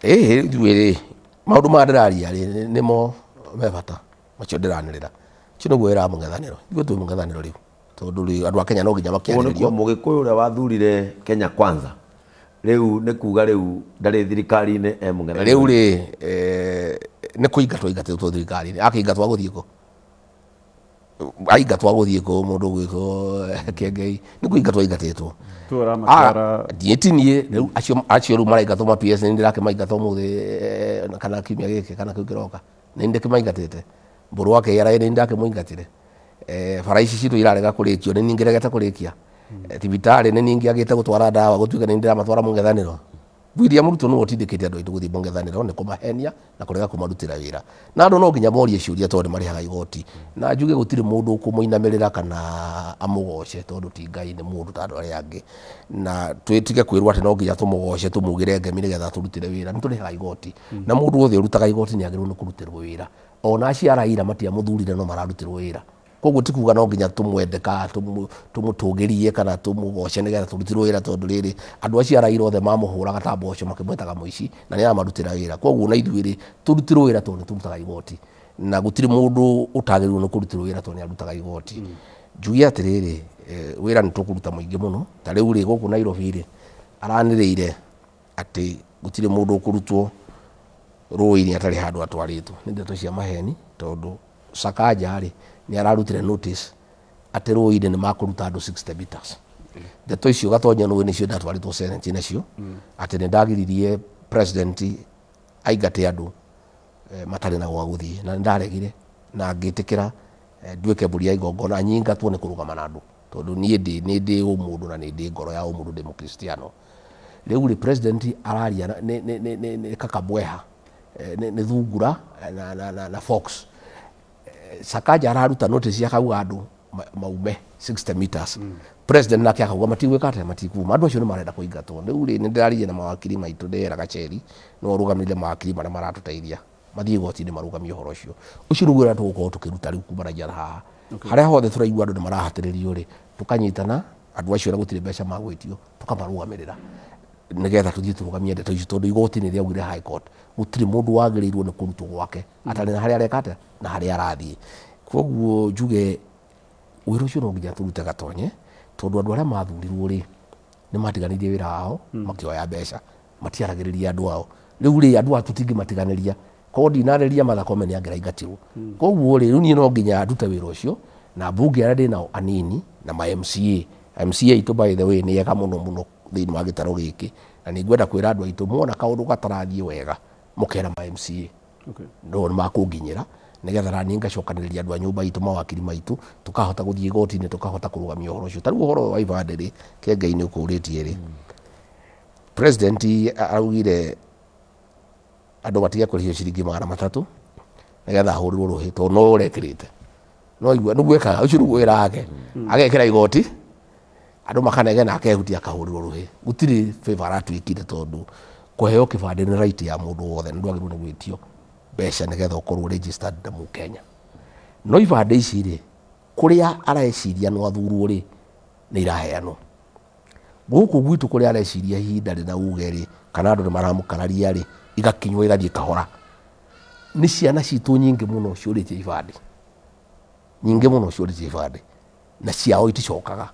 ithuĩ maundu ma ndĩraria rĩ nĩmo me bata macio ndĩranĩrĩra cio nĩguo wĩra wa mũng'ethanĩro ithuĩ twĩ mũng'ethanĩro rĩu tondu andũ a Kenya no nginya makĩarĩrĩrio mũgĩkũyũ ũrĩa wathurire Kenya Kwanza riu ni kuga riu ndarĩ thirikari-inĩ mũng'ethanĩro riu rĩ nĩ kũingatwo ingatĩtwo thirikari-inĩ akĩingatwo gũthiĩ kũ aingatwo gũthiĩ kũ mũndũ gwĩtwo Kĩengei nĩ kũingatwo aingatĩtwo ndiĩtinie rĩu acio rĩu maraingatwo ma PS nĩ ndĩrakĩmaingatwo mũthĩ kana kiumia gĩkĩ kana kĩu kĩroka nĩ ndĩkĩmaingatĩte mbũrũ wa KRA nĩ ndakĩmũingatire bara ici citũ irarega kũrĩkio nĩ niĩ ngĩregete kũrĩkia thibitarĩ nĩ niĩ ngĩagĩte gũtwara ndawa gũtuĩka nĩ ndĩramatwara mũng'ethanĩro William Ruto nĩ ũtindĩkĩte andũ aitũ gũthiĩ mũng'ethanĩro nĩ kũmahenia na kũrega kũmarutĩra wĩra na andũ no nginya morie ciũria tondũ marĩhaga igoti na njuge gũtirĩ mũndũ ũkũmũinamĩrĩra kana amũgoce tondũ ti Ngai nĩ mũndũ ta andũ arĩa angĩ na twĩtige kwĩrwo atĩ no nginya tũmũgoce tũmugĩre ngemi nĩgetha tũrutĩre wĩra nĩ tũrĩhaga igoti na mũndũ wothe ũrutaga igoti nĩ agĩrĩirwo nĩ kũrutĩrwo wĩra ona acio a Raila matiamũthurire no mararutirwo wĩra koguo ti kuga no nginya tũmwende ka tũmũtũgĩrie kana tũmũgoce nĩgetha tũrutirwo wĩra tondũ rĩrĩ andũ acio a Raila othe mamũhũraga ta mboco makĩmwĩtaga mũici na nĩ aramarutĩra wĩra koguo na ithuĩ rĩ tũrutirwo wĩra tondũ nĩ tũrutaga igoti na gũtirĩ mũndũ ũtagĩrĩirwo nĩ kũrutirwo wĩra tondũ nĩ arutaga igoti njuge atĩrĩrĩ wĩra nĩ tũkũruta mũingĩ mũno ta rĩu rĩ gũkũ Nairobi rĩ aranĩrĩire atĩ gũtirĩ mũndũ ũkũrutwo rũĩ-inĩ atarĩ handũ atwarĩtwo nĩ ndeto cia maheni tondũ Sakaja rĩ nĩ ararutire notice atĩ rũĩ-inĩ nĩ makũruta andũ 60 meters ndeto icio gatonya nũĩ nĩcio ndatwarĩtwo Senate nacio atĩ nĩ ndagiririe president aingate andũ matarĩ na gwa gũthiĩ na nĩ ndaregire na ngĩtĩkĩra nduĩke mbũri ya igongona nyingatwo nĩ kũrũgama na andũ tondũ niĩ ndĩ ũmũndũ na nĩ ndĩ ngoro ya ũmũndũ ndĩ mũkristiano rĩu rĩ president araria nĩ kakabweha nĩ thungura na fox Sakaja araruta notice akauga andũ maume 60 meters president nake akauga matigwĩka atĩ matikuma andũ acio nĩ marenda kũingatwo rĩu rĩ nĩ ndĩraririe na mawakiri maitũ ndĩera Gacheri no rũgamĩrĩre mawakiri marĩa maratũteithia mathiĩ igoti-inĩ marũgamie ũhoro ũcio ũcio nĩguo wĩra tũgũkorwo tũkĩruta rĩu kumanagia na haha harĩa hothe tũraigua andũ nĩ marahatĩrĩrio rĩ tũkanyitana andũ acio na gũtirĩ mbeca magwĩtio tũkamarũgamĩrĩra nĩgetha tũthiĩ tũrũgamie ndeto icio tondũ igoti-inĩ rĩaugire high court gũtirĩ mũndũ wagĩrĩirwo nĩ kũrutwo gwake atarĩ na harĩa areka atĩa na harĩa arathiĩ koguo njuge wĩra ũcio no nginya tũrute gatonye tondũ andũ arĩa mathurirwo rĩ nĩ matiganĩrie wĩra wao makĩoya mbeca matiaragĩrĩria andũ ao rĩu rĩ andũ atu tingĩmatiganĩria koguo ndinarĩria Martha Koome nĩ angĩraingatirwo koguo rĩ rĩu niĩ no nginya ndute wĩra ũcio na mbunge arĩa ndĩ nao anini na ma MCA itũ by the way nĩ ega mũno thĩinĩ wa gĩtaro gĩkĩ na nĩ ngwenda kwĩra andũ aitũ muona kaũndũ gatarathiĩ wega mũkera ma MCA no nĩ makũnginyĩra nigetha nani ngacokanĩrĩria andũ a nyũmba itũ mawakiri maitũ tukahota gũthiĩ igoti-inĩ tukahota kũrũgamia ũhoro ũcio tarĩu ũhoro wa ibandĩ rĩ Kengai nĩ ũkũrĩtie rĩ president araugire andũ matige kũrĩhio ciringi 300 nigetha ahũrĩrwo rũhĩ tondũ no ũrekĩrĩte no igua nĩ gwĩkaga ũcio nĩguo wĩra wake agekĩra igoti andũ makanegena akehutia akahũrĩrwo rũhĩ gũtirĩ favor aratuĩkire tondũ kũheo kĩbandĩ nĩ right ya mũndũ wothe nĩ ndwagĩrĩirwo nĩ gwĩtio mbeca nigetha ũkorwo registered na Mũkenya no ibandĩ ici rĩ kũrĩa areciria no athurwo rĩ nĩ iraheanwo gũkũ gwitũ kũrĩa areciria ihinda rĩna uge rĩ kana andũ nĩ maramũkararia rĩ igakinywo igathiĩ kahora nĩ ciana citũ nyingĩ mũno ciũrĩtie ibandĩ na ciao iticokaga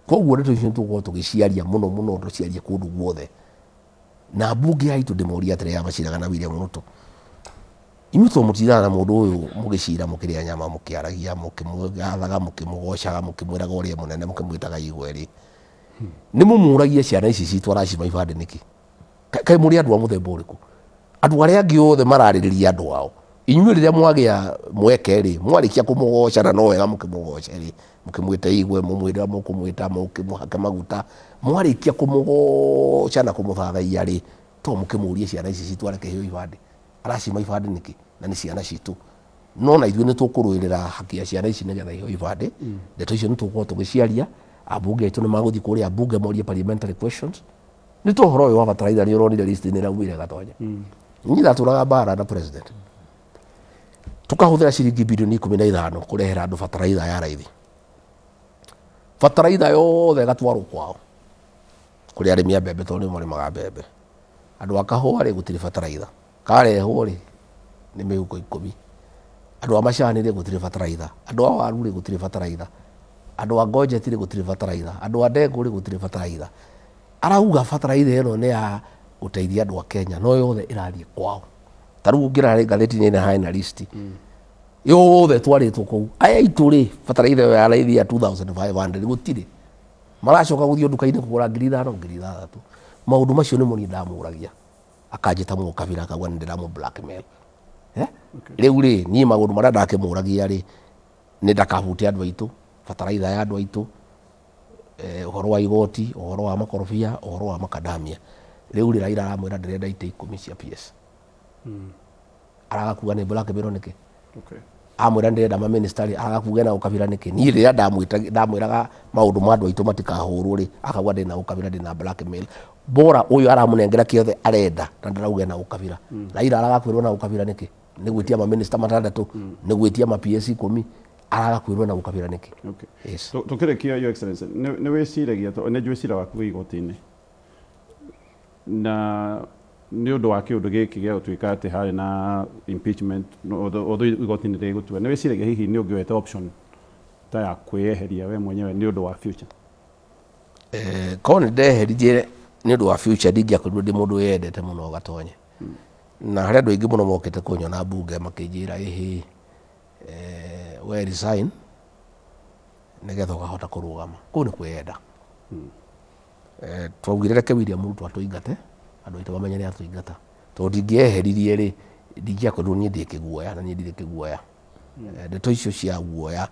koguo ndeto icio tũgũkorwo tũgĩciaria mũno tũciarie kũndũ guothe na mbunge yaitũ ndĩmoria atĩrĩ ya maciraga na William Ruto inyuĩ to mũtiraga na mũndũ ũyũ mũgĩcira mũkĩrĩa nyama mũkĩaragia mũkĩmũgathaga mũkĩmũgocaga mũkĩmwĩraga ũrĩa mũnene mũkĩmwĩtaga igwe rĩ nĩ mũmũragia ciana ici citũ aracima ibandĩ nĩkĩ kaĩ mũrĩ andũ a mũthemba ũrĩkũ andũ arĩa angĩ othe mararĩrĩria andũ ao inyuĩ rĩrĩa mwagĩa mweke rĩ mwarĩkia kũmũgoca na no wega mũkĩmũgoce rĩ mũkĩmwĩta igwe mũmwĩra mũkũmwĩta mũkĩmũhake maguta mwarĩkia kũmũgoca na kũmũthathaia rĩ to mũkĩmũrie ciana ici citũ arekeheo ibandĩ aracima ibandĩ nĩkĩ na nĩ ciana citũ no na ithuĩ nĩ tũkũrũĩrĩra haki ya ciana ici nĩgetha iheo ibandĩ ndeto icio nĩ tũgũkorwo tũgĩciaria ambunge aitũ nĩ magũthiĩ kũrĩa ambunge morie parliamentary questions nĩ to ũhoro ũyũ wa bataraitha nĩ ũronire list-inĩ ĩraumire gatonya niĩ ndatũraga mbara na president tukahũthĩra ciringi birioni 15 kũrehera andũ bataraitha ya raithi bataraitha yothe ĩgatwarwo kwao kũrĩ arĩmi a mbembe tondũ nĩo marĩmaga mbembe andũ a kahũa rĩ gũtirĩ bataraitha karehwo rĩ nĩ mĩhuko 10 andũ a macani rĩ gũtirĩ bataraitha andũ a waru rĩ gũtirĩ bataraitha andũ a ngojeti rĩ gũtirĩ bataraitha andũ a ndengũ rĩ gũtirĩ bataraitha arauga bataraitha ĩno nĩ ya gũteithia andũ a Kenya no yothe ĩrathiĩ kwao tarĩu ũngĩrora ngathĩti-inĩ ĩno haina list yothe twarĩtwo kũu aya itũ rĩ bataraitha ĩyo ya raithi ya 2500 gũtirĩ maracoka gũthiĩ nduka-inĩ kũgũra 5,000 6,000 maũndũ macio nĩmo niĩ ndamũragia akanjĩta mũkabira akauga nĩ ndĩramũ blackmail rĩu rĩ niĩ maũndũ marĩa ndakĩmũragia rĩ nĩ ndakahutia andũ aitũ bataraitha ya andũ aitũ ũhoro wa igoti ũhoro wa makorobia ũhoro wa makadamia rĩu rĩ Raila aramwĩra ndĩrenda itĩ 10 cia PS aragakuga nĩ blackmail nĩkĩ amwĩra ndĩrenda ma ministry aragakuga na ũkabira nĩkĩ niĩ rĩrĩa ndamwĩraga maũndũ ma andũ aitũ matikahũrwo rĩ akauga ndĩna ũkabira ndĩna blackmail bora ũyũ aramũnengera kĩothe arenda na ndarauga na ũkabira Raila aragakwĩrwo na ũkabira nĩkĩ nĩ gwĩtia ma minister 6 nĩ gwĩtia ma PS 10 aragakwĩrwo na ũkabira nĩkĩ tũkĩrĩkia your excellency nĩ wĩciragia nĩ njũĩ cira waku igoti-inĩ na nĩ ũndũ wa kĩũndũ gĩkĩ gĩa gũtuĩka atĩ harĩ na impeachment igoti-inĩ rĩgũtua nĩ wĩciragia hihi nĩ ũngĩoete option ta ya kwĩyeheria we mwenyewe nĩ ũndũ wa future korwo nĩ ndeheririe nĩ ũndũ wa future ndingĩakorirwo ndĩ mũndũ wĩyendete mũno gatonye na harĩ andũ aingĩ mũno mokĩte kũnyona mbunge makĩnjĩra ĩhĩ we resign nĩgetha ũkahota kũrũgama kũu nĩ kwĩyenda twaugire reke William Ruto atũingate andũ aitũ bamenye nĩ atũingata tondũ ndingĩeheririe rĩ ndingĩakorirwo niĩ ndĩ kĩguoya na niĩ ndirĩ kĩguoya ndeto icio cia guoya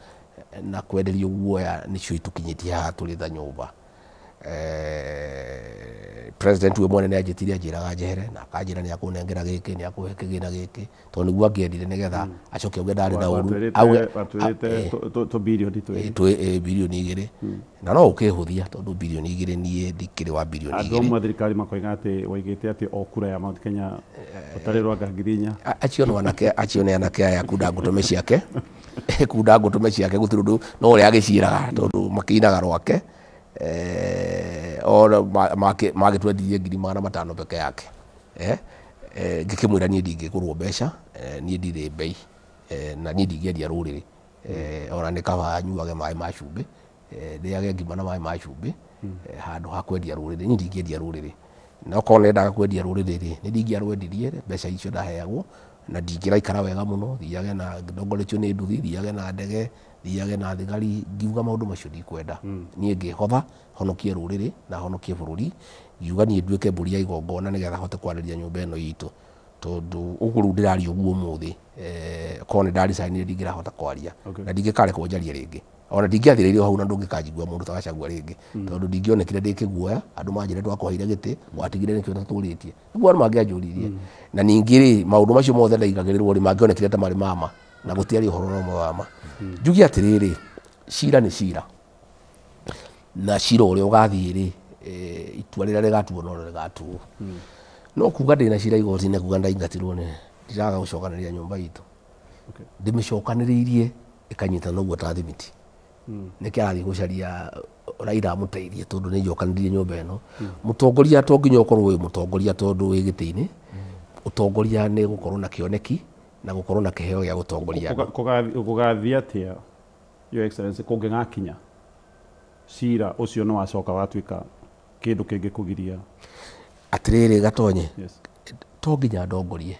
na kwenderio guoya nĩcio itũkinyĩtie haha tũrĩ tha nyũmba president we mwene nĩ anjĩtire anjĩraga njehere na akanjĩra nĩ akũnengera gĩkĩ nĩ akũhe kĩgĩna gĩkĩ tondũ nĩguo angĩendire nĩgetha acoke auge ndarĩ na ũru birioni 2 na no ũkĩhũthia tondũ birioni 2 niĩ ndikĩrĩ wa birioni 2 andũ amwe thirikari makoiga atĩ waigĩte atĩ o kura ya Mount Kenya ũtarĩ rwa ngangirinya acio nĩ anake aya kunda ngũtũme ciake gũtirĩ ũndũ no ũrĩa agĩciraga tondũ makĩinaga rwake magĩtwendirie 500 peke yake ngĩkĩmwĩra niĩ ndingĩgũrwo mbeca niĩ ndirĩ mbei na niĩ ndingĩendia rũrĩrĩ ona nä kaba nyuage maä ma cumbä ndä age ngima na maä ma cumbä handå ha kwendia rå rä rä nä ndingäendia rå rä rä na okorwo nendaga kwendia rå rä rä rä nä ndingäarwendirie mbeca icio ndaheagwo na ndingä raikara wega må no thiage na ndongoretio nä nduthi thiage na ndege thiage na thigari ngiuga maå ndå macio ndikwenda niä ngä hotha honokie rå rä rä na honokie bå rå ri ngiuga niä nduä ke mbå ri ya igongona nä getha hote kwarä ria nyå mba ä no itå tondå å guo rä u ndä raria å guo må thä korwo nä ndaricainä ndingä rahota kwaria na ndingä karekwo njarie rä ngä ona ndingä athä hau na ndå ngä kanjigua må ndå tagacagua rä ngä tondå ndingäonekire ndä kä guoya andå manjä re twakåheire gä tä watigire nä kä o tatå rä tie nä guo andå mangä anjå ririe na ningä rä maå ndå macio mothe ndaigagä rä rwo rä mangäonekire ta marä mama na gå tiarä å horo no mwe wama njuge atä rä rä cira nä cira na cira å rä a å gathiä rä itua rä rä a rä gatuo no rä gatuo no kuga ndä na cira igoti-inä kuga ndaingatirwo nä ndiraga gå cokanä ria nyå mba itå ndä mä cokanä rä irie ä kanyita noguo ta thimiti nä kä arathiä gå caria Raila amå teithie tondå nä njokanä ririe nyå mba ä no må tongoria to nginya å korwo wä må tongoria tondå wä gä tä-inä å tongoria nä gå korwo na kä oneki na gå korwo na kä heo gä a gå tongoria kå gathiä atä a Your Excellency kå ngä gakinya cira å cio nä wacoka watuä ka kä ndå kä ngä kå giria atä rä rä gatonye to nginya ndongorie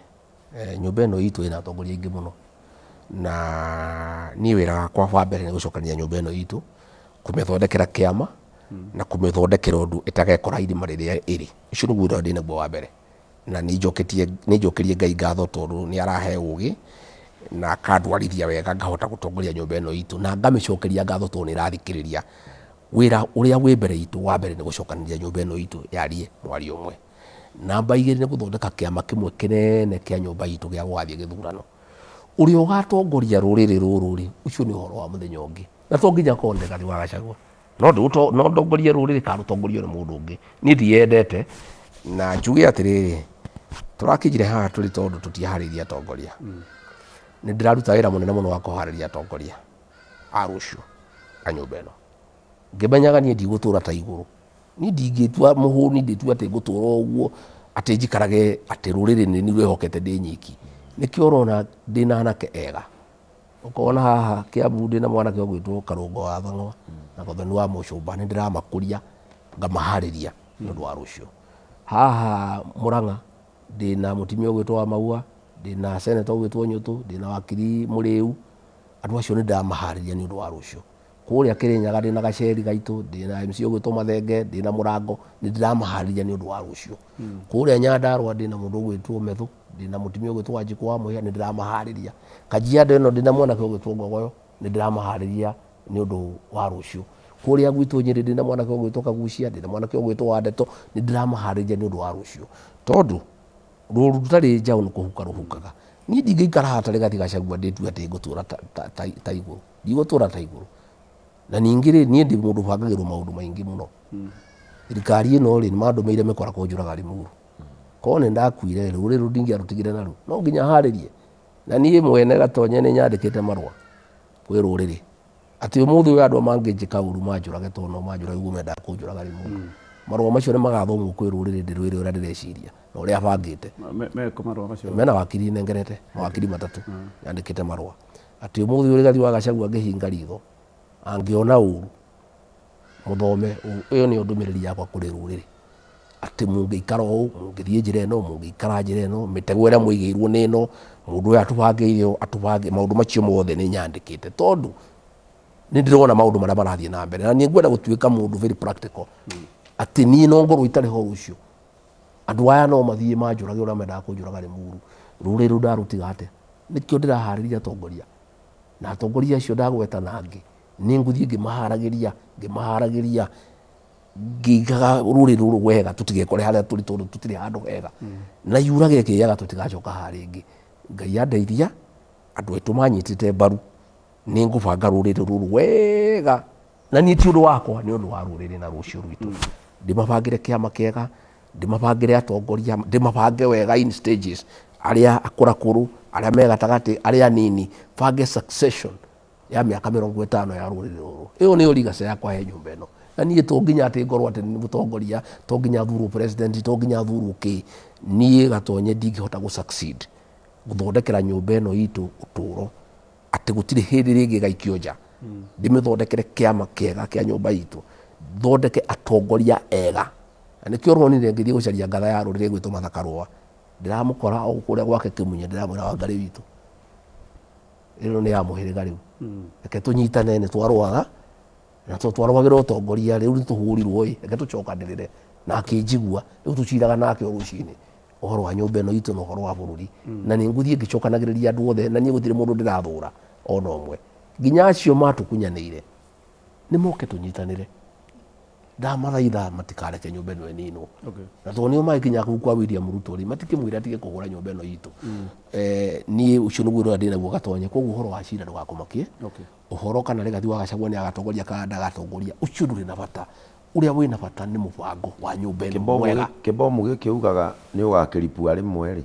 nyå mba ä no itå ä na atongoria aingä må no na niä wä ra wakwa wa mbere nä gå cokania nyå mba ä no itå kå mä thondekera kä ama na kå mä thondekera å ndå ä tagekora irima rä rä a ä rä å cio nä guo ndä naguo wa mbere na nä njokä rie Ngai ngatho tondå nä arahe å gä na akandwarithia wega ngahota gå tongoria nyå mba ä no itå na ngamä cokeria ngatho tondå nä rathikä rä ria wä ra å rä a wä mbere itå wa mbere nä gå cokanä ria nyå mba ä no itå yarie mwari å mwe namba igä rä nä gå thondeka kä ama kä mwe kä nene kä a nyå mba itå gä a gå gathiä gä thurano å rä a å gatongoria rå rä rä rå rå rä å cio nä å horo wa må thenya å ngä na to nginya korwo ndegani wa Gachagua no ndongorie rå rä rä kana rå tongorio nä må ndå å ngä niä ndiendete na njuge atä rä rä tå rakä njire haha tå rä tondå tå tiaharä irie atongoria nä ndä raruta wä ra må nene må no wa kåharä ria atongoria a rå cio a nyå mba ä no ngä menyaga niä ndigå tå ra ta igå rå niä ndingä tua må hå ni ndä tua atä ngå tå ra å guo atä njikarage atä rå rä rä nä nirwä hokete ndä nyiki nä kä orona ndä na anake ega ukona haha Kiambu ndä na mwanake å gwä two Karungo wa Thang'wa na Gothoni wa Mũcũmba nä ndä ramakå ria ngamaharä ria nä å ndå wa rå cio haha Mũrang'a ndä na må timia å gwä two wa Maua ndä na seneta å gwä two Nyũtũ ndä na wakiri må rä u andå acio nä ndamaharä ria nä å ndå wa rå cio kå rä a kä rä nyaga ndä na Gaceri gaitå ndä na MC å gwä two Mathenge ndä na Mũrango nä ndä ramaharä ria nä å ndå wa rå cio kå rä a Nyandarua ndä na må ndå å gwä two Methå ndä na må timia å gwä two Wanjikũ wa Mũhia nä ndä ramaharä ria Kajiado ä no ndä na mwanake å gwä two Ngogoyo nä ndä ramaharä ria nä å ndå wa rå cio kå rä a gwitå Nyĩrĩ ndä na mwanake å gwä two Kagucia ndä na mwanake å gwä two Wandeto nä ndä ramaharä ria nä å ndå wa rå cio tondå rå ru tarä njaå nä kå huka rå hukaga niä ndingä ikara hatarä gathi Gachagua ndä tua atä ngå tå ra ta igå rå ndigå tå ra ta igå rå na ningä rä niä ndä må ndå bangagä rwo maå ndå maingä må no thirikari ä no rä nä mandå mä ire mä kora kå njå raga Limuru korwo nä ndakuire rå rä rå ndingä arå tigä re narå no nginya harä rie na niä mwene Gatonye nä nyandä kä te marũa kwä rå rä rä atä å må thä å yå andå mangä njä ka å ru manjå rage tono manjå rage guo mendaga kå njå raga Limuru marũa macio nä magathomwo kwä rå rä rä ndä rwä rä å rä a ndä reciria na å rä a bangä te mena wakiri nengerete mawakiri matatå nyandä kä te marũa atä å må thä å rä gathi wa Gachagua angä hinga ritho angä ona å ru må thome ä yo nä yo ndå mä rä ri yakwa kå rä rå rä rä atä må ngä ikara å må ngä thiä njä ra ä no må ngä ikara njä ra ä no mä tego ä rä a må igä irwo nä no må ndå å yå atå bangä ire maå ndå macio mothe nä nyandä kä te tondå nä ndä rona maå ndå marä a marathiä na mbere na niä ngwenda gå tuä ka må ndå very practical atä niä no ngorwo itarä ho rå cio andå aya no mathiä manjå rage å rä a mendaga kå njå raga Limuru rå rä rå ndarå tiga atä nä kä o ndä raharä ria atongoria na atongoria acio ndagweta na angä nä ngå thiä ngä maharagä ria ngäigaga rå rä rå rå wega tå tigekore harä a tå rä tondå tå tirä handå hega na yura gä kä yaga tå tigacoka harä ngä Ngai andeithia andå aitå manyä tä te mbaru nä ngå banga rå rä rä rå rå wega na niä ti å ndå wakwa nä å ndå wa rå rä rä na rå cio rwitå ndä mabangä re kä ama kega ndä mabangä re atongoria ndä mabange wega in stages arä a akå rakå rå arä a me gatagatä arä a nini bange succession ya mä aka 50 ya rå rä rä rå rå ä yo nä yo rigaca yakwa he nyå mba ä no na niä to nginya atä ngorwo atä nä må tongoria to nginya thurwo president to nginya thurwo kä niä Gatonye ndingä hota gå succeed gå thondekera nyå mba ä no itå å tå ro ati gutire hindi ringi gaikio nja ndimithondekere kiama kiega kia nyumba itu thondeke atongoria ega nikio ronire ngithii gucaria ngatha ya rurire gwitwo Mathakarwa ndiramukora o kuria gwake Kimunye ndiramwira Wangari witu ino ni ya muhiriga riu reke tunyitane ni twarwaga na twarwagira utongoria riu nituhurirwo reke tucokanirire na akijigua riu tuciraga nake rucini uhoro wa nyumba ino itu na uhoro wa bururi na ni nguthie ngicokanagiriria andu othe na ni gutire mundu ndirathura ona omwe nginya acio matukunyanire ni moke tunyitanire ndamathaitha matikareke nyumba ino enino na tonio magikinya kuu kwa William Ruto ri matikimwira atige kugura nyumba ino itu ni ucio niguo ro ndina guo gatonye koguo uhoro wa cira ndugakumakie uhoro kana Rigathi wa Gachagua ni agatongoria kana agatongoria ucio nduri na bata uria wina bata ni mubango wa nyumba ino mwega kibomu giki ugaga ni ugakiripua rimwe ri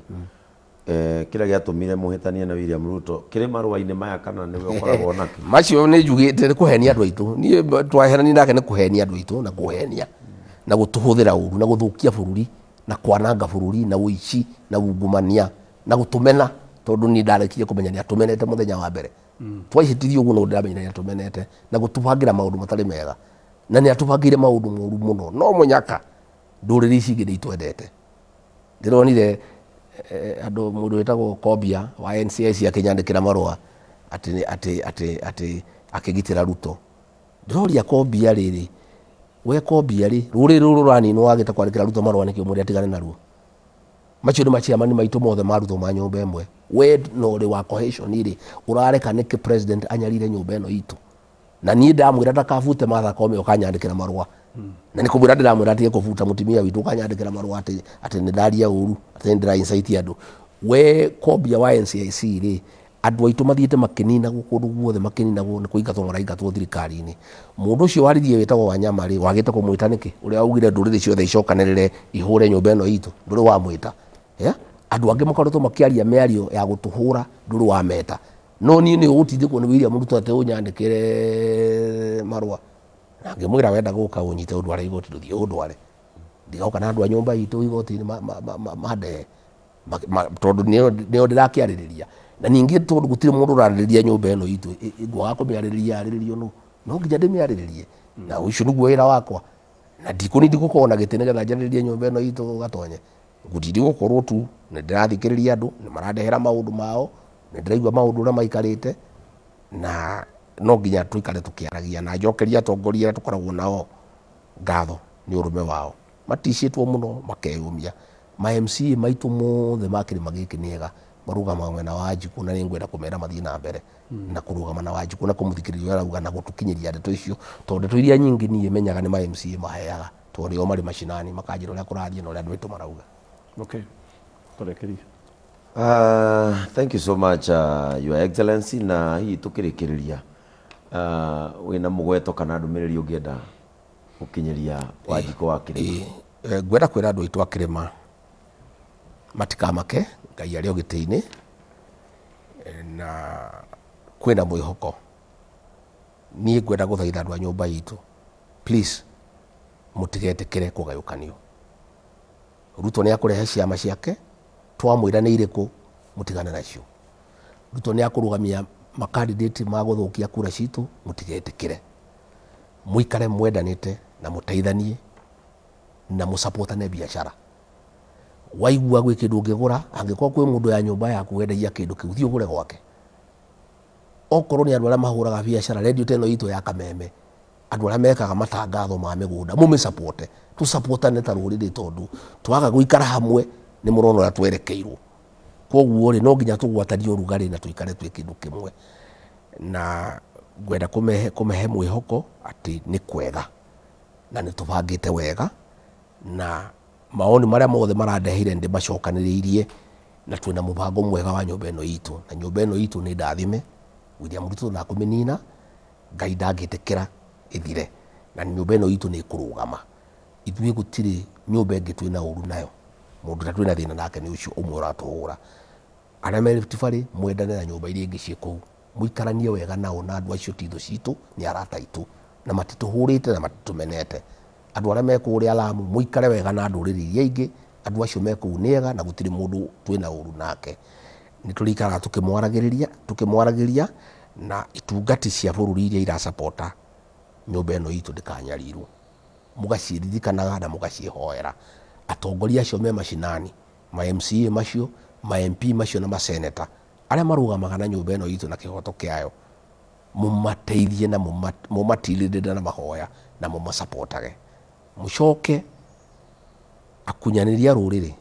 kira giatumire muhitania na William Ruto kiri marua-ini maya kana ni ukoragwo naki macio ni njugite ni kuhenia andu aitu ni twaherani nake ni kuhenia andu aitu na kuhenia na gutuhuthira uru na guthukia bururi na kwananga bururi na uici na ungumania na gutumena tondu ni ndarekirie kumenya ni atumenete muthenya wa mbere twaihitithio guo no ndamenya ni atumenete na gutubangira maundu matari mega na ni atubangire maundu moru muno no munyaka nduriri ici ingi ni itwendete ndironire andu mundu wetagwo Kobia wa NCIC akinyandikira marua ati akigitira Ruto ndiroria Kobia riri we Kobia ri ruri rurani no agita kwandikira Ruto marua nikio muri atigane naruo macio ni maciamani maitu mothe maruto ma nyumba emwe we no ri wa cohesion iri urareka niki president anyarire nyumba eno itu na ni ndamwira ndakabute Martha Koome ukanyandikira marua na nikumwira ndiramwira atige kubuta mutimia witu ukanyandikira marua ati ni ndaria uru ati ndira incite andu we Kobia wa NCIC ri andu aitu mathiete makinina gukundu guothe makinina ni kuingatwo maraingatwo thirikari-ini mundu ucio waririe wetagwo Wanyama ri wagite kumwita niki uria augire nduriri ciothe icokanirire ihure nyumba eno itu nduri wa mwita andu angi makoretwo makiaria miario ya gutuhura nduri wa meta no ni ugutithikwo ni William Ruto ati unyandikire marua na ngimwira wenda guka unyite undu ara igoti nduthie undware ndigauka na andu a nyumba itu igoti-ini made tondu nio ndirakiaririria na ningi tondu gutire mundu uraririria nyumba eno itu ngwaga kumiaririria ariririo no nginya ndimiariririe na ucio niguo wira wakwa na ndikunidi gukorwo na gitine getha njariririe nyumba eno itu gatonye ngutindi gukorwo tu ni ndirathikiriria andu ni marandehera maundu mao ni ndiraigua maundu uria maikarite na no nginya tuikare tukiaragia na njokeria atongoria tukoragwo nao ngatho ni urume wao matishitwo muno makeyumia ma MCA maitu mothe makirima giki niega marugama mwena wa Wanjiku na ningwenda kumera mathii na mbere na kurugama na Wanjiku na kumuthikiriria arauga na gutukinyiria ndeto icio tondu ndeto iria nyingi nie menyaga ni ma MCA maheaga tondu o mari macinani makanjira uria kurathie na uria andu aitu marauga. Okay, turekeria. Thank you so much Your Excellency na hii tukirikiriria wina mugweto kana ndumiriri ungienda gukinyiria Wanjiku wa Kirima ngwenda kwira andu aitu a Kirima matikamake ngai ari o giti-ini na kwina mwihoko nie ngwenda guthaitha andu a nyumba itu please mutigetikire kugayukanio Ruto ni akurehe ciama ciake twamwira ni iriku mutigane nacio Ruto ni akurugamia makandidate ma guthukia kura citu mutigetikire muikare mwendanite na muteithanie na musupportane biashara waigua gwi kindu ngigura angikorwo kwi mundu ya nyumba yaku wendagia kindu kiu thii ugure gwake okorwo ni andu aria mahuraga biashara radio teno itu ya Kameme andu aria mekaga matangatho ma migunda mume support tu supportane ta ruriri tondu twaga guikara hamwe ni murono uria twerekeirwo koguo ri no nginya tugwatanie urugari na tuikare twi kindu kimwe na ngwenda kumehe mwihoko ati ni kwega na ni tubangite wega na maoni maria mothe marandehire ndi macokaniriirie na twina mubango mwega wa nyumba eno itu na nyumba eno itu ni ndathime William Ruto na kuminina ngai ndangitikira ithire na nyumba eno itu ni kurugama ithuĩ gutiri nyumba ingi twina uru nayo mundu ta twina thina nake ni ucio umwe uratuhura aria me Rift Valley mwendane na nyumba iria ingi cie kuu muikaranie wega nao na andu acio titho citu ni arata itu na matituhurite na matitumenete andu aria me kuria Lamu muikare wega na nduriri iria ingi andu acio me kuu niega na gutiri mundu twina uru nake ni turikara tukimwaragiriria na itungati cia bururi iria irasapota nyumba ino itu ndikanyarirwo mugaciririkanaga na mugacihoera atongoria acio me macinani ma MCA macio ma MP macio na ma senator aria marugamaga na nyumba ino itu na kihoto kiayo mumateithie na mumatilirire na mahoya na mumasapotage mucoke akunyaniria ruriri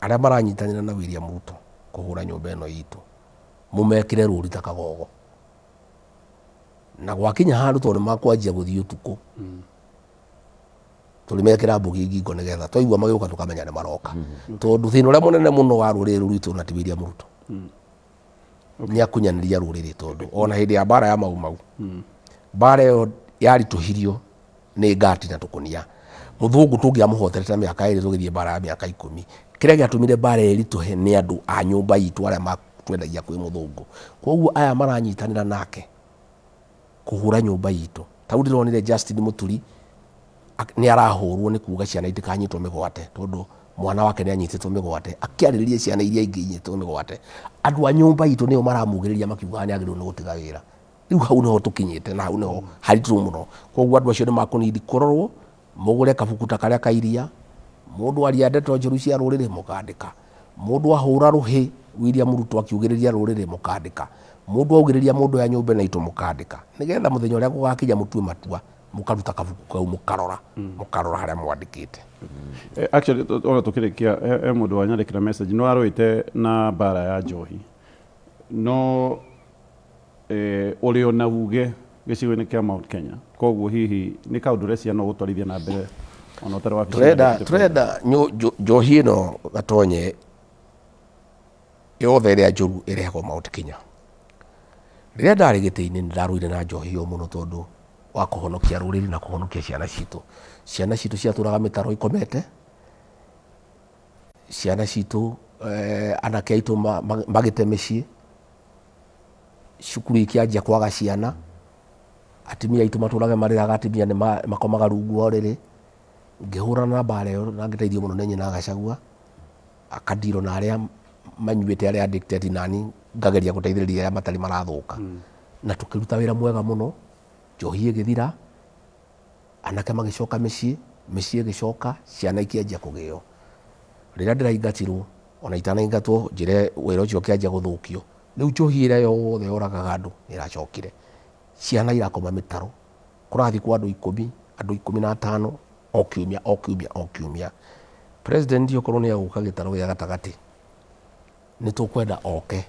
aria maranyitanira na William Ruto kuhura nyumba ino itu mumekire ruri ta kagogo na gwakinya handu tondu makwanjia guthii utuku tulimekira mbugi ngingo nigetha twaigua magiuka tukamenya ni maroka tondu thina uria munene muno wa ruriri rwitu na tibiria Ruto ni akunyaniria ruriri tondu ona hindi ya bara ya mau bara yo yarituhirio ni ngati na tukunia muthungu tungiamuhoterete na miaka iri tugithie bara ya miaka 10 kiria giatumire bara irituhe ni andu a nyumba itu aria matwendagia kwi muthungu koguo aya maranyitanira nake kuhura nyumba itu tau ndironire Justin Muturi ni arahurwo ni kuga ciana itikanyitwo migwate tondu mwana wake ni anyititwo migwate akiaririria ciana iria ingi inyitwo migwate andu a nyumba itu nio maramugiriria makiuga ni agirirwo ni gutiga wira riu hau niho tukinyite na hau niho haritu muno koguo andu acio ni makunidi kurorwo mugure kabukuta karia kairia mundu aria ndeto njuru cia ruriri mukandika mundu ahura ruhi William Ruto akiugiriria ruriri mukandika mundu augiriria mundu ya nyumba na itu mukandika nigetha muthenya uria gugakinya mutue matua mukaruta kabuku kau mukarora haria mwandikite actually ona tukirikia mundu wanyandikira message no aroite na bara ya njohi no uri ona uge gicigo-ini kia Mount Kenya koguo hihi ni kaundu recia no gutwarithia na mbere ona utari wa turenda njohi ino gatonye yothe iria njuru irehagwo Mount Kenya riria ndari giti-ini ndaruire na njohi yo muno tondu wa kuhonokia ruriri na kuhonokia ciana citu ciaturaga mitaro ikomete ciana citu anake aitu magite micii cukuru ikianjia kwaga ciana atimia aitu maturage mariraga atimia ni makomaga rungu oriri ngihurana na bara iyo na ngiteithio muno ni nyina Gachagua akadiro na aria manyuite aria dictate nani ngageria guteithiriria aria matari marathuka na tukiruta wira mwega muno njohi igithira anake magicoka micii igicoka ciana ikianjia kugio riria ndiraingatirwo ona itanaingatwo njire wira ucio kianjia guthukio riu njohi iria yothe yoragaga andu iracokire ciana irakoma mitaro kurathi kwa andu 10 andu 15 o kiumia president yokorwo ni aguka gitaro gia gatagati ni tukwenda oke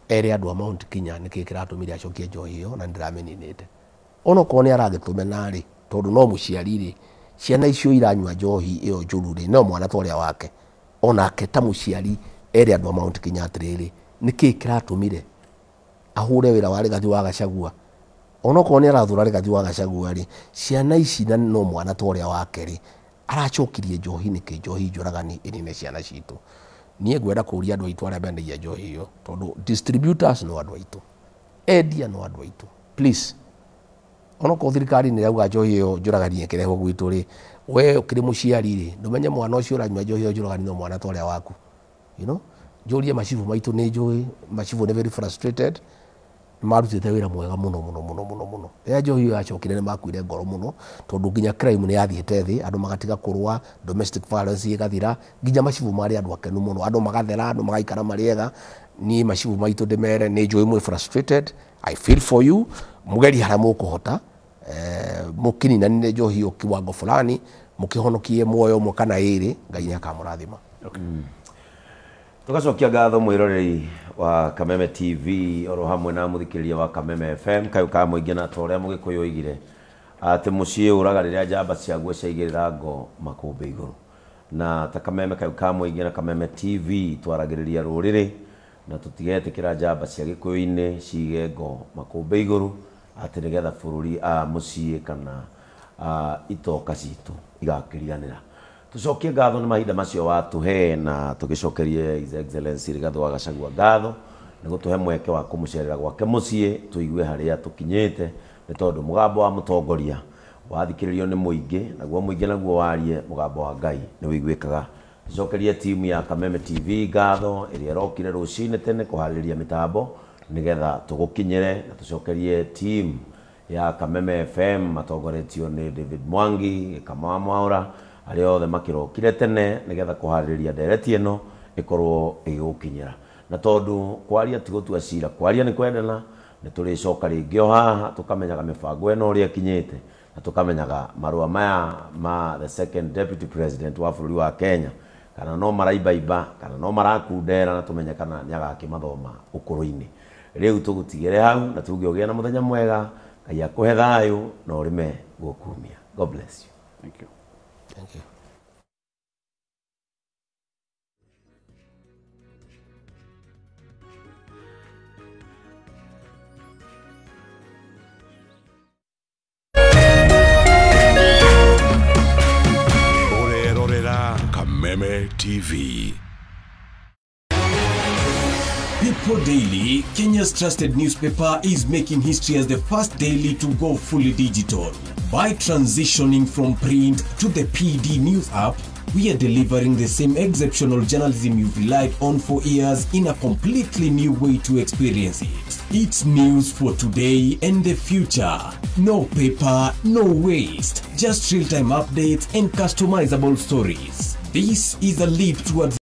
ere andu a Mount Kenya niki kiratumire acokie njohi iyo na ndirameninite ono ko ni aragitume ri tondu no muciari ri ciana icio iranywa njohi iyo njuru ri no mwana toria wake ona aketa muciari ere andu a Mount Kenya atiriri niki kiratumire ahure wira wa Rigathi wa Gachagua ono ko ni arathura Rigathi wa Gachagua ri ciana ici na no mwana toria wake ri aracokirie njohi niki njohi njuragani inine ciana citu nie ngwenda kuria andu aitu aria bendagia njohi iyo tondu distributors no andu aitu endia no andu aitu please ono ko thirikari ni rauga njohi iyo njuragani ikirehwo gwitu ri we ukiri muciari ri ndumenye mwana ucio uranywa njohi iyo njuragani no mwana toria waku you know njurie macibu maitu ni njui macibu ni very frustrated marutite wira mwega muno ya njohi iyo yacokire ni makuire ngoro muno tondu nginya crime ni yathiete thi andu magatiga kurwa domestic violence igathira nginya macibu mari andu akenu muno andu magathera andu magaikara mariega ni macibu maitu ndimere ni njui mwe frustrated I feel for you mugeri haria mukuhota mukinina ni njohi iyo kiwango fulani mukihonokie muoyo mwe kana iri ngai ni akamurathima tugacokia ngatho mwiroreri wa Kameme TV oro hamwe na muthikiriria wa Kameme FM kayo ka muingi na toria mugikuyu igire ati mucii uraga riria njamba ciaguo ciaigirira ngo makumbi iguru na ta Kameme kayo ka muingi na Kameme TV twaragiriria ruriri na tutigetikira njamba cia gikuyu-ini cige ngo makumbi iguru ati nigetha bururi mucii kana itoka citu igakirianira tucokie ngatho ni mahinda macio watuhe na tugicokerie His Excellency Rigathi wa Gachagua ngatho ni gutuhe mweke wa kumucerera gwake mucii tuigue haria tukinyite ni tondu mugambo wa mutongoria wathikiririo ni muingi naguo muingi naguo warie mugambo wa Ngai ni wiguikaga tucokerie timu ya Kameme TV ngatho iria rokire rucini tene kuhariria mitambo nigetha tugukinyire na tucokerie team ya Kameme FM matongoretio ni David Mwangi, Kamau Mwaura, aria othe makirokire tene nigetha kuhariria ndereti ino ikorwo igukinyira. Na tondu kwaria tigotua cira, kwaria ni kwendana, ni turicoka ringi o haha tukamenyaga mibango ino uria kinyite na tukamenyaga marua maya ma the second deputy president wa bũrũri wa Kenya kana no maraibaiba kana no marakundera na tumenyekana ni agakimathoma ukuru-ini. Riu tugutigire hau na tuge ogia na muthenya mwega, Ngai akuhe thayu na urime gukumia. God bless you. Thank you. Thank you. Kameme TV. People Daily, Kenya's trusted newspaper, is making history as the first daily to go fully digital. By transitioning from print to the PD News app, we are delivering the same exceptional journalism you've relied on for years in a completely new way to experience it. It's news for today and the future. No paper, no waste. Just real-time updates and customizable stories. This is a leap towards